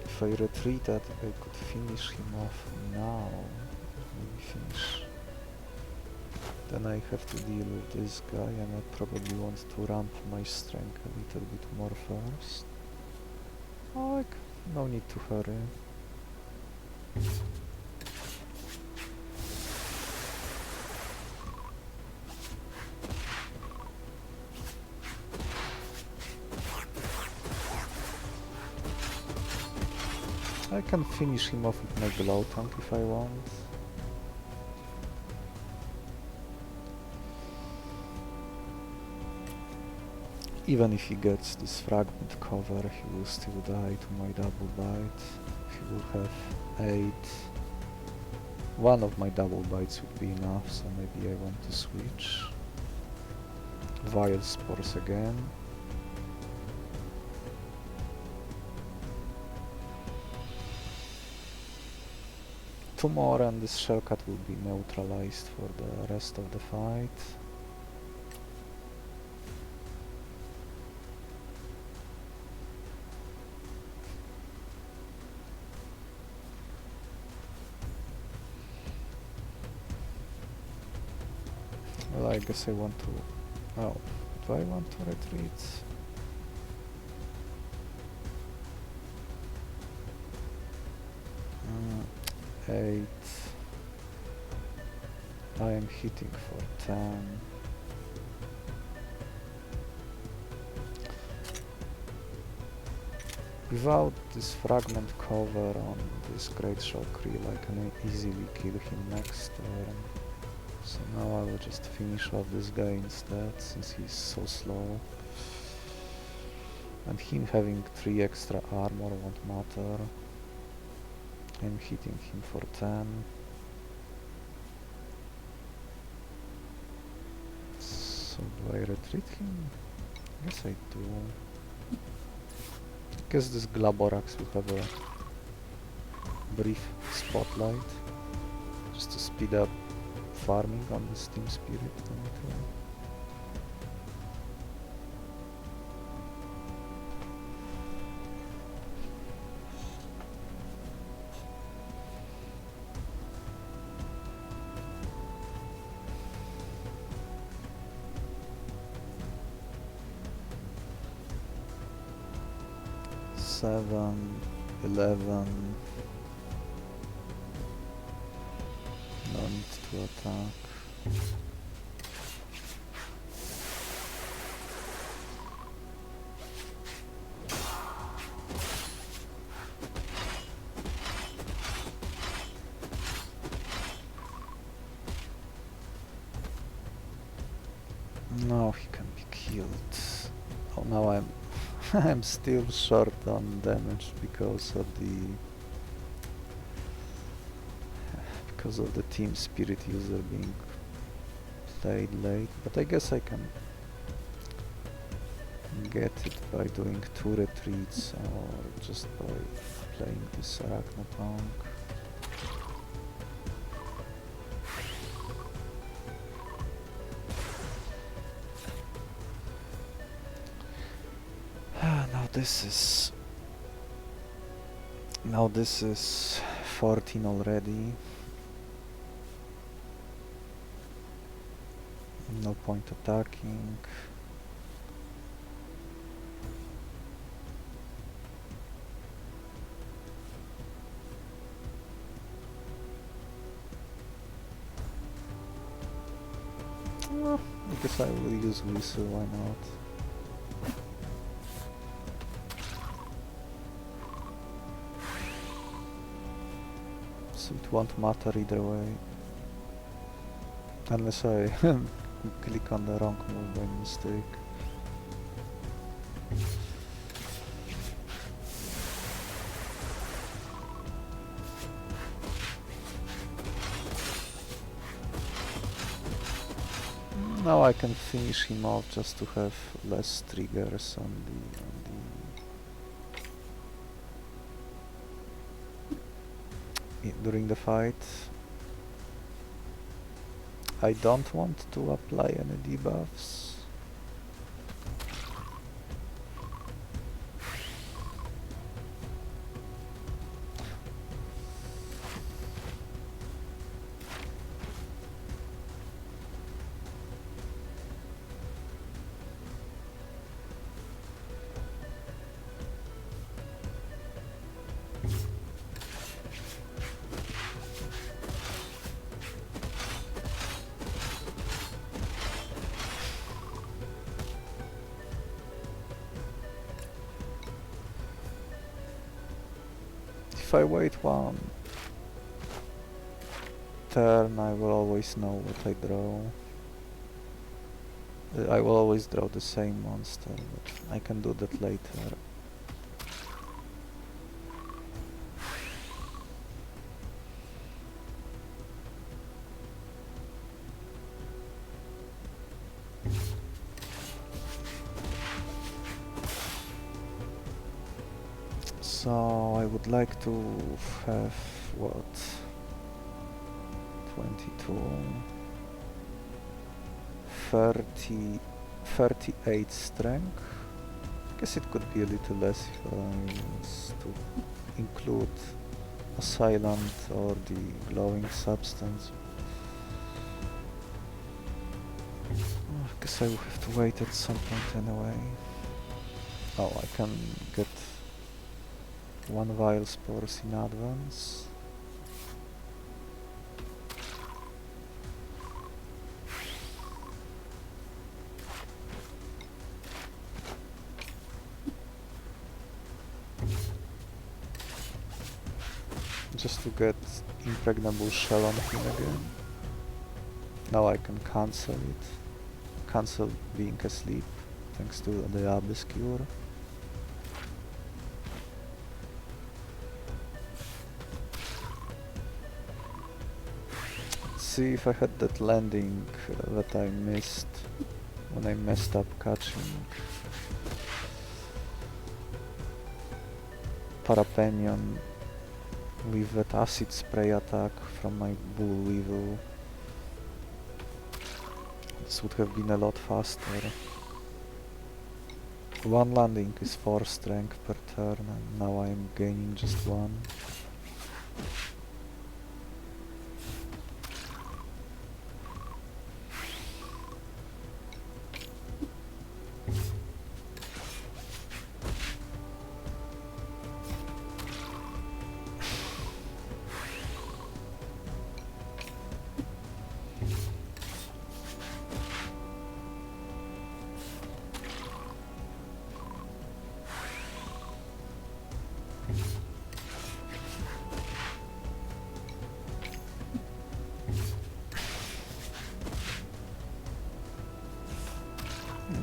If I retreated, I could finish him off now. Maybe finish. Then I have to deal with this guy, and I probably want to ramp my strength a little bit more first. Oh, no need to hurry. I can finish him off with my glow tank if I want. Even if he gets this fragment cover, he will still die to my double bite. He will have 8. One of my double bites would be enough, so maybe I want to switch. Vilespores again. Two more and this shellcat will be neutralized for the rest of the fight. Well, I guess I want to... Oh, do I want to retreat? Uh, 8. I am hitting for 10. Without this fragment cover on this Great Shellcreel, I can easily kill him next turn. So now I will just finish off this guy instead, since he's so slow. And him having 3 extra armor won't matter. I'm hitting him for 10. So do I retreat him? Yes, I do. I guess this Glaborax will have a brief spotlight, just to speed up farming on the Steam Spirit. Seven, 11. No need to attack. No, he can be killed. Oh, now I'm I'm still short on damage because of the team spirit user being played late, but I guess I can get it by doing 2 retreats or just by playing this Arachnotonk. Now this is Now this is 14 already. No point attacking. Well, I guess I will use whistle, why not? So it won't matter either way. Unless I click on the wrong move by mistake. Now I can finish him off just to have less triggers on the during the fight. I don't want to apply any debuffs. If I wait one turn, I will always know what I draw. I will always draw the same monster, but I can do that later. So I would like to have what? 22, 30, 38 strength. Guess it could be a little less if I was to include Assailant or the glowing substance. I guess I will have to wait at some point anyway. Oh, I can get one Vilespores in advance. Just to get impregnable shell on him again. Now I can cancel it. Cancel being asleep, thanks to the Abyss Cure. See if I had that landing that I missed when I messed up catching Parapandion with that acid spray attack from my bull Weavil. This would have been a lot faster. One landing is 4 strength per turn, and now I am gaining just 1.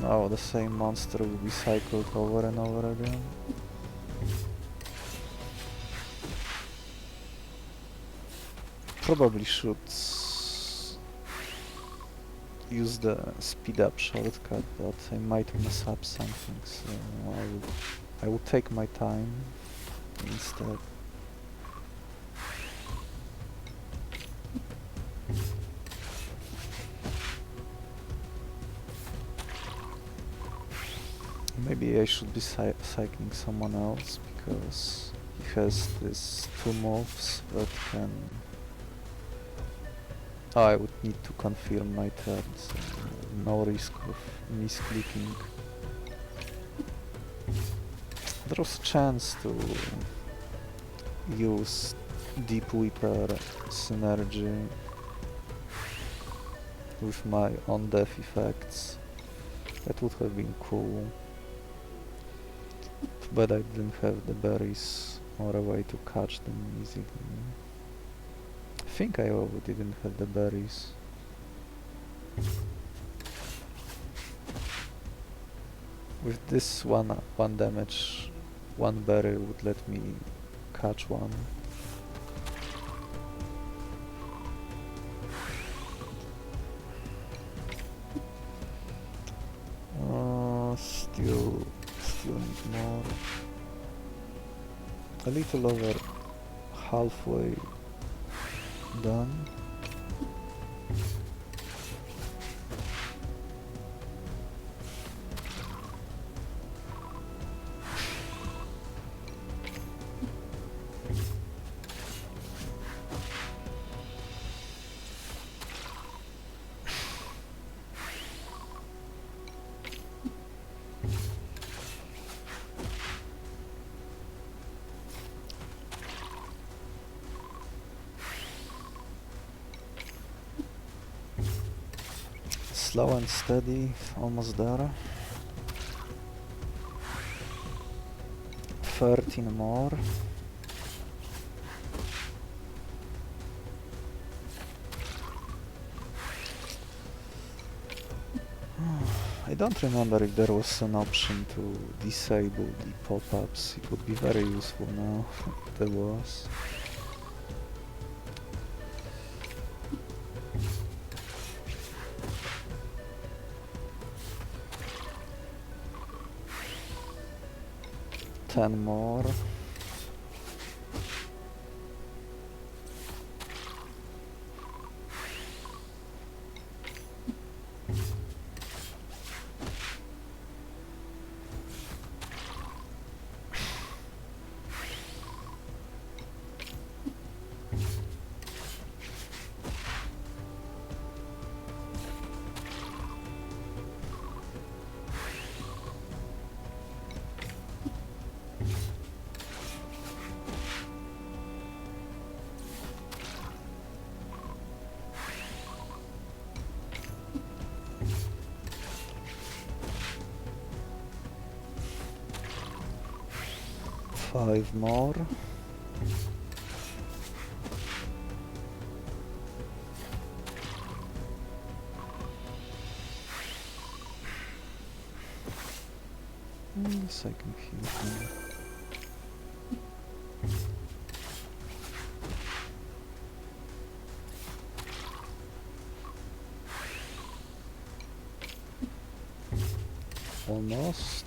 Now the same monster will be cycled over and over again. Probably should use the speed up shortcut, but I might mess up something, so I will take my time instead. Maybe I should be cycling someone else, because He has these two moves that can... Oh, I would need to confirm my turn, so no risk of misclicking. There was a chance to use Deep Weeper synergy with my on-death effects. That would have been cool. But I didn't have the berries or a way to catch them easily. I think I already didn't have the berries. With this one damage, one berry would let me catch one. Still need more. A little over halfway done. Slow and steady, almost there. 13 more. I don't remember if there was an option to disable the pop-ups. It would be very useful now if there was. Ten more. Five more. Yes, I can heal him. Almost.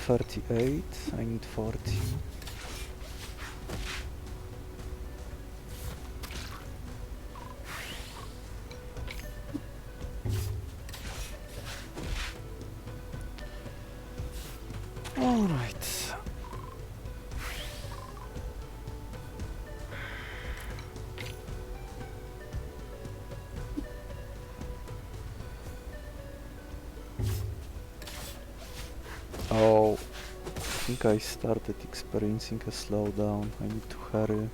$38, I need 40. All right. Oh, I think I started experiencing a slowdown. I need to hurry.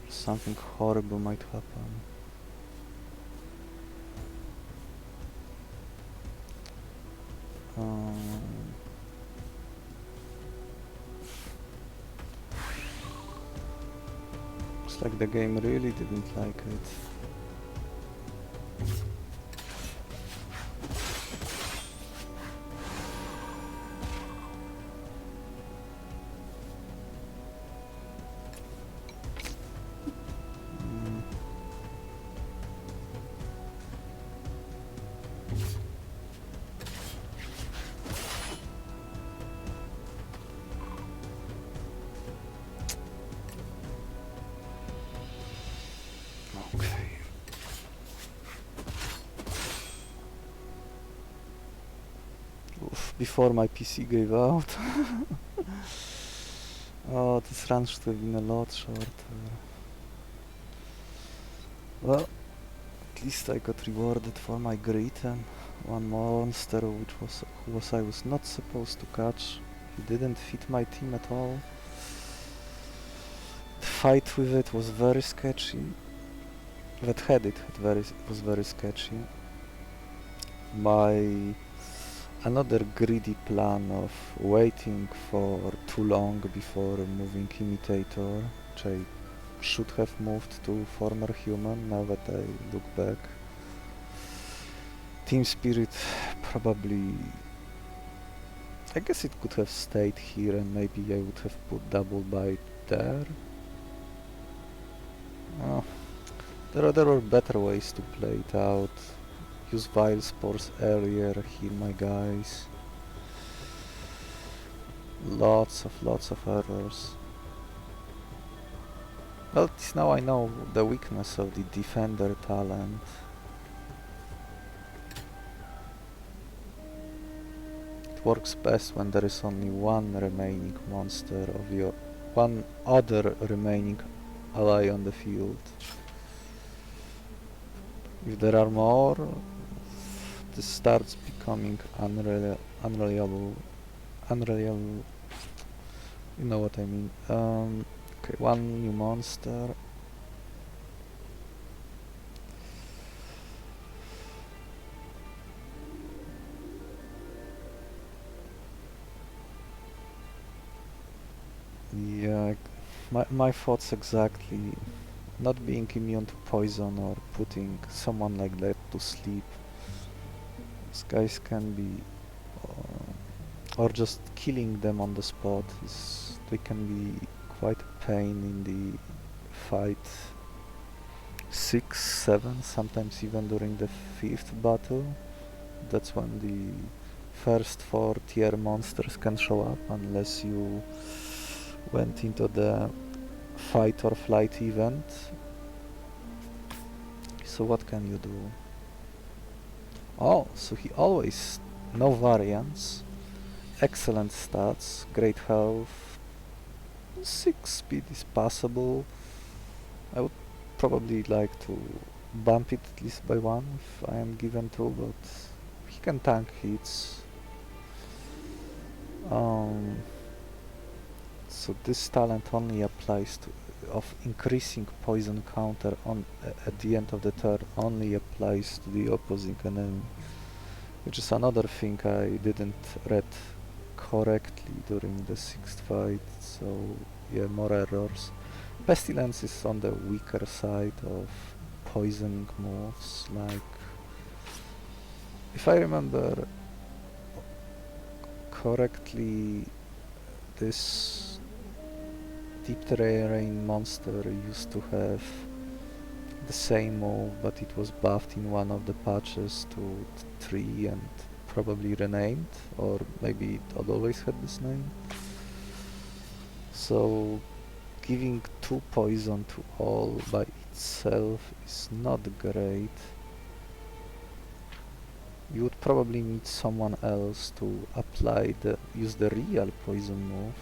Something horrible might happen. It's like the game really didn't like it. Okay. before my PC gave out. Oh, this run should have been a lot shorter. Well, at least I got rewarded for my grit and one monster who I was not supposed to catch. He didn't fit my team at all. The fight with it was very sketchy. Was very sketchy. My another greedy plan of waiting for too long before moving Imitator, which I should have moved to former human now that I look back. Team Spirit probably... I guess it could have stayed here and maybe I would have put double bite there. Oh, there were better ways to play it out. Use Vilespores earlier, heal my guys. Lots of errors. Well, at least now I know the weakness of the defender talent. It works best when there is only one remaining monster of your... one other remaining ally on the field. If there are more, this starts becoming unreliable. You know what I mean. Okay, one new monster. Yeah, my thoughts exactly. Not being immune to poison or putting someone like that to sleep. These guys can be... or just killing them on the spot. They can be quite a pain in the fight. 6, 7, sometimes even during the 5th battle. That's when the first 4 tier monsters can show up unless you went into the fight or flight event. So what can you do? Oh, so he always... no variance. Excellent stats, great health. 6 speed is passable. I would probably like to bump it at least by 1 if I am given to, but he can tank hits. So this talent only applies to... of increasing poison counter on at the end of the turn only applies to the opposing enemy, which is another thing I didn't read correctly during the 6th fight, so yeah, more errors. Pestilence is on the weaker side of poisoning moves, like... if I remember correctly, this deep terrain monster used to have the same move, but it was buffed in one of the patches to 3 and probably renamed, or maybe it always had this name. So giving 2 poison to all by itself is not great. You would probably need someone else to use the real poison move.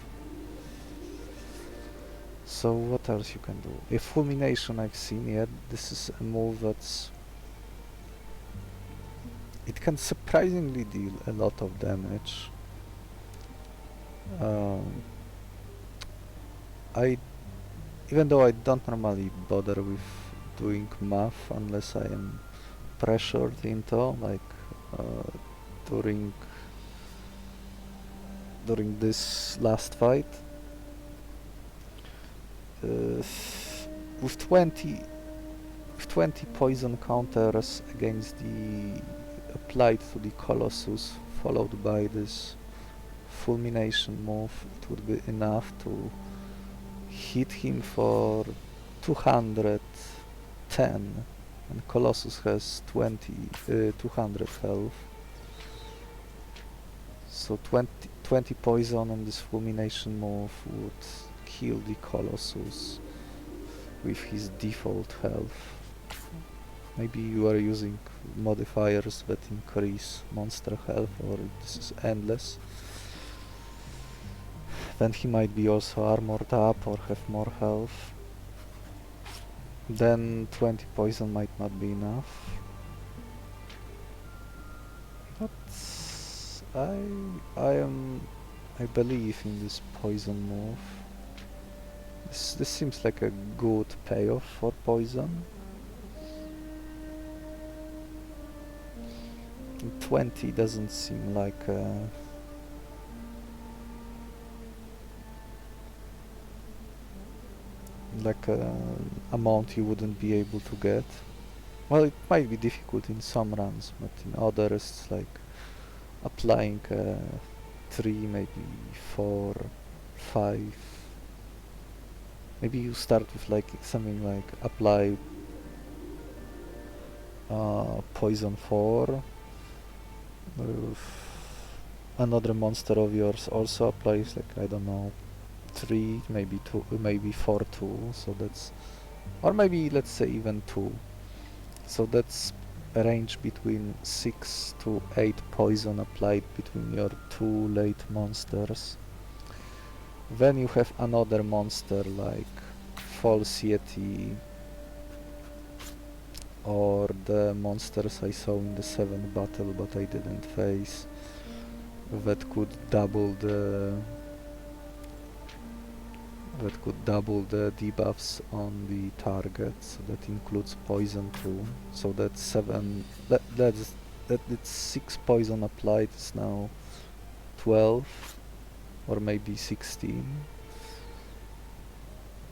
So what else you can do? A fulmination I've seen yet. This is a move that's... it can surprisingly deal a lot of damage. Even though I don't normally bother with doing math unless I am pressured into, like during this last fight. With 20 poison counters against the applied to the Colossus, followed by this fulmination move, it would be enough to hit him for 210, and Colossus has 200 health. So 20 poison and this fulmination move would kill the Colossus with his default health. Maybe you are using modifiers that increase monster health, or this is endless. Then he might be also armored up or have more health. Then 20 poison might not be enough. But I believe in this poison move. This seems like a good payoff for poison. 20 doesn't seem like a amount you wouldn't be able to get. Well, it might be difficult in some runs, but in others it's like applying 3, maybe 4, 5. Maybe you start with like something like apply poison 4. Another monster of yours also applies like, I don't know, 3, maybe 2, maybe 4 2. So that's, or maybe let's say even 2. So that's a range between 6 to 8 poison applied between your 2 late monsters. Then you have another monster like False Yeti, or the monsters I saw in the 7th battle but I didn't face, that could double the debuffs on the target, so that includes poison too. So that's 7. That's 6 poison applied is now 12, or maybe 16.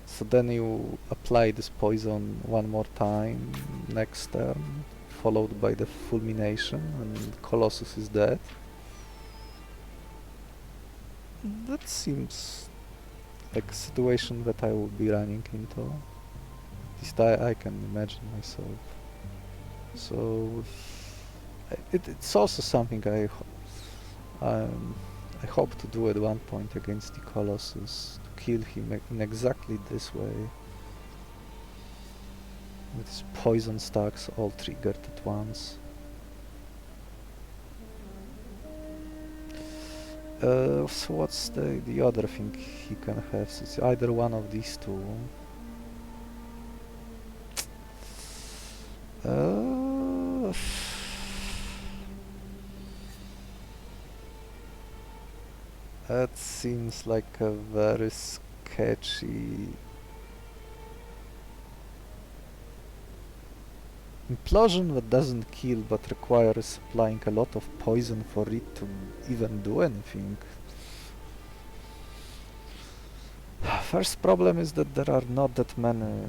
So then you apply this poison one more time next turn, followed by the fulmination, and Colossus is dead. That seems like a situation that I would be running into. At least I can imagine myself. So it's also something I hope to do at one point against the Colossus, to kill him in exactly this way, with his poison stacks all triggered at once. So what's the other thing he can have? So it's either one of these two. That seems like a very sketchy implosion that doesn't kill but requires applying a lot of poison for it to even do anything. First problem is that there are not that many.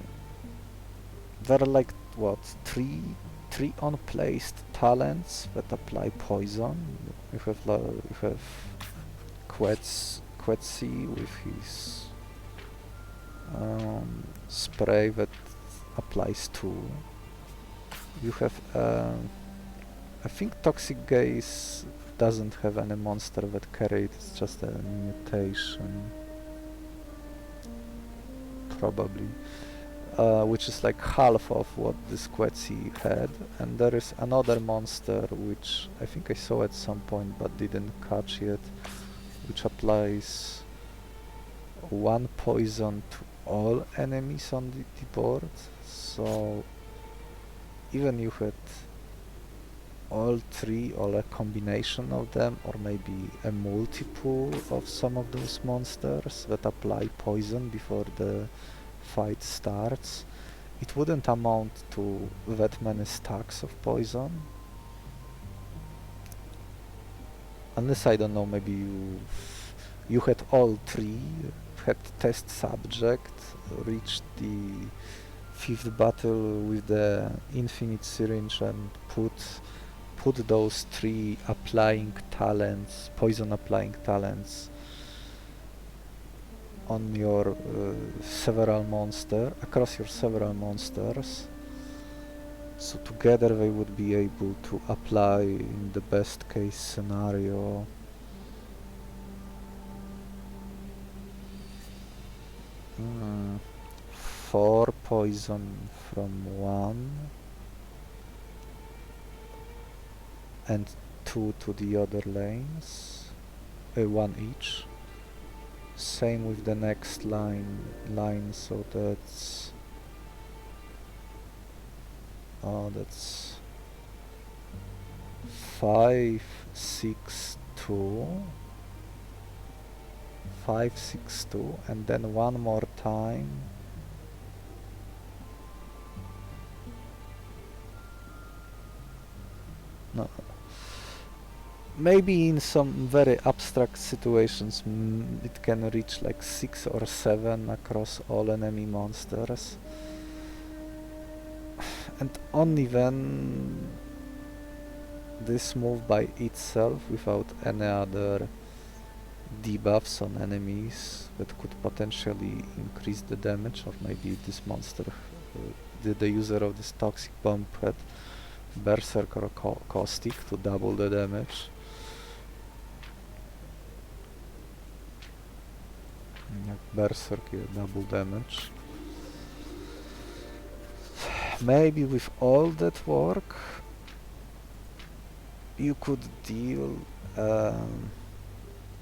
There are like, what, three unplaced talents that apply poison. You have Quetzi with his spray that applies 2. You have I think Toxic Gaze doesn't have any monster that carry it, it's just a mutation, probably, which is like half of what this Quetzi had. And there is another monster which I think I saw at some point but didn't catch yet, which applies 1 poison to all enemies on the board. So even you had all 3 or a combination of them, or maybe a multiple of some of those monsters that apply poison before the fight starts, it wouldn't amount to that many stacks of poison. Unless, I don't know, maybe you had all 3, had test subject, reached the 5th battle with the infinite syringe and put those 3 applying talents, poison applying talents, on your across your several monsters. So together they would be able to apply, in the best case scenario, 4 poison from 1, and 2 to the other lanes, 1 each. Same with the next line, so that's that's 5, 6, 2, 5, 6, 2, and then one more time. No. Maybe in some very abstract situations it can reach like 6 or 7 across all enemy monsters. And only when this move by itself, without any other debuffs on enemies that could potentially increase the damage of maybe this monster, the user of this toxic bomb had Berserk or Caustic to double the damage. Berserk, yeah, double damage. Maybe with all that work you could deal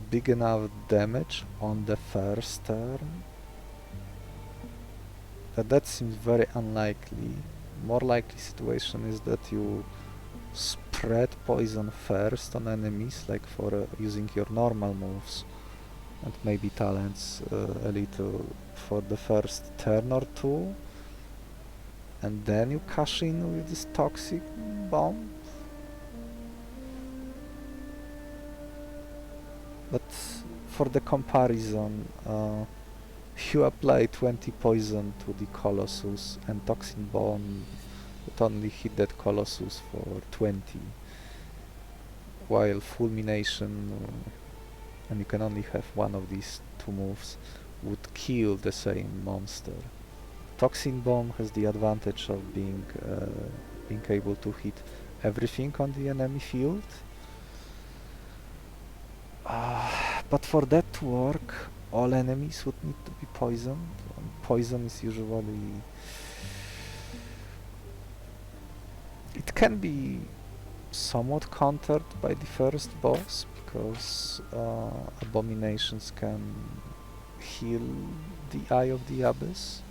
big enough damage on the first turn. That seems very unlikely. More likely situation is that you spread poison first on enemies, like for using your normal moves and maybe talents a little for the first turn or two, and then you cash in with this toxic bomb. But for the comparison, you apply 20 poison to the Colossus, and Toxin Bomb would only hit that Colossus for 20, while Fulmination, and you can only have one of these two moves, would kill the same monster. Toxin Bomb has the advantage of being able to hit everything on the enemy field. But for that to work, all enemies would need to be poisoned. And poison is usually... It can be somewhat countered by the first boss, because abominations can heal the Eye of the Abyss.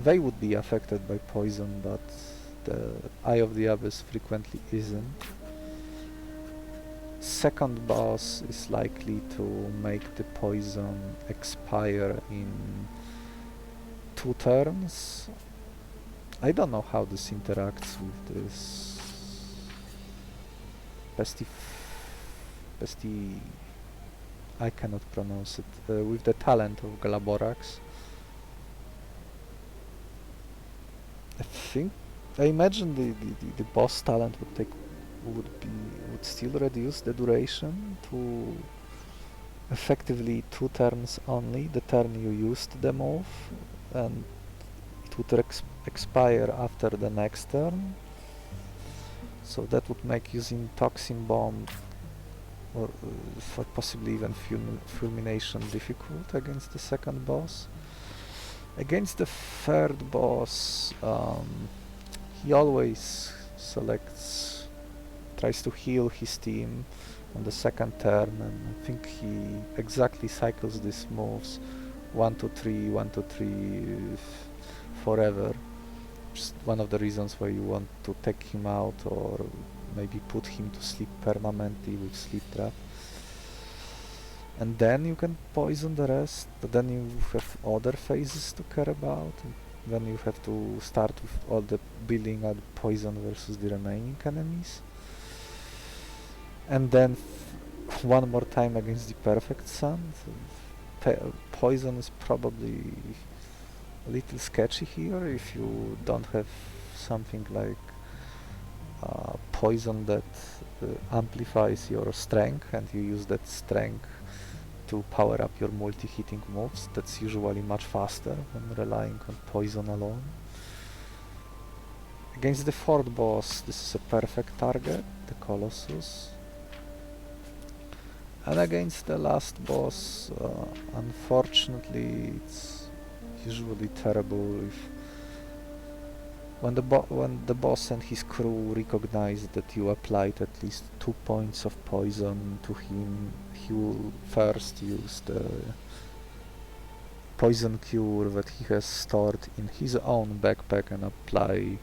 They would be affected by poison, but the Eye of the Abyss frequently isn't. Second boss is likely to make the poison expire in 2 turns. I don't know how this interacts with this I cannot pronounce it, with the talent of Glaborax. I imagine the boss talent would still reduce the duration to effectively 2 turns only, the turn you used the move, and it would expire after the next turn. So that would make using Toxin Bomb or for possibly even Fulmination difficult against the second boss. Against the third boss, he always tries to heal his team on the second turn, and I think he exactly cycles these moves 1, 2, 3, 1, 2, 3 forever. Just one of the reasons why you want to take him out or maybe put him to sleep permanently with Sleep Trap. And then you can poison the rest, but then you have other phases to care about. Then you have to start with all the building up poison versus the remaining enemies. And then one more time against the Perfect Sun. So poison is probably a little sketchy here if you don't have something like poison that amplifies your strength, and you use that strength to power up your multi-hitting moves. That's usually much faster than relying on poison alone. Against the fourth boss, this is a perfect target, the Colossus. And against the last boss, unfortunately, it's usually terrible When the boss and his crew recognize that you applied at least 2 points of poison to him, he will first use the poison cure that he has stored in his own backpack and apply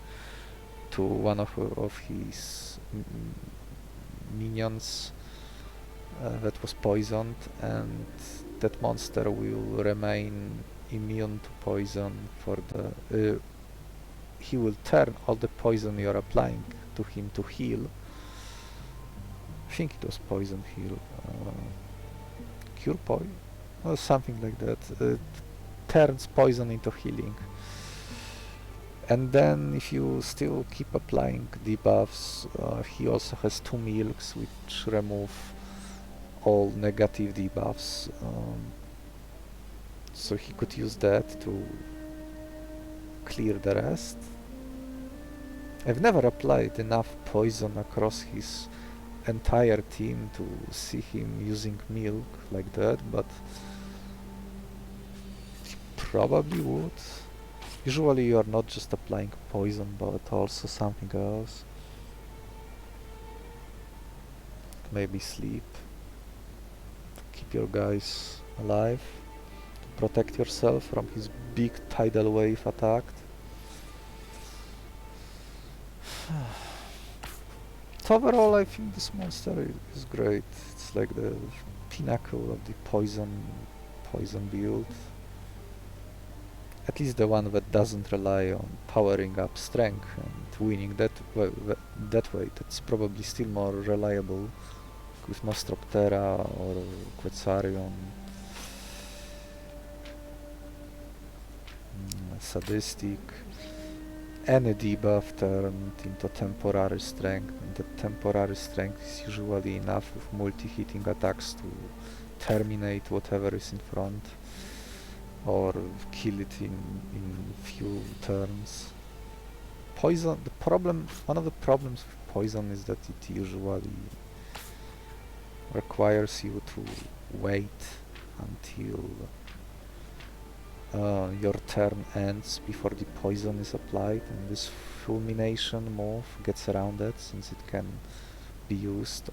to one of his minions that was poisoned, and that monster will remain immune to poison for the he will turn all the poison you're applying to him to heal. I think it was poison heal, cure poison or something like that. Turns poison into healing. And then if you still keep applying debuffs, he also has 2 milks which remove all negative debuffs, so he could use that to clear the rest. I've never applied enough poison across his entire team to see him using milk like that, but he probably would. Usually you are not just applying poison, but also something else. Maybe sleep. Keep your guys alive. To protect yourself from his big tidal wave attack. So overall I think this monster is great. It's like the pinnacle of the poison build. At least the one that doesn't rely on powering up strength and winning that way. That's probably still more reliable with Nostroptera or Quetzarion. Sadistic. Any debuff turned into temporary strength, and the temporary strength is usually enough with multi-hitting attacks to terminate whatever is in front or kill it in few turns. Poison, one of the problems with poison is that it usually requires you to wait until your turn ends before the poison is applied, and this fulmination move gets around that since it can be used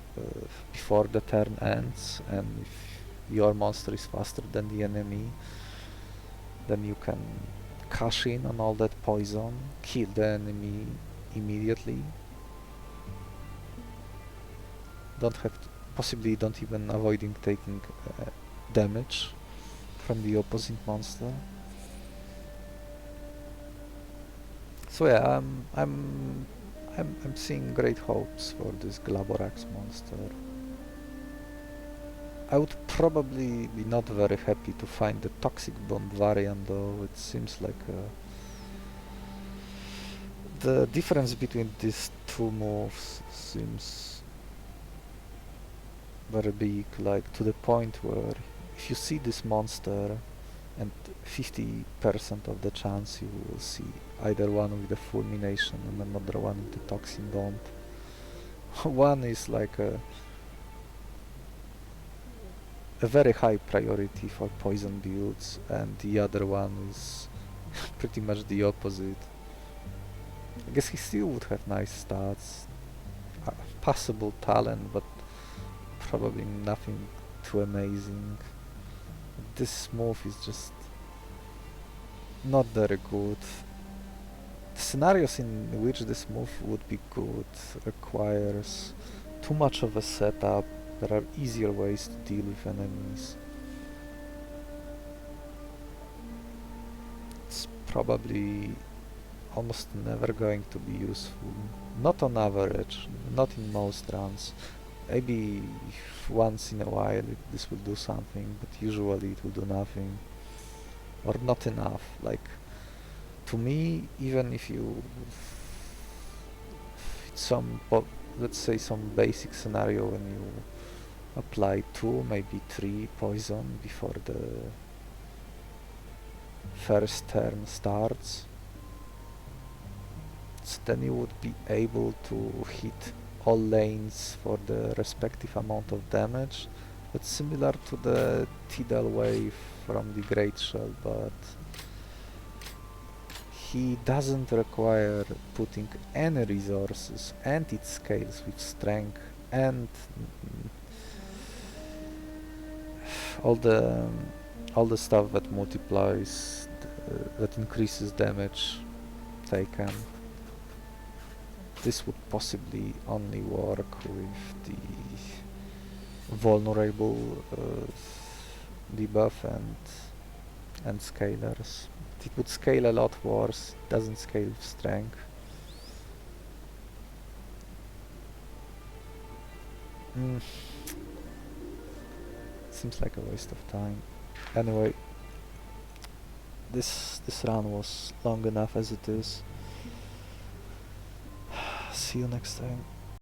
before the turn ends, and if your monster is faster than the enemy, then you can cash in on all that poison, kill the enemy immediately. Possibly don't even avoiding taking damage from the opposite monster. So yeah, I'm seeing great hopes for this Glaborax monster. I would probably be not very happy to find the Toxic Bomb variant, though. It seems like the difference between these two moves seems very big, like to the point where if you see this monster and 50% of the chance you will see either one with the fulmination and another one with the toxin bomb. One is like a very high priority for poison builds, and the other one is pretty much the opposite. I guess he still would have nice stats, passable talent, but probably nothing too amazing. This move is just not very good. The scenarios in which this move would be good requires too much of a setup. There are easier ways to deal with enemies. It's probably almost never going to be useful. Not on average, not in most runs. Maybe once in a while this will do something, but usually it will do nothing. Or not enough. Like, to me, even if you... let's say some basic scenario when you apply 2, maybe 3 poison before the first turn starts, so then you would be able to hit all lanes for the respective amount of damage. That's similar to the tidal wave from the Great Shell, but he doesn't require putting any resources, and it scales with strength and all the stuff that multiplies, that increases damage taken. This would possibly only work with the vulnerable debuff and scalers. It would scale a lot worse. It doesn't scale with strength. Seems like a waste of time. Anyway, this run was long enough as it is. See you next time.